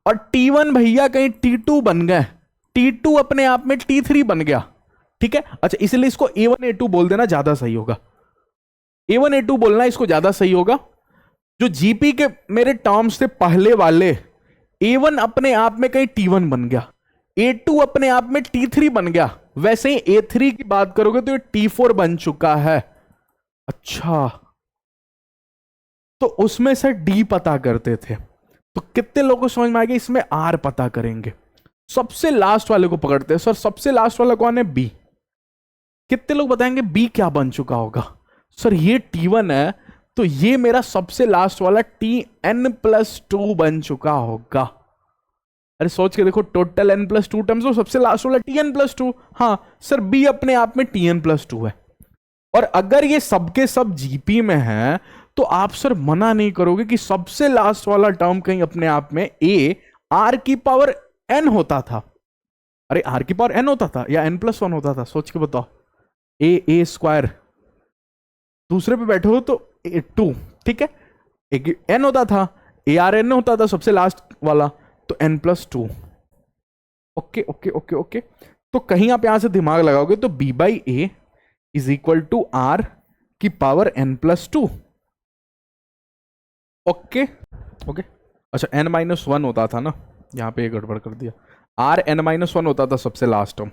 और T1 भैया कहीं T2 बन गए, T2 अपने आप में T3 बन गया। ठीक है, अच्छा इसलिए इसको A1 A2 बोल देना ज्यादा सही होगा। A1 A2 बोलना इसको ज्यादा सही होगा। जो जीपी के मेरे टर्म्स थे पहले वाले, A1 अपने आप में कहीं T1 बन गया, A2 अपने आप में T3 बन गया, वैसे ही A3 की बात करोगे तो ये T4 बन चुका है। अच्छा, तो उसमें से D पता करते थे, तो कितने लोगों को समझ में आ गया? इसमें R पता करेंगे। सबसे लास्ट वाले को पकड़ते हैं। सर सबसे लास्ट वाला कौन है? B। कितने लोग बताएंगे B क्या बन चुका होगा? सर ये T1 है तो ये मेरा सबसे लास्ट वाला Tn+2 बन चुका होगा। अरे सोच के देखो, टोटल n+2 टर्म्स, तो सबसे लास्ट वाला Tn+2। हाँ सर, B अपने आप में Tn+2 है। और अगर ये सबके सब जीपी में है तो आप सर मना नहीं करोगे कि सबसे लास्ट वाला टर्म कहीं अपने आप में A R⁴n होता था। अरे R⁴n होता था या n+1 होता था? सोच के बताओ। A² दूसरे पे बैठे हो तो A2। ठीक है, एक n होता था, ARn होता था सबसे लास्ट वाला, तो n+2। Okay okay okay okay, तो कहीं आप यहां से दिमाग लगाओगे तो B/A is equal to R⁴n+2। Okay okay, अच्छा n-1 होता था ना, यहां पे गड़बड़ कर दिया। Rn-1 होता था सबसे लास्ट टर्म,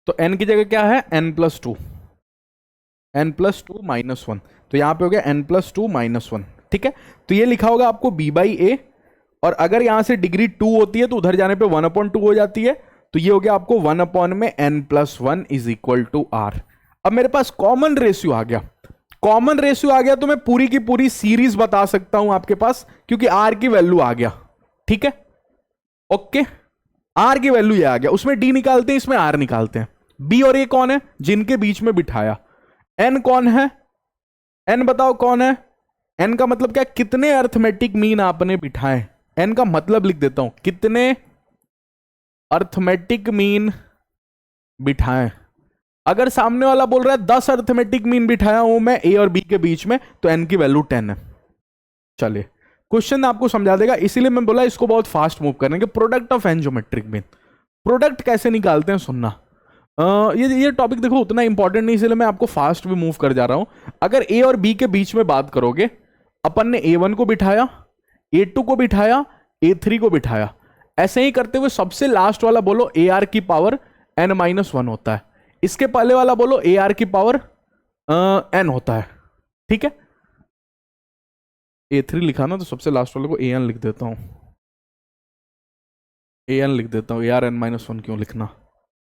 तो n की जगह क्या है? n+2, n+2 -1, तो यहां पे हो गया n+2 -1। ठीक है, तो ये लिखा होगा आपको B/A, और अगर यहां से डिग्री 2 होती है तो उधर जाने पे 1/2 हो जाती है, तो ये हो गया आपको 1 में n+1 is equal to r। अब मेरे पास कॉमन रेशियो आ गया, कॉमन रेशियो आ गया तो मैं पूरी की पूरी सीरीज बता सकता हूं आपके पास, क्योंकि r की वैल्यू आ गया। ठीक है, ओके, r की वैल्यू ये आ गया, उसमें d निकालते हैं, इसमें r निकालते हैं। b और a कौन है, जिनके बीच में बिठाया। n कौन है, n बताओ कौन है, n का मतलब क्या, कितने अर्थमेटिक मीन आपने बिठाए। n का मतलब लिख देता हूं, कितने अर्थमेटिक मीन बिठाए। अगर सामने वाला बोल रहा है 10 अर्थमेटिक मीन बिठाया हूं मैं a और b के बीच में, तो n की वैल्यू 10 है। चलिए, क्वेश्चन आपको समझा देगा, इसीलिए मैं बोला इसको बहुत फास्ट मूव करेंगे। Product of N geometric mean, product कैसे निकालते हैं सुनना। ये टॉपिक देखो उतना इंपॉर्टेंट नहीं, इसलिए मैं आपको फास्ट भी मूव कर जा रहा हूं। अगर a और b के बीच में बात करोगे, अपन ने a1 को बिठाया, a2 को बिठाया, a3 को बिठाया, ऐसे ही करते हुए सबसे लास्ट वाला बोलो ar की पावर n-1 होता है, इसके पहले वाला बोलो ar की पावर n होता है। ठीक है, a3 लिखा ना, तो सबसे लास्ट वाले को an लिख देता हूं, an लिख देता हूं, ar n-1 क्यों लिखना।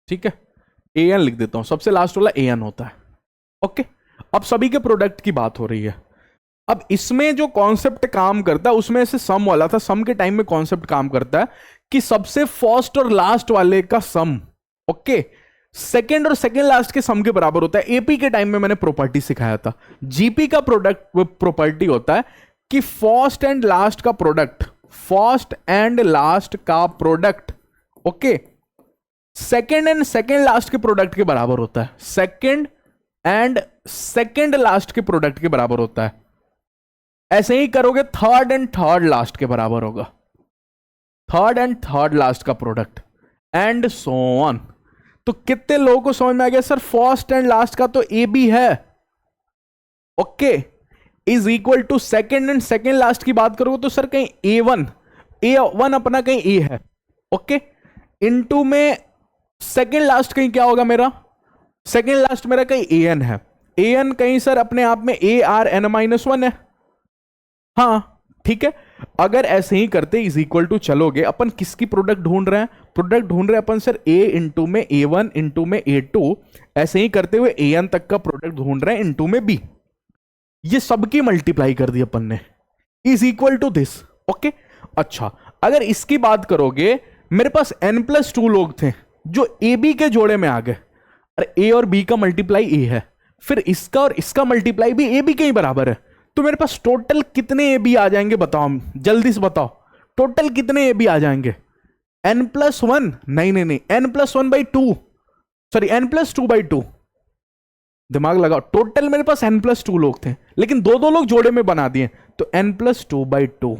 ठीक है, an लिख देता हूं, सबसे लास्ट वाला an होता है। ओके, अब सभी के प्रोडक्ट की बात हो रही है। अब इसमें जो कॉन्सेप्ट काम करता है, उसमें से सम वाला था, सम के टाइम में कॉन्सेप्ट काम करता है कि सबसे फर्स्ट और लास्ट वाले का सम, ओके, सेकेंड और सेकेंड लास्ट के सम के बराबर होता है। एपी के टाइम में मैंने प्रॉपर्टी सिखाया था। जीपी का प्रोडक्ट प्रॉपर्टी होता है कि फर्स्ट एंड लास्ट का प्रोडक्ट, फर्स्ट एंड लास्ट का product, okay, second and second last के प्रोडक्ट के बराबर होता है। सेकेंड एंड सेकेंड लास्ट के प्रोडक्ट के बराबर होता है। ऐसे ही करोगे थर्ड एंड थर्ड लास्ट के बराबर होगा, थर्ड एंड थर्ड लास्ट का प्रोडक्ट, एंड सो ऑन। तो कितने लोगों को समझ में आ गया सर, फर्स्ट एंड लास्ट का तो ए बी है, okay, is equal to second and second last की बात करोगे तो सर कहीं ए वन अपना कहीं ए है, ओके, इनटू में सेकेंड लास्ट कहीं क्या होगा मेरा, सेकेंड लास्ट मेरा कहीं ए एन है, ए एन कहीं सर अपने आप में ए आर n-1 है। हाँ ठीक है, अगर ऐसे ही करते इज इक्वल टू चलोगे, अपन किसकी प्रोडक्ट ढूंढ रहे हैं, प्रोडक्ट ढूंढ रहे हैं अपन सर ए इंटू में a1 इंटू में a2, ऐसे ही करते हुए an तक का प्रोडक्ट ढूंढ रहे हैं इंटू में b, ये सबकी मल्टीप्लाई कर दी अपन ने, is equal to this, okay. अच्छा, अगर इसकी बात करोगे, मेरे पास n+2 लोग थे जो ए बी के जोड़े में आ गए, अरे ए और बी का मल्टीप्लाई ए है, फिर इसका और इसका मल्टीप्लाई भी ए बी के ही बराबर है, तो मेरे पास टोटल कितने ए बी आ जाएंगे बताओ, जल्दी से बताओ, टोटल कितने ए बी आ जाएंगे। n+1 नहीं n+1/2, सॉरी n+2/2, दिमाग लगाओ, टोटल मेरे पास n+2 लोग थे, लेकिन दो दो लोग जोड़े में बना दिए, तो n+2/2।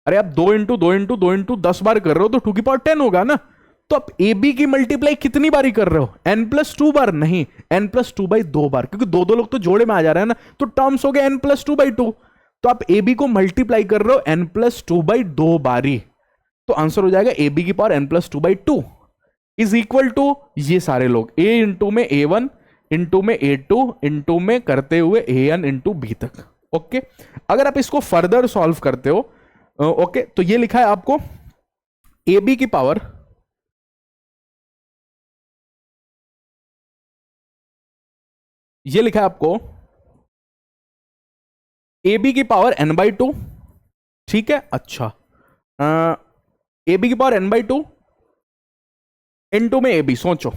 अरे आप 2 × 2 × 2 × 10 बार कर रहे हो तो 2⁻10 होगा ना, तो आप ए बी की मल्टीप्लाई कितनी बारी कर रहे हो, n+2 बार नहीं, n+2/2 बार, क्योंकि दो दो लोग तो जोड़े में आ जा रहे हैं ना, तो टर्म्स हो गए n+2/2, तो आप ए बी को मल्टीप्लाई कर रहे हो n+2/2 बारी, तो आंसर हो जाएगा ए बी की power n+2/2 is equal to ये सारे लोग a इंटू में a1 इंटू में a2 इंटू में करते हुए an इंटू b तक, ओके। अगर आप इसको फर्दर सॉल्व करते हो, ओके, तो ये लिखा है आपको ए बी की पावर, ये लिखा है आपको ए बी की पावर n/2, ठीक है। अच्छा, ए बी की पावर n/2 इंटू में ए बी, सोचो,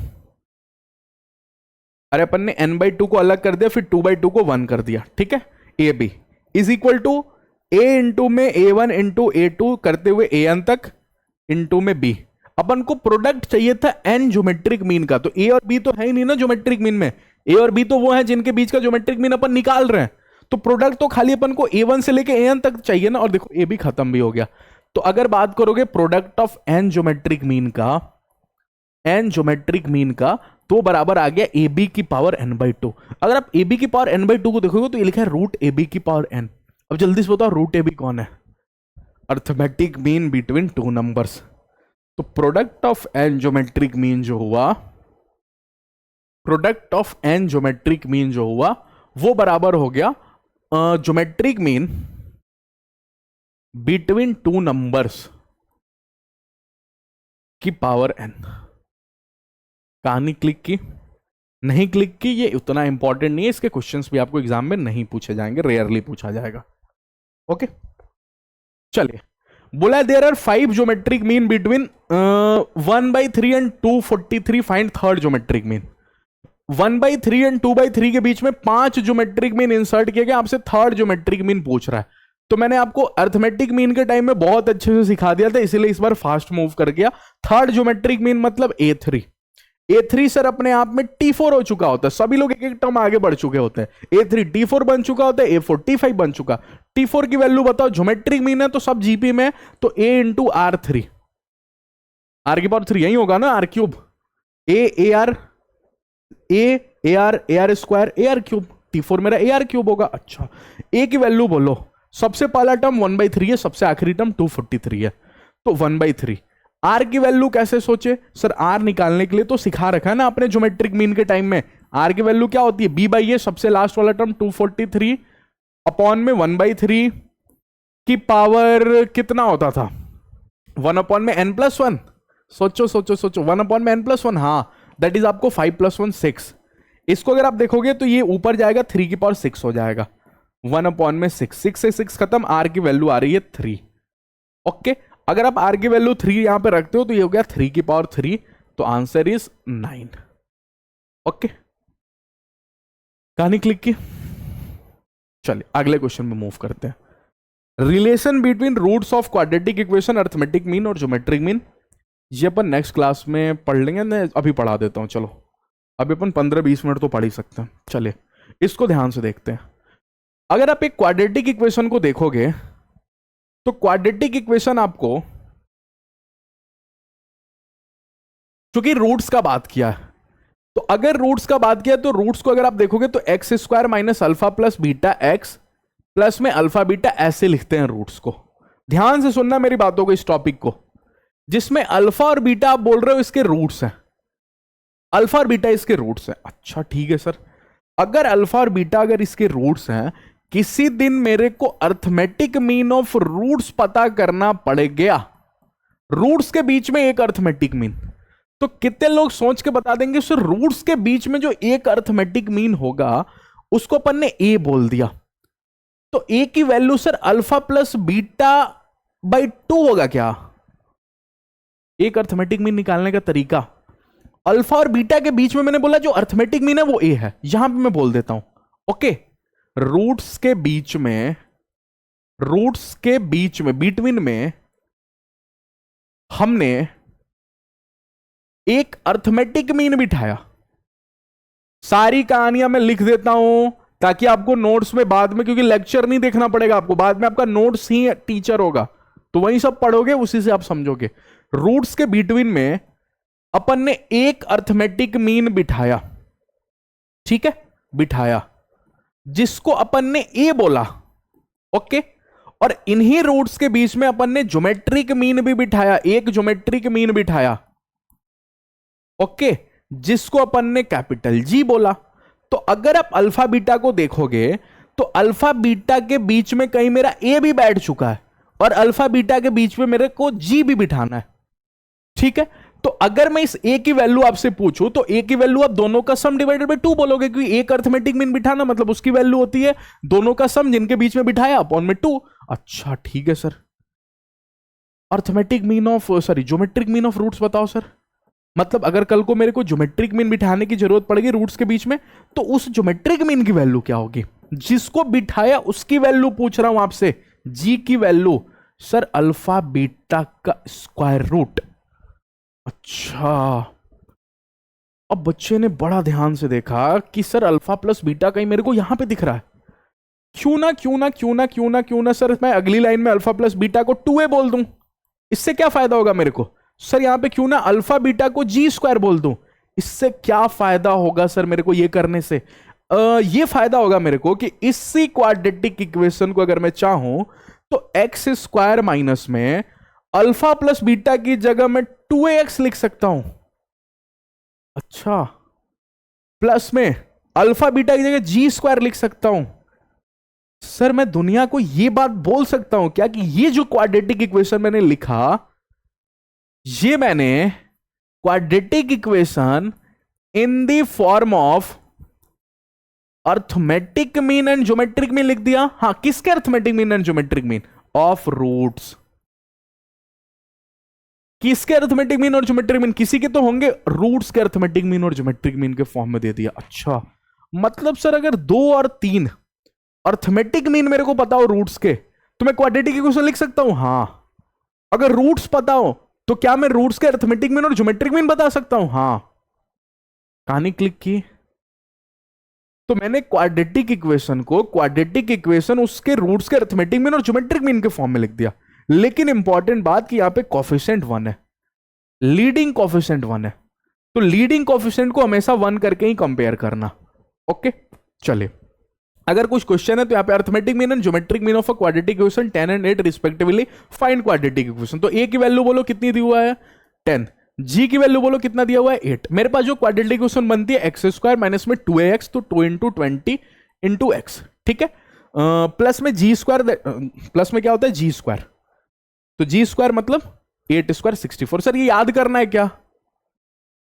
अरे अपन ने n/2 को अलग कर दिया, फिर 2/2 को 1 कर दिया, ठीक है। A B is equal to A into में a1 इंटू a2 करते हुए an तक इंटू में b। अपन को प्रोडक्ट चाहिए था n ज्योमेट्रिक मीन का, तो a और b तो है ही नहीं ना ज्योमेट्रिक मीन में, a और b तो वो है जिनके बीच का ज्योमेट्रिक मीन अपन निकाल रहे हैं, तो प्रोडक्ट तो खाली अपन को a1 से लेके an तक चाहिए ना, और देखो a भी खत्म भी हो गया। तो अगर बात करोगे product of n geometric mean का, n ज्योमेट्रिक मीन का, तो बराबर आ गया ए बी की पावर n/2। अगर आप ए बी की पावर n/2 को देखोगे तो ये लिखा है रूट ए बी की पावर n। अब जल्दी से बताओ रूट ए बी कौन है, arithmetic mean between two numbers. तो product of N geometric mean जो हुआ, product of N geometric mean जो हुआ, वो बराबर हो गया geometric mean between two numbers, की पावर n। कहानी क्लिक की, नहीं क्लिक की, ये उतना इंपॉर्टेंट नहीं है, इसके क्वेश्चंस भी आपको एग्जाम में नहीं पूछे जाएंगे, रेयरली पूछा जाएगा। ओके चलिए, बोला there are 5 geometric mean between 1/3 and 243, find third geometric mean. 1/3 and 2/3 के बीच में 5 ज्योमेट्रिक मीन इंसर्ट किए गए, आपसे थर्ड ज्योमेट्रिक मीन पूछ रहा है। तो मैंने आपको अर्थमेटिक मीन के टाइम में बहुत अच्छे से सिखा दिया था, इसीलिए इस बार फास्ट मूव कर गया। थर्ड ज्योमेट्रिक मीन मतलब A3। A3 सर अपने आप में T4 हो चुका होता है, सभी लोग एक एक टर्म आगे बढ़ चुके होते हैं। A3 T4 बन चुका होता है, A4 T5 बन चुका। T4 की वैल्यू बताओ, ज्योमेट्रिक मीन है तो सब जीपी में, तो A इंटू R3, R की पावर 3 यही होगा ना, R cube, A R square AR cube, T4 मेरा AR क्यूब होगा। अच्छा, A की वैल्यू बोलो, सबसे पहला टर्म 1/3 है, सबसे आखिरी टर्म 243 है, तो 1/3। आर की वैल्यू कैसे सोचे सर, आर निकालने के लिए तो सिखा रखा है ना आपने ज्योमेट्रिक मीन के टाइम में। आर की वैल्यू क्या होती है, B/A, सबसे लास्ट वाला टर्म 243 अपॉन में 1/3 की पावर कितना होता था, 1 अपॉन में n+1। सोचो सोचो सोचो, 1 अपॉन में n+1, हाँ दैट इज आपको 5 + 1 6। इसको अगर आप देखोगे तो ये ऊपर जाएगा 3 की पावर 6 हो जाएगा, 1 अपॉन में 6, 6 से 6 खत्म, आर की वैल्यू आ रही है 3। ओके, अगर आप आर की वैल्यू 3 यहां पे रखते हो तो ये हो गया 3 की पावर 3, तो आंसर इज 9। ओके, कहानी क्लिक की। चलिए अगले क्वेश्चन में मूव करते हैं। Relation between roots of quadratic equation, arithmetic mean और ज्योमेट्रिक मीन, ये अपन नेक्स्ट क्लास में पढ़ लेंगे, मैं अभी पढ़ा देता हूं। चलो अभी अपन 15-20 मिनट तो पढ़ ही सकते हैं। चलिए इसको ध्यान से देखते हैं। अगर आप एक क्वाड्रेटिक इक्वेशन को देखोगे तो क्वाड्रेटिक इक्वेशन आपको, क्योंकि रूट्स का बात किया है, तो अगर रूट्स का बात किया तो रूट्स को अगर आप देखोगे तो x² minus alpha plus beta x plus में अल्फा बीटा ऐसे लिखते हैं रूट्स को। ध्यान से सुनना मेरी बातों को, इस टॉपिक को, जिसमें अल्फा और बीटा आप बोल रहे हो इसके रूट्स हैं, अल्फा और बीटा इसके रूट्स हैं। अच्छा ठीक है सर, अगर अल्फा और बीटा अगर इसके रूट्स हैं, किसी दिन मेरे को अर्थमेटिक मीन ऑफ रूट्स पता करना पड़ेगा, रूट्स के बीच में एक अर्थमेटिक मीन, तो कितने लोग सोच के बता देंगे सर रूट्स के बीच में जो एक अर्थमेटिक मीन होगा उसको अपन ने ए बोल दिया, तो ए की value sir alpha plus beta by 2 होगा क्या? एक अर्थमेटिक मीन निकालने का तरीका, अल्फा और बीटा के बीच में मैंने बोला जो अर्थमेटिक मीन है वो ए है, यहां पे मैं बोल देता हूं। ओके, रूट्स के बीच में बिटवीन में हमने एक अर्थमेटिक मीन बिठाया। सारी कहानियां मैं लिख देता हूं ताकि आपको नोट्स में बाद में, क्योंकि लेक्चर नहीं देखना पड़ेगा आपको, बाद में आपका नोट्स ही टीचर होगा, तो वही सब पढ़ोगे, उसी से आप समझोगे। रूट्स के बिटवीन में अपन ने एक अर्थमेटिक मीन बिठाया, ठीक है, बिठाया, जिसको अपन ने ए बोला। ओके, और इन्हीं रूट्स के बीच में अपन ने ज्योमेट्रिक मीन भी बिठाया, एक ज्योमेट्रिक मीन बिठाया। ओके, जिसको अपन ने कैपिटल जी बोला। तो अगर आप अल्फा बीटा को देखोगे तो अल्फा बीटा के बीच में कहीं मेरा ए भी बैठ चुका है और अल्फा बीटा के बीच में मेरे को जी भी बिठाना है, ठीक है। तो अगर मैं इस ए की वैल्यू आपसे पूछूं तो ए की वैल्यू आप दोनों का सम डिवाइडेड बाय 2 बोलोगे, क्योंकि एक अर्थमेटिक मीन बिठाना मतलब उसकी वैल्यू होती है दोनों का सम जिनके बीच में बिठाया अपॉन में 2। अच्छा ठीक है sir, arithmetic mean of geometric mean of roots बताओ सर। मतलब अगर कल को मेरे को ज्योमेट्रिक मीन बिठाने की जरूरत पड़ेगी रूट्स के बीच में, तो उस ज्योमेट्रिक मीन की वैल्यू क्या होगी, जिसको बिठाया उसकी वैल्यू पूछ रहा हूं आपसे, जी की वैल्यू सर अल्फा बीटा का स्क्वायर रूट। अच्छा, अब बच्चे ने बड़ा ध्यान से देखा कि सर अल्फा प्लस बीटा कहीं मेरे को यहां पे दिख रहा है, क्यों ना सर मैं अगली लाइन में अल्फा प्लस बीटा को 2a बोल दूं, इससे क्या फायदा होगा मेरे को सर, यहां पे क्यों ना अल्फा बीटा को g² बोल दूं, इससे क्या फायदा होगा सर मेरे को ये करने से? ये फायदा होगा मेरे को कि इसी क्वाड्रेटिक इक्वेशन को अगर मैं चाहूं तो x² माइनस में अल्फा प्लस बीटा की जगह मैं 2ax लिख सकता हूं। अच्छा, प्लस में अल्फा बीटा की जगह g² लिख सकता हूं। सर मैं दुनिया को यह बात बोल सकता हूं क्या कि ये जो क्वाड्रेटिक इक्वेशन मैंने लिखा, ये मैंने quadratic equation in the form of arithmetic mean and geometric mean लिख दिया। हाँ, किसके arithmetic mean and geometric mean? Of roots. किसके अर्थमेटिक मीन और ज्योमेट्रिक मीन? किसी के तो होंगे, रूट्स के अर्थमेटिक मीन और ज्योमेट्रिक मीन के फॉर्म में दे दिया। अच्छा, मतलब सर अगर 2 और 3 अर्थमेटिक मीन मेरे को पता हो रूट्स के, तो मैं क्वाड्रेटिक इक्वेशन लिख सकता हूं। हाँ, अगर रूट्स पता हो तो क्या मैं रूट्स के अर्थमेटिक मीन और ज्योमेट्रिक मीन बता सकता हूं? हाँ। कहानी क्लिक की तो मैंने क्वाड्रेटिक इक्वेशन को, क्वाड्रेटिक इक्वेशन उसके रूट्स के अर्थमेटिक मीन और ज्योमेट्रिक मीन के फॉर्म में लिख दिया। लेकिन इंपॉर्टेंट बात कि यहां पे कोफिशिएंट 1 है, लीडिंग कोफिशिएंट 1 है, तो लीडिंग कोफिशिएंट को हमेशा 1 करके ही कंपेयर करना। ओके, चलिए, अगर कुछ क्वेश्चन है तो यहां पे arithmetic mean and geometric mean of a quadratic equation 10 and 8 respectively, find quadratic equation. तो ए की वैल्यू बोलो कितनी दी हुआ है? 10। जी की वैल्यू बोलो कितना दिया हुआ है? 8। मेरे पास जो क्वाड्रेटिक इक्वेशन बनती है एक्स स्क्वायर माइनस में 2ax, तो 2 इंटू 20 इंटू एक्स, ठीक है। प्लस में जी स्क्वायर, प्लस में क्या होता है? जी स्क्वायर, तो जी स्क्वायर मतलब 8 स्क्वायर 64। सर ये याद करना है क्या?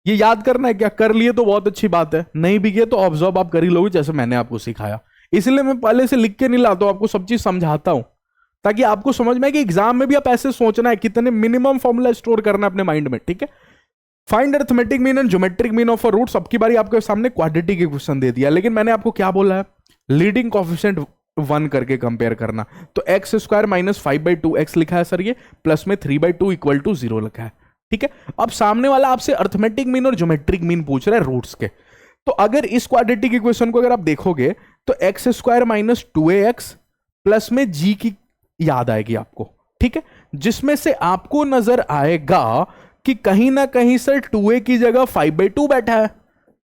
ये याद करना है क्या? कर लिए तो बहुत अच्छी बात है, नहीं भी किए तो ऑब्जर्व आप कर ही लोगे जैसे मैंने आपको सिखाया। इसलिए मैं पहले से लिख के नहीं लाता हूं, आपको सब चीज समझाता हूं ताकि आपको समझ में आए कि एग्जाम में भी आप ऐसे सोचना है, कितने मिनिमम फॉर्मूला स्टोर करना है अपने माइंड में, ठीक है। Find arithmetic mean and geometric mean of a root. सबकी बारी आपके सामने क्वाड्रेटिक इक्वेशन दे दिया, लेकिन मैंने आपको क्या बोला है? लीडिंग कोफिशिएंट 1 करके कंपेयर करना। तो एक्स स्क्वायर माइनस 5/2x लिखा है सर ये, प्लस में 3/2 इक्वल टू 0 लिखा है, ठीक है। अब सामने वाला आपसे अर्थमेटिक मीन और ज्योमेट्रिक मीन पूछ रहा है रूट्स के। तो अगर इस क्वाड्रेटिक इक्वेशन को अगर आप देखोगे तो x square minus 2ax plus में जी की याद आएगी आपको, ठीक है, जिसमें से आपको नजर आएगा कि कहीं ना कहीं सर 2a की जगह 5/2 बैठा है,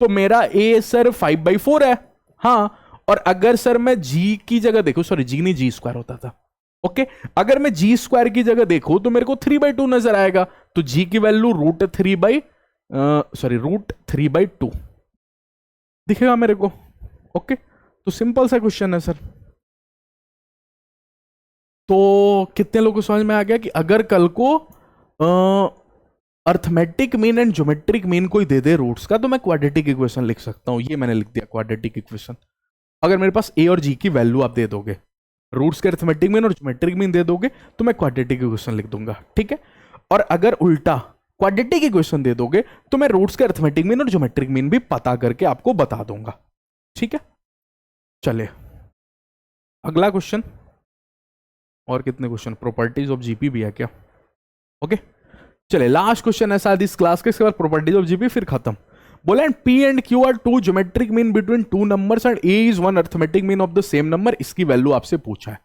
तो मेरा a सर 5/4 है। हाँ, और अगर सर मैं g की जगह देखूं, सॉरी जी नहीं, जी स्क्वायर होता था, ओके, अगर मैं जी स्क्वायर की जगह देखूं तो मेरे को 3/2 नजर आएगा, तो g की वैल्यू √3/2 दिखेगा मेरे को। ओके, तो सिंपल सा क्वेश्चन है सर। तो कितने लोगों को समझ में आ गया कि अगर कल को arithmetic mean and geometric mean कोई दे दे रूट्स का, तो मैं क्वाड्रेटिक इक्वेशन लिख सकता हूं। ये मैंने लिख दिया क्वाड्रेटिक इक्वेशन। अगर मेरे पास ए और जी की वैल्यू आप दे दोगे, रूट्स के अर्थमेटिक मीन और ज्योमेट्रिक मीन दे दोगे, तो मैं क्वाड्रेटिक इक्वेशन लिख दूंगा, ठीक है। और अगर उल्टा क्वाड्रेटिक इक्वेशन दे दोगे तो मैं रूट्स के अर्थमेटिक मीन और ज्योमेट्रिक मीन भी पता करके आपको बता दूंगा, ठीक है। चलिए अगला क्वेश्चन। और कितने क्वेश्चन? प्रॉपर्टीज ऑफ जीपी भी है क्या? ओके, चलिए लास्ट क्वेश्चन है शायद इस क्लास के, इसके बाद प्रॉपर्टीज ऑफ जीपी फिर खत्म। बोला P and Q R 2 geometric mean between 2 numbers and A is 1 arithmetic mean of the same number. इसकी वैल्यू आपसे पूछा है।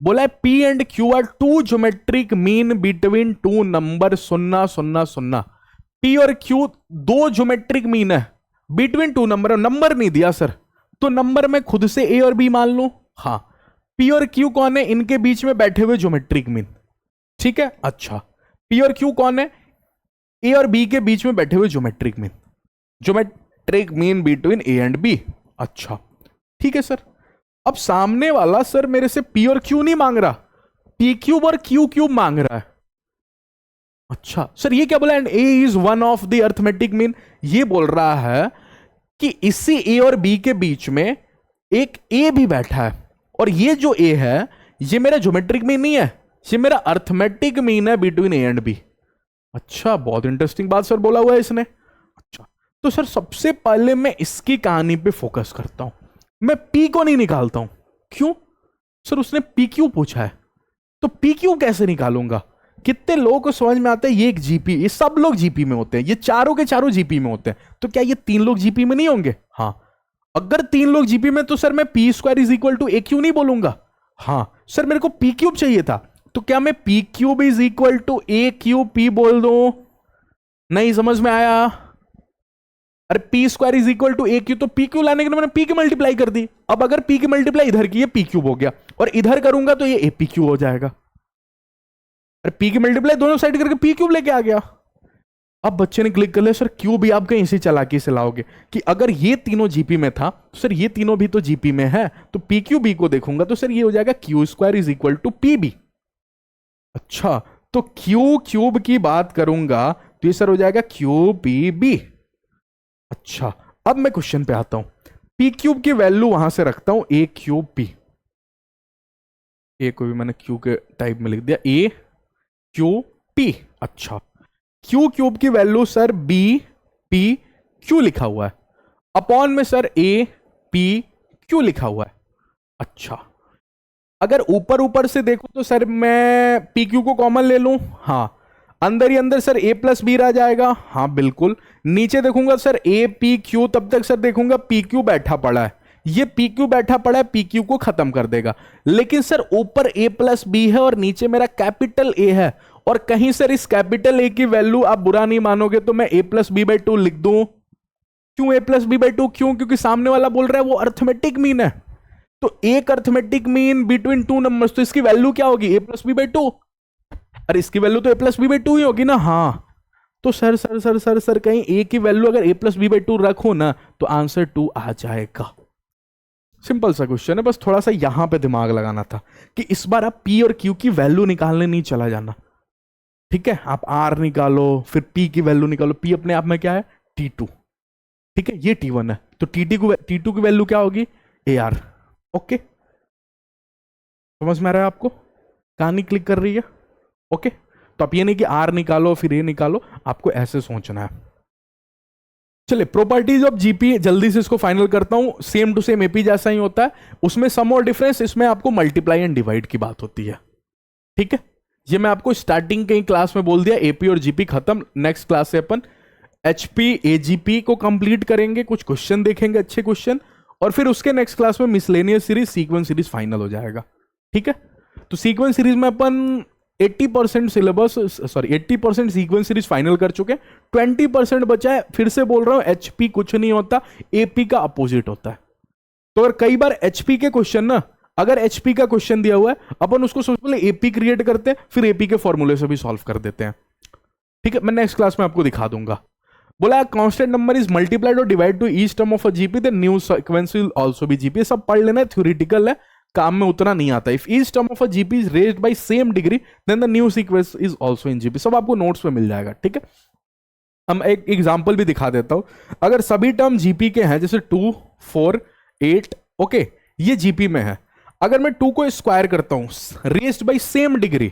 बोला है P and Q R 2 geometric mean between 2 number 0 0 0। P और क्यू 2 ज्योमेट्रिक मीन है बिटवीन 2 नंबर, नंबर नहीं दिया सर, तो नंबर में खुद से ए और बी मान लूं। हाँ, पी और क्यू कौन है? इनके बीच में बैठे हुए ज्योमेट्रिक मीन, ठीक है। अच्छा, पी और क्यू कौन है? ए और बी के बीच में बैठे हुए geometric mean, geometric mean between A and b. अच्छा, ठीक है सर। अब सामने वाला सर मेरे से पी और क्यू नहीं मांग रहा, पी क्यूब और क्यू क्यूब मांग रहा है। अच्छा सर, ये क्या बोला? And A is 1 of the arithmetic mean. ये बोल रहा है कि इसी ए और बी के बीच में एक ए भी बैठा है, और ये जो ए है ये मेरा ज्योमेट्रिक मीन नहीं है, ये मेरा अर्थमेटिक मीन है बिटवीन ए एंड बी। अच्छा, बहुत इंटरेस्टिंग बात सर बोला हुआ है इसने। अच्छा, तो सर सबसे पहले मैं इसकी कहानी पे फोकस करता हूं, मैं पी को नहीं निकालता हूं। क्यों सर? उसने पी क्यू पूछा है, तो पी क्यू कैसे निकालूंगा? कितने लोगों को समझ में आता है ये एक जीपी, ये सब लोग जीपी में होते हैं, ये चारों के चारों जीपी में होते हैं, तो क्या ये 3 लोग जीपी में नहीं होंगे? हाँ, अगर 3 लोग जीपी में तो सर मैं p square is equal to a q नहीं बोलूंगा। हाँ सर, मेरे को पी क्यूब चाहिए था, तो क्या मैं p cube is equal to a cube p बोल दूं? नहीं समझ में आया? अरे p square is equal to a q, तो पी क्यू लाने के लिए मैंने पी की मल्टीप्लाई कर दी। अब अगर पी की मल्टीप्लाई इधर की, ये पी क्यूब हो गया, और इधर करूंगा तो ये ए पी क्यू हो जाएगा। अरे पी की मल्टीप्लाई दोनों साइड करके पी क्यूब लेके आ गया। अब बच्चे ने क्लिक कर लिया सर क्यू भी आप कहीं इसी चालाकी से लाओगे कि अगर ये तीनों जीपी में था तो सर ये तीनों भी तो जीपी में है, तो पी क्यू बी को देखूंगा तो सर ये हो जाएगा q square is equal to p b. अच्छा, तो क्यू क्यूब की बात करूंगा तो ये सर हो जाएगा क्यू पी बी। अच्छा, अब मैं क्वेश्चन पे आता हूं। पी क्यूब की वैल्यू वहां से रखता हूं ए क्यूब पी। ए को भी मैंने क्यू के टाइप में लिख दिया, ए क्यू पी। अच्छा, क्यू क्यूब की value sir b p q लिखा हुआ है, अपॉन में सर ए पी क्यू लिखा हुआ है। अच्छा, अगर ऊपर ऊपर से देखो तो सर मैं पी क्यू को कॉमन ले लूं, हाँ, अंदर ही अंदर सर ए प्लस बी रह जाएगा, हाँ बिल्कुल। नीचे देखूंगा सर ए पी क्यू, तब तक सर देखूंगा पी क्यू बैठा पड़ा है, ये पी क्यू बैठा पड़ा है, पी क्यू को खत्म कर देगा। लेकिन सर ऊपर ए प्लस बी है और नीचे मेरा कैपिटल ए है, और कहीं सर इस कैपिटल ए की वैल्यू आप बुरा नहीं मानोगे तो मैं ए प्लस बी बाई टू लिख दूं। क्यों ए प्लस बी बाई टू? क्यों? क्योंकि सामने वाला बोल रहा है वो अर्थमेटिक मीन है, तो एक arithmetic mean between two numbers, तो इसकी वैल्यू क्या होगी? ए प्लस बी बाई टू। अरे इसकी वैल्यू तो ए प्लस बी बाई टू ही होगी ना। हाँ, तो sir sir sir sir sir कहीं ए की वैल्यू अगर ए प्लस बी बाई टू रखो ना तो आंसर 2 आ जाएगा। सिंपल सा क्वेश्चन है, बस थोड़ा सा यहां पे दिमाग लगाना था कि इस बार आप पी और क्यू की वैल्यू निकालने नहीं चला जाना, ठीक है? आप आर निकालो, फिर पी की वैल्यू निकालो। पी अपने आप में क्या है? T2, ठीक है, ये T1 है, तो T2 की वैल्यू क्या होगी? AR। ओके, समझ में आ रहा है आपको? कहानी क्लिक कर रही है? ओके, तो आप ये नहीं कि आर निकालो फिर ये निकालो, आपको ऐसे सोचना है। चलिए, प्रॉपर्टीज ऑफ जीपी जल्दी से इसको फाइनल करता हूं। सेम टू सेम एपी जैसा ही होता है, उसमें सम और डिफरेंस, इसमें आपको मल्टीप्लाई एंड डिवाइड की बात होती है, ठीक है? ये मैं आपको स्टार्टिंग के क्लास में बोल दिया, एपी और जीपी खत्म। नेक्स्ट क्लास से अपन एचपी एजीपी को कंप्लीट करेंगे, कुछ क्वेश्चन देखेंगे, अच्छे क्वेश्चन, और फिर उसके नेक्स्ट क्लास में miscellaneous series, sequence series final हो जाएगा, ठीक है? तो सीक्वेंस सीरीज में अपन 80% syllabus, sorry 80% sequence series final कर चुके, 20% बचा है। फिर से बोल रहा हूं, एचपी कुछ नहीं होता, एपी का अपोजिट होता है। तो अगर कई बार एचपी के क्वेश्चन ना, अगर एचपी का क्वेश्चन दिया हुआ है, अपन उसको सबसे पहले एपी क्रिएट करते हैं, फिर एपी के फॉर्मूले से भी सॉल्व कर देते हैं, ठीक है? मैं नेक्स्ट क्लास में आपको दिखा दूंगा। बोला कांस्टेंट नंबर इज मल्टीप्लाइड और divide two each term of a GP, the new sequence will also be GP. सब पढ़ लेना, थ्योरेटिकल है, काम में उतना नहीं आता। If each term of a GP is raised by same degree then the new sequence is also in GP. सब आपको नोट्स में मिल जाएगा, ठीक है? हम एक एग्जांपल भी दिखा देता हूं। अगर सभी टर्म जीपी के हैं, जैसे 2 4 8, ओके, ये जीपी में है। अगर मैं 2 को स्क्वायर करता हूं रेज्ड बाय सेम डिग्री,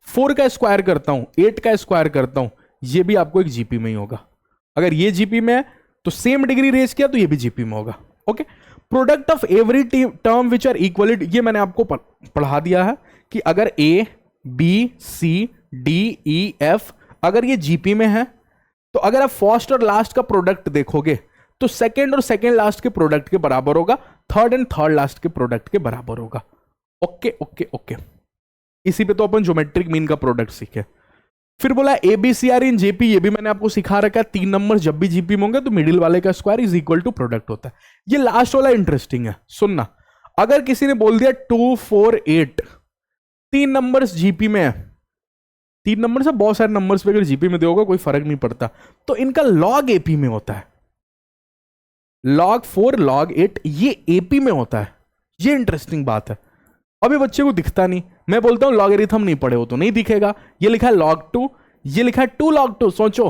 4 का स्क्वायर करता हूं, 8 का स्क्वायर करता हूं, ये भी आपको एक जीपी में ही होगा। अगर ये जीपी में है तो सेम डिग्री रेज किया तो ये भी जीपी में होगा, okay? Product of every term which are equal, ये मैंने आपको पढ़ा दिया है कि अगर a b c d e f अगर ये जीपी में है, तो अगर आप फर्स्ट और लास्ट का प्रोडक्ट देखोगे तो सेकंड और सेकंड लास्ट के प्रोडक्ट के बराबर होगा, थर्ड एंड थर्ड लास्ट के प्रोडक्ट के बराबर होगा। ओके ओके ओके, इसी पे तो अपन ज्योमेट्रिक मीन का प्रोडक्ट सीखे। फिर बोला एबीसीआर इन जेपी, ये भी मैंने आपको सिखा रखा है। 3 नंबर जब भी जीपी में होंगे तो मिडिल वाले का square is equal to product होता है। ये लास्ट वाला इंटरेस्टिंग है, सुनना। अगर किसी ने बोल दिया 2 4 8, 3 नंबर्स जीपी में है, 3 नंबर से बहुत सारे नंबर्स पे अगर जीपी में दोगे कोई फर्क नहीं पड़ता, तो इनका लॉग एपी में होता है। लॉग 4 लॉग 8 ये एपी में होता है। ये इंटरेस्टिंग बात है, अभी बच्चे को दिखता नहीं। मैं बोलता हूं लॉगरिथम नहीं पढ़े हो तो नहीं दिखेगा। ये लिखा है log 2, ये लिखा है 2 log 2। सोचो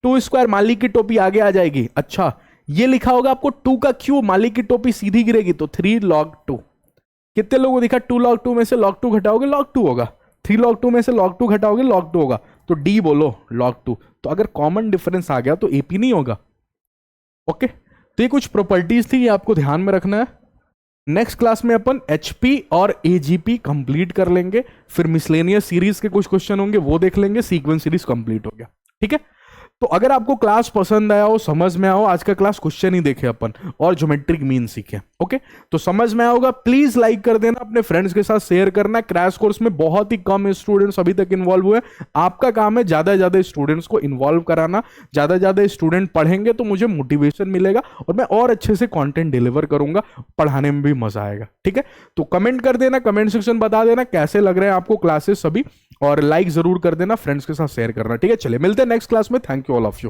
2 स्क्वायर, मालिक की टोपी आगे आ जाएगी। अच्छा, ये लिखा होगा आपको 2 का क्यूब, मालिक की टोपी सीधी गिरेगी तो 3 log 2। कितने लोगों को दिखा 2 log 2 में से log 2 घटाओगे log 2 होगा, 3 log 2 में से log 2 घटाओगे log 2 होगा, तो डी बोलो log 2। तो अगर कॉमन डिफरेंस आ गया तो एपी नहीं होगा, ओके? तो ये कुछ प्रॉपर्टीज थी, ये आपको ध्यान में रखना है। नेक्स्ट क्लास में अपन एचपी और एजीपी कंप्लीट कर लेंगे, फिर मिसलेनियस सीरीज के कुछ क्वेश्चन होंगे वो देख लेंगे, सीक्वेंस सीरीज कंप्लीट हो गया, ठीक है? तो अगर आपको क्लास पसंद आया हो, समझ में आओ, आज का क्लास क्वेश्चन ही देखे अपन और ज्योमेट्रिक मीन सीखे, ओके? तो समझ में आओगा, प्लीज लाइक कर देना, अपने फ्रेंड्स के साथ शेयर करना। क्रैश कोर्स में बहुत ही कम स्टूडेंट्स अभी तक इन्वॉल्व हुए, आपका काम है ज्यादा से ज्यादा स्टूडेंट्स को इन्वॉल्व कराना। ज्यादा से ज्यादा स्टूडेंट पढ़ेंगे तो मुझे मोटिवेशन मिलेगा और मैं और अच्छे से कॉन्टेंट डिलीवर करूंगा, पढ़ाने में भी मजा आएगा, ठीक है? तो कमेंट कर देना, कमेंट सेक्शन बता देना कैसे लग रहे हैं आपको क्लासेस सभी, और लाइक जरूर कर देना, फ्रेंड्स के साथ शेयर करना, ठीक है? चलिए मिलते हैं नेक्स्ट क्लास में। Thank you all of you.